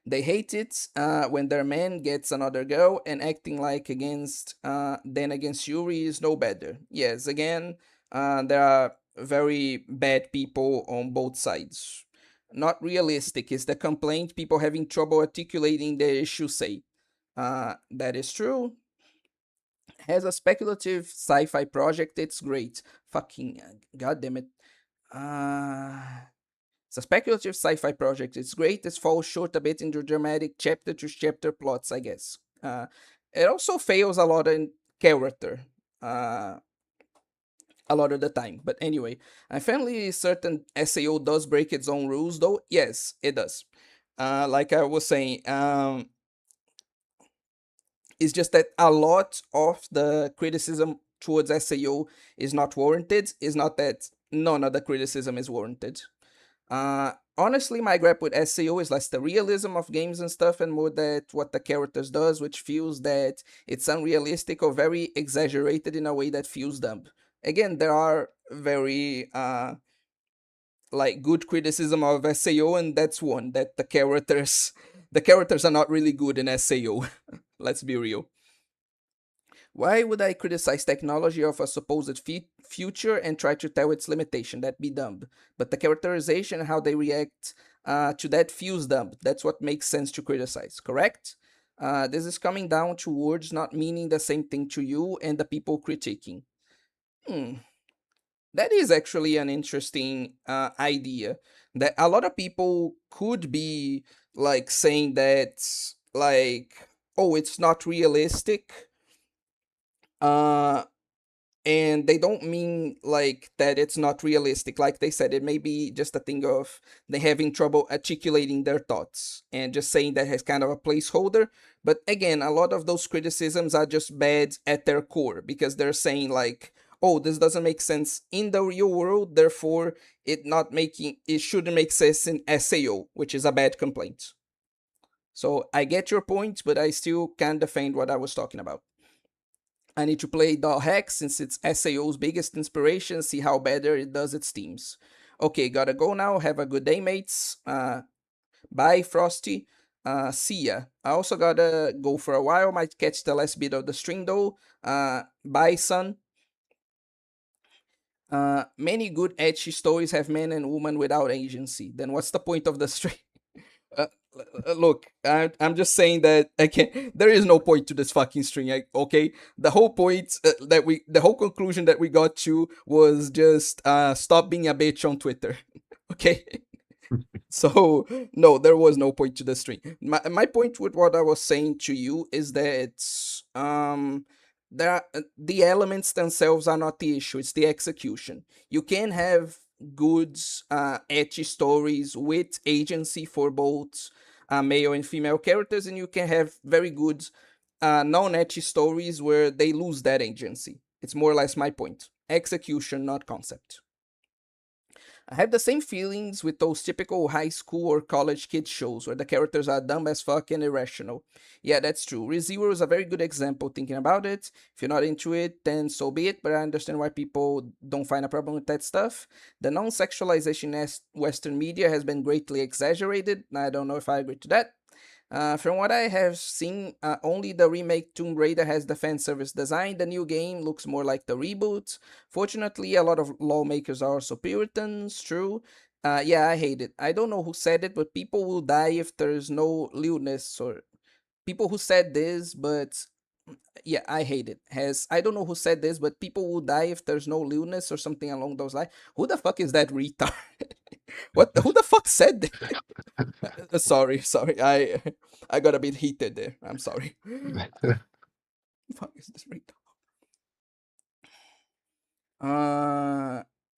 They hate it when their man gets another girl, and acting like against then against Yuri is no better. Yes, again, there are very bad people on both sides. Not realistic is the complaint people having trouble articulating their issue say. That is true. Has a speculative sci-fi project, it's great. Fucking goddamn it. Uh, it's a speculative sci-fi project. It's great. It falls short a bit in the dramatic chapter-to-chapter plots, I guess. It also fails a lot in character. Uh, a lot of the time. But anyway, I'm fairly certain SAO does break its own rules, though. Yes, it does. Like I was saying, it's just that a lot of the criticism towards SAO is not warranted. It's not that none of the criticism is warranted. Honestly, my gripe with SAO is less the realism of games and stuff, and more that what the characters does, which feels that it's unrealistic or very exaggerated in a way that feels dumb. Again, there are very like good criticism of SAO, and that's one that the characters are not really good in SAO. Let's be real. Why would I criticize technology of a supposed future and try to tell its limitation? That'd be dumb. But the characterization and how they react to that feels dumb. That's what makes sense to criticize, correct? This is coming down to words not meaning the same thing to you and the people critiquing. Hmm. That is actually an interesting idea. That a lot of people could be like saying that, like, oh, it's not realistic, uh and they don't mean like that it's not realistic. Like they said, it may be just a thing of they having trouble articulating their thoughts and just saying that as kind of a placeholder. But again, a lot of those criticisms are just bad at their core, because they're saying like, oh, this doesn't make sense in the real world, therefore it shouldn't make sense in SAO, which is a bad complaint. So I get your point, but I still can't defend what I was talking about. I need to play Doll Hack since it's SAO's biggest inspiration, see how better it does its teams. Okay, gotta go now. Have a good day, mates. Bye, Frosty. See ya. I also gotta go for a while. Might catch the last bit of the stream though. Bye, son. Many good edgy stories have men and women without agency. Then what's the point of the stream? Uh, Look, I'm just saying that I can't. There is no point to this fucking string. Okay, the whole point the whole conclusion that we got to was just stop being a bitch on Twitter. Okay, so no, there was no point to the string. My point with what I was saying to you is that the elements themselves are not the issue. It's the execution. You can have good etchy stories with agency for both male and female characters, and you can have very good non-etchy stories where they lose that agency. It's more or less my point. Execution, not concept. I have the same feelings with those typical high school or college kid shows where the characters are dumb as fuck and irrational. Yeah, that's true. ReZero is a very good example thinking about it. If you're not into it, then so be it, but I understand why people don't find a problem with that stuff. The non sexualization in Western media has been greatly exaggerated. I don't know if I agree to that. From what I have seen, only the remake Tomb Raider has the fan service design. The new game looks more like the reboot. Fortunately, a lot of lawmakers are also Puritans, true. Yeah, I hate it. I don't know who said it, but people will die if there's no lewdness, or people who said this, but yeah, I hate it. Has I don't know who said this, but people will die if there's no lewdness or something along those lines. Who the fuck is that retard? Who the fuck said that? Sorry, sorry. I got a bit heated there. I'm sorry. Fuck is this right?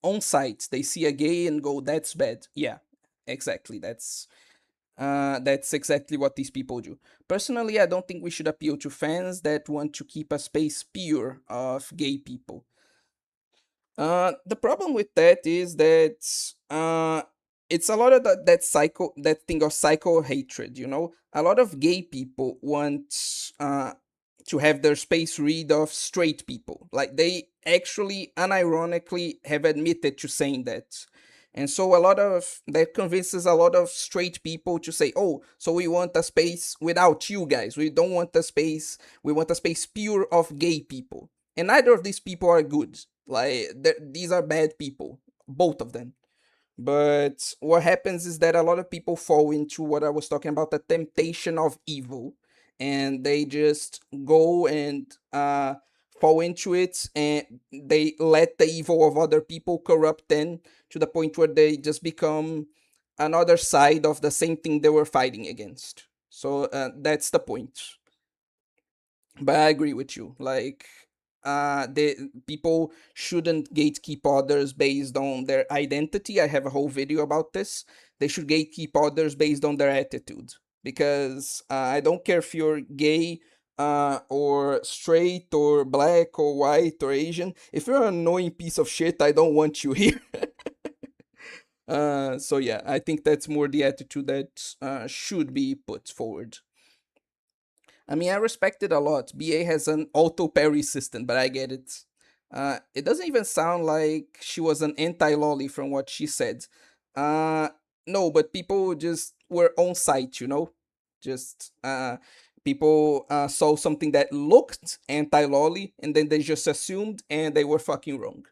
On site, they see a gay and go, "That's bad." Yeah, exactly. That's exactly what these people do. Personally, I don't think we should appeal to fans that want to keep a space pure of gay people. The problem with that is that it's a lot of that thing of psycho hatred. You know, a lot of gay people want to have their space rid of straight people. Like they actually, unironically, have admitted to saying that. And so a lot of that convinces a lot of straight people to say, "Oh, so we want a space without you guys. We don't want a space. We want a space pure of gay people." And neither of these people are good. Like these are bad people, both of them. But what happens is that a lot of people fall into what I was talking about, the temptation of evil, and they just go and fall into it, and they let the evil of other people corrupt them to the point where they just become another side of the same thing they were fighting against. So that's the point. But I agree with you. Like the people shouldn't gatekeep others based on their identity. I have a whole video about this. They should gatekeep others based on their attitude, because I don't care if you're gay, or straight or black or white or Asian. If you're an annoying piece of shit, I don't want you here. So yeah, I think that's more the attitude that should be put forward. I mean, I respect it a lot. BA has an auto parry system, but I get it. It doesn't even sound like she was an anti lolly from what she said. Uh, no, but people just were on site, you know? Just people saw something that looked anti lolly, and then they just assumed, and they were fucking wrong.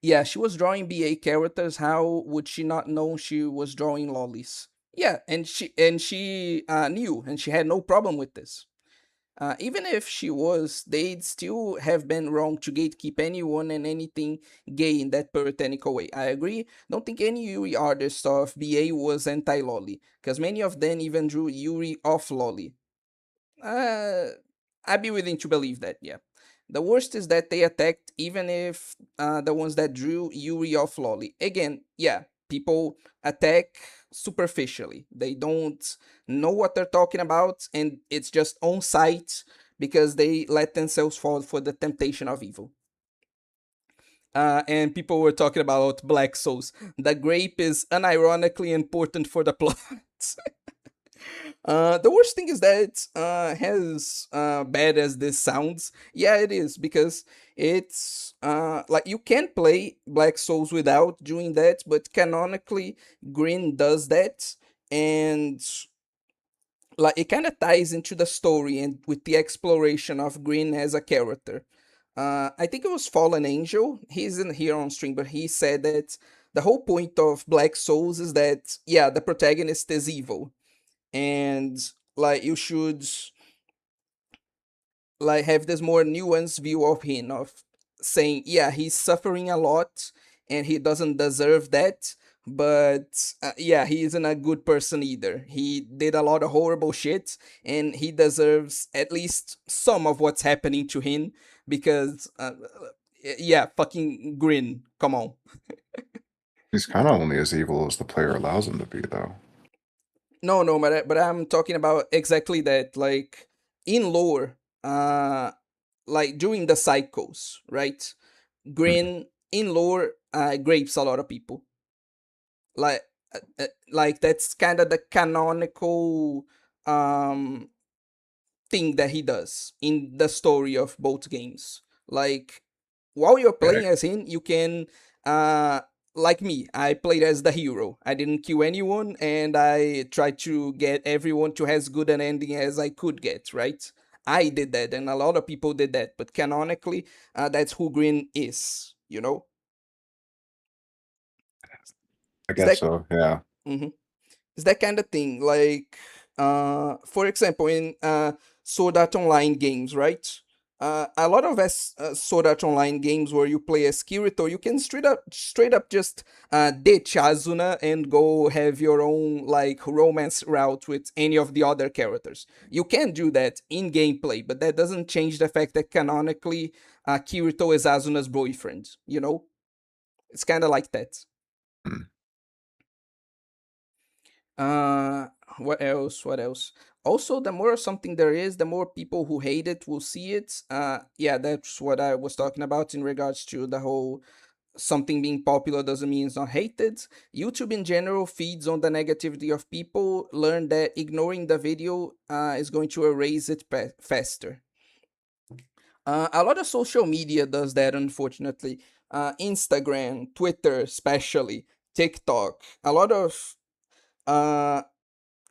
Yeah, she was drawing BA characters. How would she not know she was drawing lollies? Yeah, and she knew, and she had no problem with this. Even if she was, they'd still have been wrong to gatekeep anyone and anything gay in that puritanical way. I agree. Don't think any Yuri artist of BA was anti-lolly, because many of them even drew Yuri off lolly. Uh, I'd be willing to believe that, yeah. The worst is that they attacked even if the ones that drew Yuri off lolly. Again, yeah, people attack superficially. They don't know what they're talking about, and it's just on site because they let themselves fall for the temptation of evil. And people were talking about Black Souls. The grape is unironically important for the plot. The worst thing is that as bad as this sounds, yeah, it is, because it's like you can play Black Souls without doing that, but canonically, Green does that, and like it kind of ties into the story and with the exploration of Green as a character. I think it was Fallen Angel. He isn't here on stream, but he said that the whole point of Black Souls is that, yeah, the protagonist is evil, and like you should like have this more nuanced view of him, of saying, yeah, he's suffering a lot and he doesn't deserve that, but yeah, he isn't a good person either. He did a lot of horrible shit, and he deserves at least some of what's happening to him, because yeah, fucking Grin, come on. He's kind of only as evil as the player allows him to be, though. No, no, but I'm talking about exactly that. Like in lore, like during the cycles, right? Mhm. Green in lore grapes a lot of people. Like like that's kind of the canonical um thing that he does in the story of both games. Like while you're Yeah, playing as him, you can uh like me, I played as the hero. I didn't kill anyone, and I tried to get everyone to as good an ending as I could get, right? I did that, and a lot of people did that, but canonically, that's who Green is, you know? I Is guess that so. Yeah. mhm. It's that kind of thing. Like, for example, in Sword Art Online games, right? A lot of Sword Art Online games where you play as Kirito, you can straight up just ditch Asuna and go have your own like romance route with any of the other characters. You can do that in gameplay, but that doesn't change the fact that canonically, Kirito is Asuna's boyfriend. You know, it's kind of like that. Mm. Uh, what else? What else? Also, the more something there is, the more people who hate it will see it. Yeah, that's what I was talking about in regards to the whole something being popular doesn't mean it's not hated. YouTube in general feeds on the negativity of people. Learn that ignoring the video is going to erase it faster. A lot of social media does that, unfortunately. Instagram, Twitter, especially TikTok. A lot of uh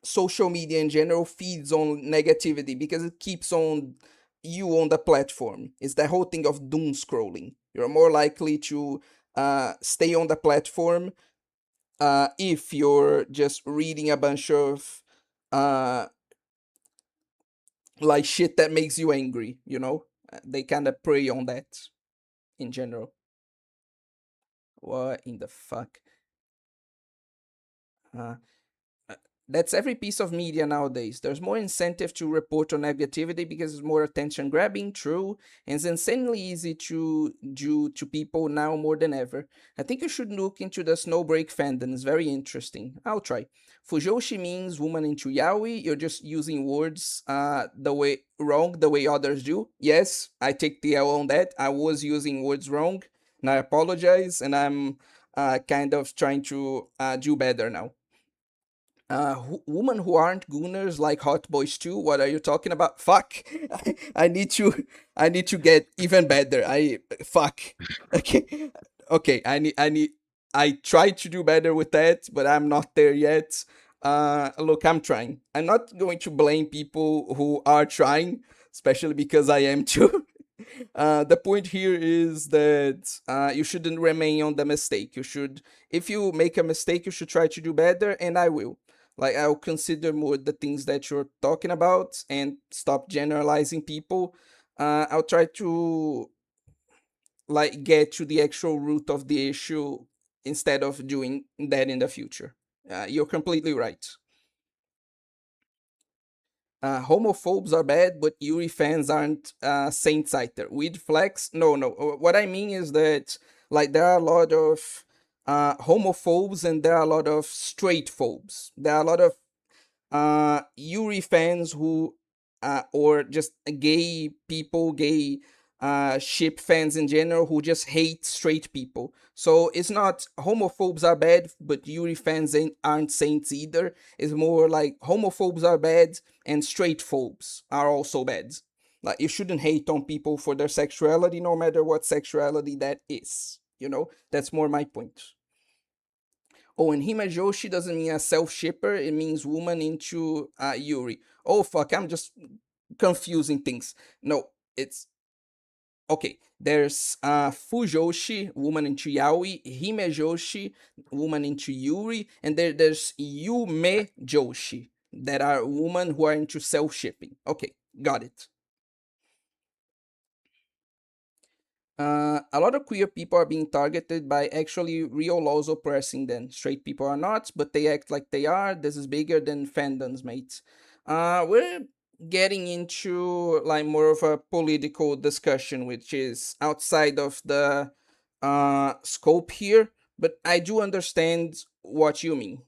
social media in general feeds on negativity because it keeps on you on the platform. It's the whole thing of doom scrolling. You're more likely to stay on the platform if you're just reading a bunch of uh, like shit that makes you angry. You know, they kind of prey on that in general. What in the fuck? Uh, That's every piece of media nowadays. There's more incentive to report on negativity because it's more attention grabbing, true, and it's insanely easy to do to people now more than ever. I think you should look into the snowbreak fandom. It's very interesting. I'll try. Fujoshi means woman into yaoi. You're just using words the way wrong, the way others do. Yes, I take the L on that. I was using words wrong, and I apologize. And I'm kind of trying to do better now. Women who aren't gooners like hot boys too. What are you talking about? Fuck. I need to. I need to get even better. I fuck. Okay. Okay. I try to do better with that, but I'm not there yet. Look, I'm trying. I'm not going to blame people who are trying, especially because I am too. The point here is that you shouldn't remain on the mistake. You should, if you make a mistake, you should try to do better, and I will. Like, I'll consider more the things that you're talking about and stop generalizing people. I'll try to like get to the actual root of the issue instead of doing that in the future. You're completely right. Homophobes are bad, but Yuri fans aren't saints either. Weed flex? No, no. What I mean is that like there are a lot of homophobes and there are a lot of straight phobes. There are a lot of Yuri fans who, or just gay people, gay ship fans in general who just hate straight people. So it's not homophobes are bad, but Yuri fans aren't saints either. It's more like homophobes are bad and straight phobes are also bad. Like you shouldn't hate on people for their sexuality, no matter what sexuality that is. You know, that's more my point. Oh, and Himejoshi doesn't mean a self shipper, it means woman into Yuri. Oh, fuck, I'm just confusing things. No, it's okay. There's Fujoshi, woman into Yaoi, Himejoshi, woman into Yuri, and there's Yume Joshi, that are women who are into self shipping. Okay, got it. A lot of queer people are being targeted by actually real laws oppressing them. Straight people are not, but they act like they are. This is bigger than fandoms, mate. We're getting into like more of a political discussion, which is outside of the scope here. But I do understand what you mean.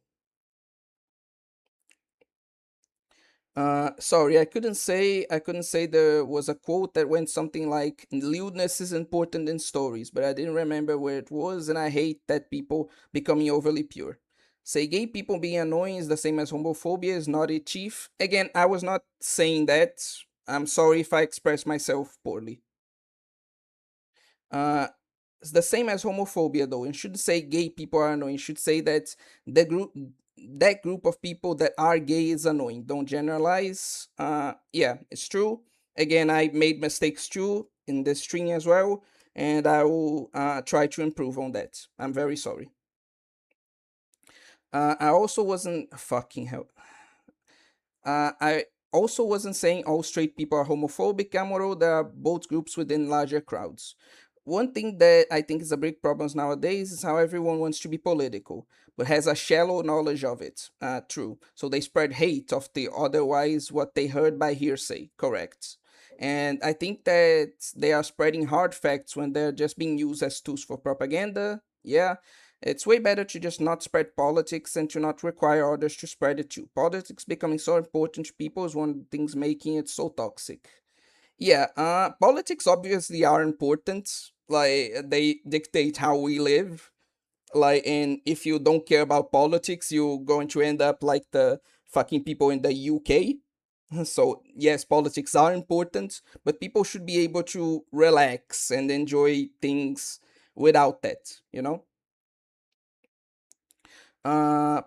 Sorry, I couldn't say there was a quote that went something like lewdness is important in stories, but I didn't remember where it was, and I hate that people becoming overly pure. Say gay people being annoying is the same as homophobia is not a chief. Again, I was not saying that. I'm sorry if I expressed myself poorly. Uh, it's the same as homophobia though. And should say gay people are annoying. Should say that the group that group of people that are gay is annoying. Don't generalize. Yeah, it's true. Again, I made mistakes too in this string as well, and I will try to improve on that. I'm very sorry. I also wasn't fucking hell. I also wasn't saying all straight people are homophobic, Amoro. There are both groups within larger crowds. One thing that I think is a big problem nowadays is how everyone wants to be political, but has a shallow knowledge of it. True. So they spread hate of the otherwise what they heard by hearsay. Correct. And I think that they are spreading hard facts when they're just being used as tools for propaganda. Yeah, it's way better to just not spread politics and to not require others to spread it too. Politics becoming so important to people is one of the things making it so toxic. Yeah, politics obviously are important. Like they dictate how we live. Like, and if you don't care about politics, you're going to end up like the fucking people in the UK. So yes, politics are important, but people should be able to relax and enjoy things without that. You know.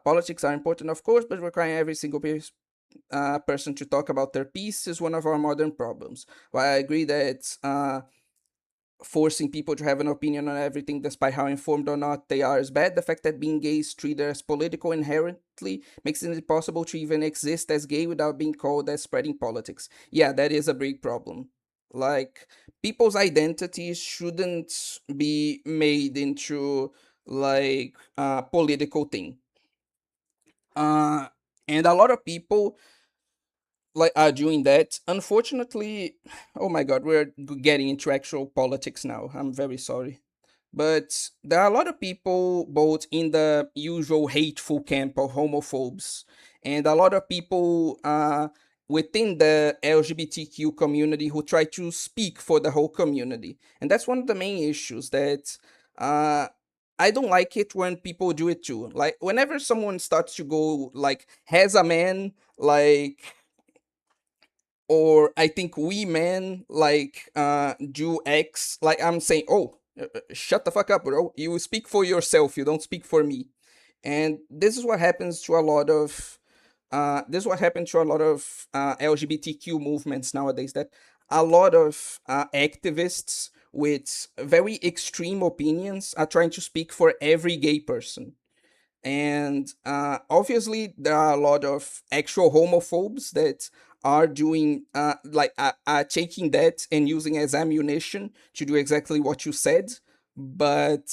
Politics are important, of course, but requiring every single person to talk about their piece is one of our modern problems. While I agree that forcing people to have an opinion on everything, despite how informed or not they are, is bad, the fact that being gay is treated as political inherently makes it impossible to even exist as gay without being called as spreading politics. Yeah, that is a big problem. Like, people's identities shouldn't be made into like a political thing. uh And a lot of people like are doing that. Unfortunately, oh my god, we're getting into actual politics now. I'm very sorry. But there are a lot of people both in the usual hateful camp of homophobes and a lot of people within the LGBTQ community who try to speak for the whole community. And that's one of the main issues that uh, I don't like it when people do it too. Like whenever someone starts to go like has a man like or I think we men like do X. Like I'm saying, oh, shut the fuck up, bro. You speak for yourself. You don't speak for me. And this is what happens to a lot of this is what happened to a lot of LGBTQ movements nowadays. That a lot of activists with very extreme opinions are trying to speak for every gay person, and obviously there are a lot of actual homophobes that are doing are taking that and using as ammunition to do exactly what you said. But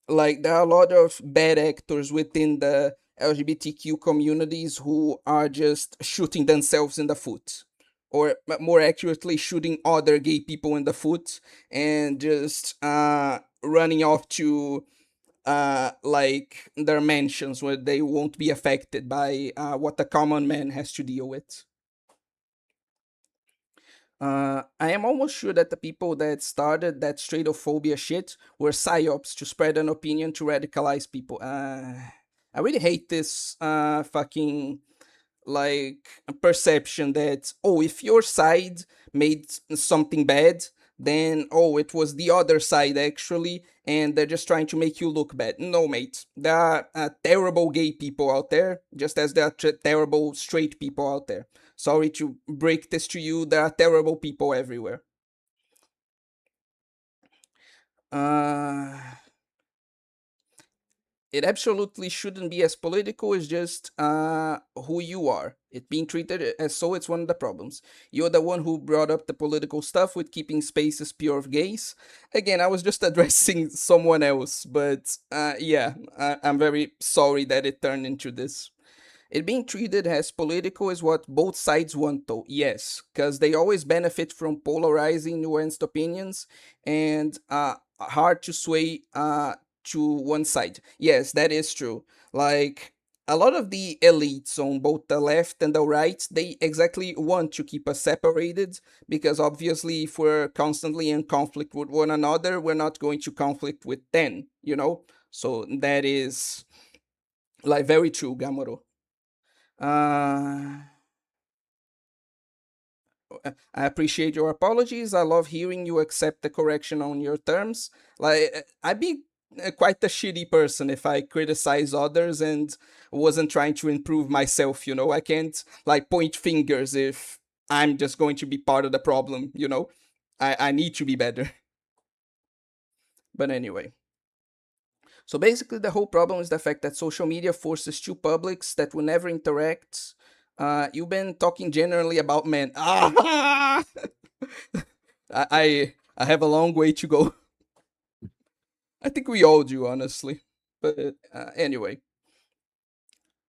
like there are a lot of bad actors within the LGBTQ communities who are just shooting themselves in the foot, or more accurately shooting other gay people in the foot, and just running off to like their mansions where they won't be affected by what the common man has to deal with. I am almost sure that the people that started that straightophobia shit were psyops to spread an opinion to radicalize people. I really hate this fucking like a perception that, oh, if your side made something bad, then oh, it was the other side actually, and they're just trying to make you look bad. No, mate, there are terrible gay people out there, just as there are terrible straight people out there. Sorry to break this to you, there are terrible people everywhere. uh it absolutely shouldn't be as political. It's just who you are. It being treated as so, it's one of the problems. You're the one who brought up the political stuff with keeping spaces pure of gays. Again, I was just addressing someone else, but yeah, I'm very sorry that it turned into this. It being treated as political is what both sides want, though, yes, because they always benefit from polarizing nuanced opinions and hard to sway to one side. Yes, that is true. Like, a lot of the elites on both the left and the right, they exactly want to keep us separated because obviously, if we're constantly in conflict with one another, we're not going to conflict with them, you know? So that is like very true, Gamoro. Uh, I appreciate your apologies. I love hearing you accept the correction on your terms. Like, I'd be quite a shitty person if I criticize others and wasn't trying to improve myself, you know? I can't, like, point fingers if I'm just going to be part of the problem, you know? I need to be better. But anyway. So basically, the whole problem is the fact that social media forces two publics that will never interact. You've been talking generally about men. Ah! I have a long way to go. I think we all do, honestly. But anyway,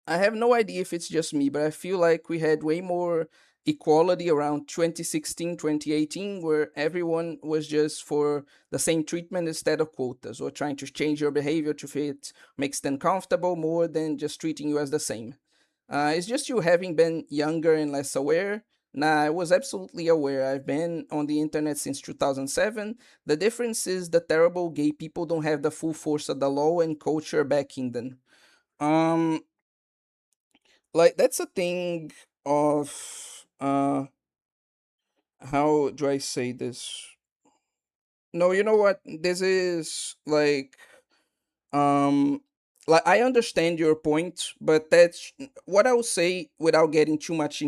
I have no idea if it's just me, but I feel like we had way more equality around 2016, 2018, where everyone was just for the same treatment instead of quotas, or trying to change your behavior to fit makes them comfortable more than just treating you as the same. It's just you having been younger and less aware. Nah, I was absolutely aware. I've been on the internet since 2007. The difference is the terrible gay people don't have the full force of the law and culture backing them. Um, like that's a thing of how do I say this? No, you know what? This is um like I understand your point, but that's what I would say without getting too much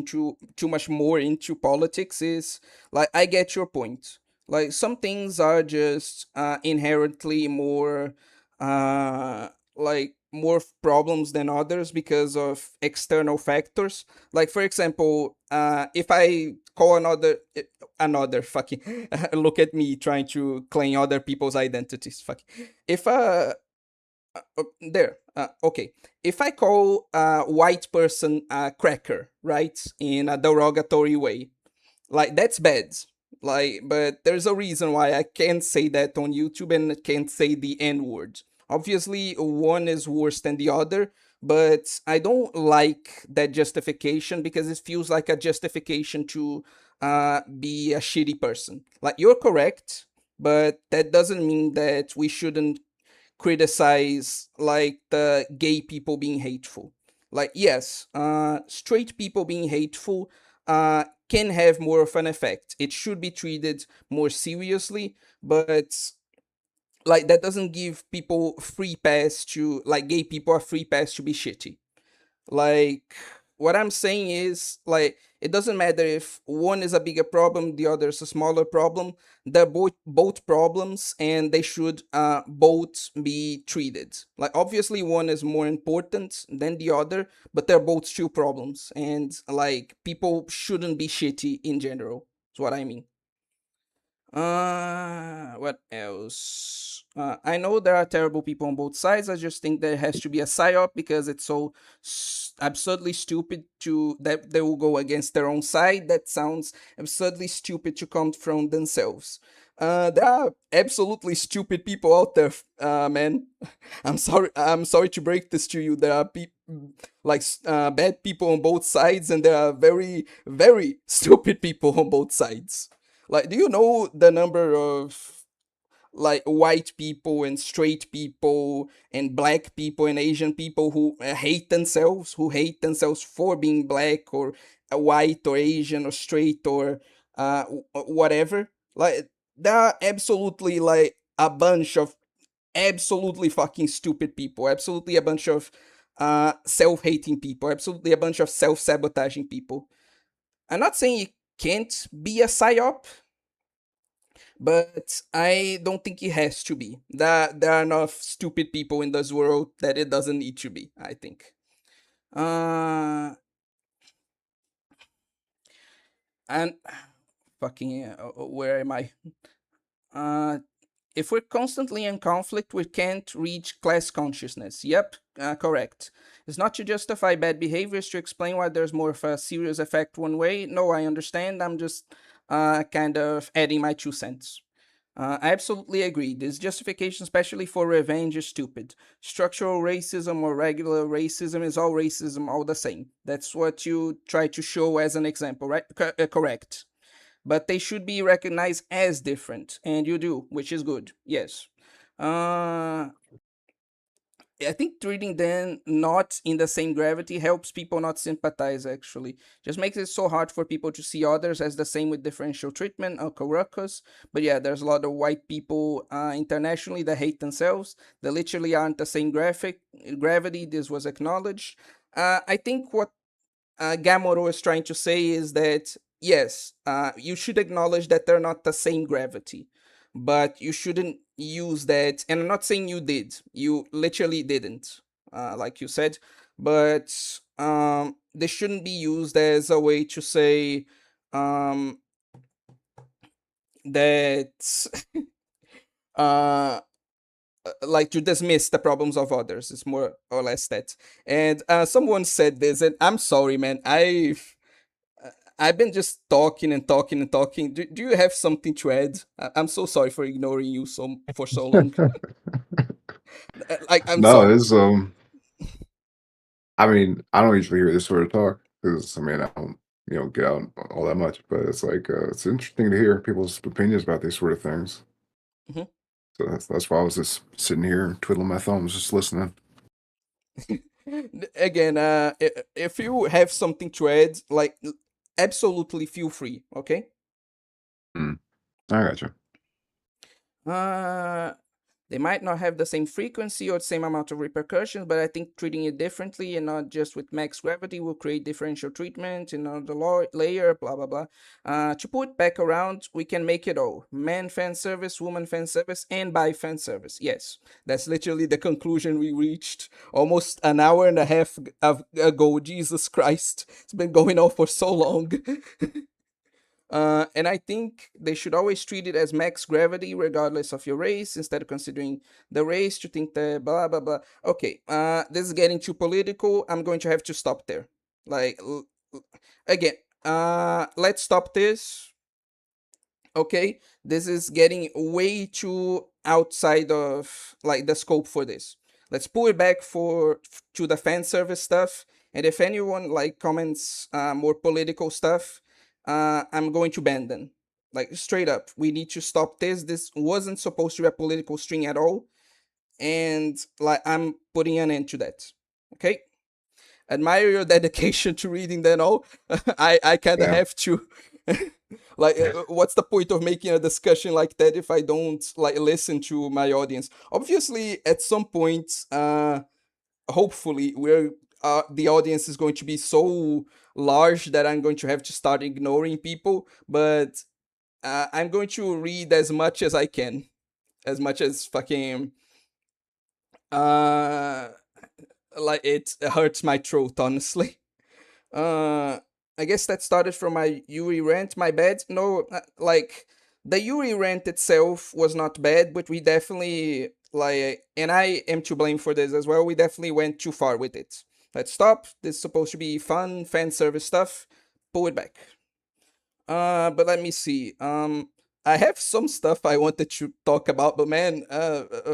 more into politics is like I get your point. Like some things are just inherently more like more problems than others because of external factors. Like for example, if I call another fucking look at me trying to claim other people's identities. Fuck. If there Okay, if I call a white person a cracker, right, in a derogatory way, like that's bad. Like, but there's a reason why I can't say that on YouTube and can't say the N word. Obviously, one is worse than the other, but I don't like that justification because it feels like a justification to be a shitty person. Like, you're correct, but that doesn't mean that we shouldn't criticize like the gay people being hateful. Like, yes, straight people being hateful can have more of an effect. It should be treated more seriously, but like that doesn't give people free pass to like gay people a free pass to be shitty. Like, what I'm saying is, like, it doesn't matter if one is a bigger problem, the other is a smaller problem. They're both problems, and they should both be treated. Like, obviously, one is more important than the other, but they're both still problems, and like people shouldn't be shitty in general. Is what I mean. What else? I know there are terrible people on both sides. I just think there has to be a psyop because it's so absurdly stupid to that they will go against their own side. That sounds absurdly stupid to come from themselves. There are absolutely stupid people out there, man. I'm sorry. I'm sorry to break this to you. There are like bad people on both sides, and there are very, very stupid people on both sides. Like, do you know the number of like white people and straight people and black people and Asian people who who hate themselves for being black or white or Asian or straight or whatever? Like, there are absolutely like a bunch of absolutely fucking stupid people, absolutely a bunch of self-hating people, absolutely a bunch of self-sabotaging people. I'm not saying it can't be a psyop, but I don't think it has to be. There are enough stupid people in this world that it doesn't need to be, I think. Uh, and fucking, where am I? Uh, if we're constantly in conflict, we can't reach class consciousness. Yep, correct. It's not to justify bad behaviors, to explain why there's more of a serious effect one way. No, I understand. I'm just kind of adding my 2 cents. I absolutely agree. This justification, especially for revenge, is stupid. Structural racism or regular racism is all racism, all the same. That's what you try to show as an example, right? Correct. But they should be recognized as different, and you do, which is good. Yes. Uh, I think treating them not in the same gravity helps people not sympathize, actually. Just makes it so hard for people to see others as the same with differential treatment, Uncle Ruckus. But yeah, there's a lot of white people internationally that hate themselves. They literally aren't the same gravity. This was acknowledged. I think what Gamoro is trying to say is that yes, you should acknowledge that they're not the same gravity, but you shouldn't use that. And I'm not saying you did; you literally didn't, like you said. But they shouldn't be used as a way to say um, that uh, like to dismiss the problems of others. It's more or less that. And someone said this, and I'm sorry, man. I've been just talking and talking and talking. Do you have something to add? I'm so sorry for ignoring you for so long. Like, I'm No, sorry. it's I mean, I don't usually hear this sort of talk because I mean I don't get out all that much, but it's like it's interesting to hear people's opinions about these sort of things. Mhm. So that's why I was just sitting here twiddling my thumbs, just listening. Again, if you have something to add, like, absolutely feel free. Okay. Mm, I got you. Uh, They might not have the same frequency or the same amount of repercussions, but I think treating it differently and not just with max gravity will create differential treatment in another layer, blah, blah, blah. To put back around, we can make it all. Man fan service, woman fan service, and bi fan service. Yes, that's literally the conclusion we reached almost an hour and a half ago. Jesus Christ. It's been going on for so long. And I think they should always treat it as max gravity, regardless of your race, instead of considering the race to think that blah blah blah. Okay, this is getting too political. I'm going to have to stop there. Like again, let's stop this. Okay, this is getting way too outside of like the scope for this. Let's pull it back for to the fan service stuff. And if anyone like comments more political stuff, I'm going to ban them. Like straight up, we need to stop this. This wasn't supposed to be a political string at all, and like I'm putting an end to that. Okay, admire your dedication to reading that all. I kind of Yeah. have to. Like, what's the point of making a discussion like that if I don't like listen to my audience? Obviously, at some point, hopefully, we're the audience is going to be so large that I'm going to have to start ignoring people. But I'm going to read as much as I can, as much as fucking uh like it hurts my throat, honestly. Uh, I guess that started from my Yuri rant. My bad. No, like the Yuri rant itself was not bad, but we definitely like, and I am to blame for this as well. We definitely went too far with it. Let's stop. This is supposed to be fun fan service stuff. Pull it back. But let me see. I have some stuff I wanted to talk about, but man,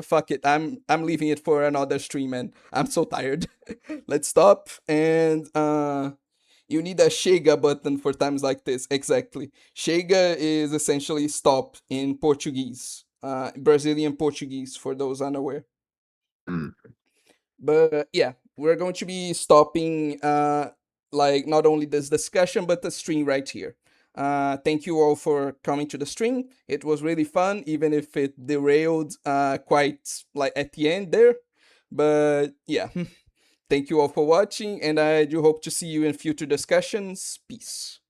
fuck it. I'm leaving it for another stream, man. I'm so tired. Let's stop and you need a chega button for times like this. Exactly. Chega is essentially stop in Portuguese, Brazilian Portuguese, for those unaware. Mm. But yeah, we're going to be stopping like not only this discussion but the stream right here. Thank you all for coming to the stream. It was really fun, even if it derailed quite like at the end there. But yeah, thank you all for watching, and I do hope to see you in future discussions. Peace.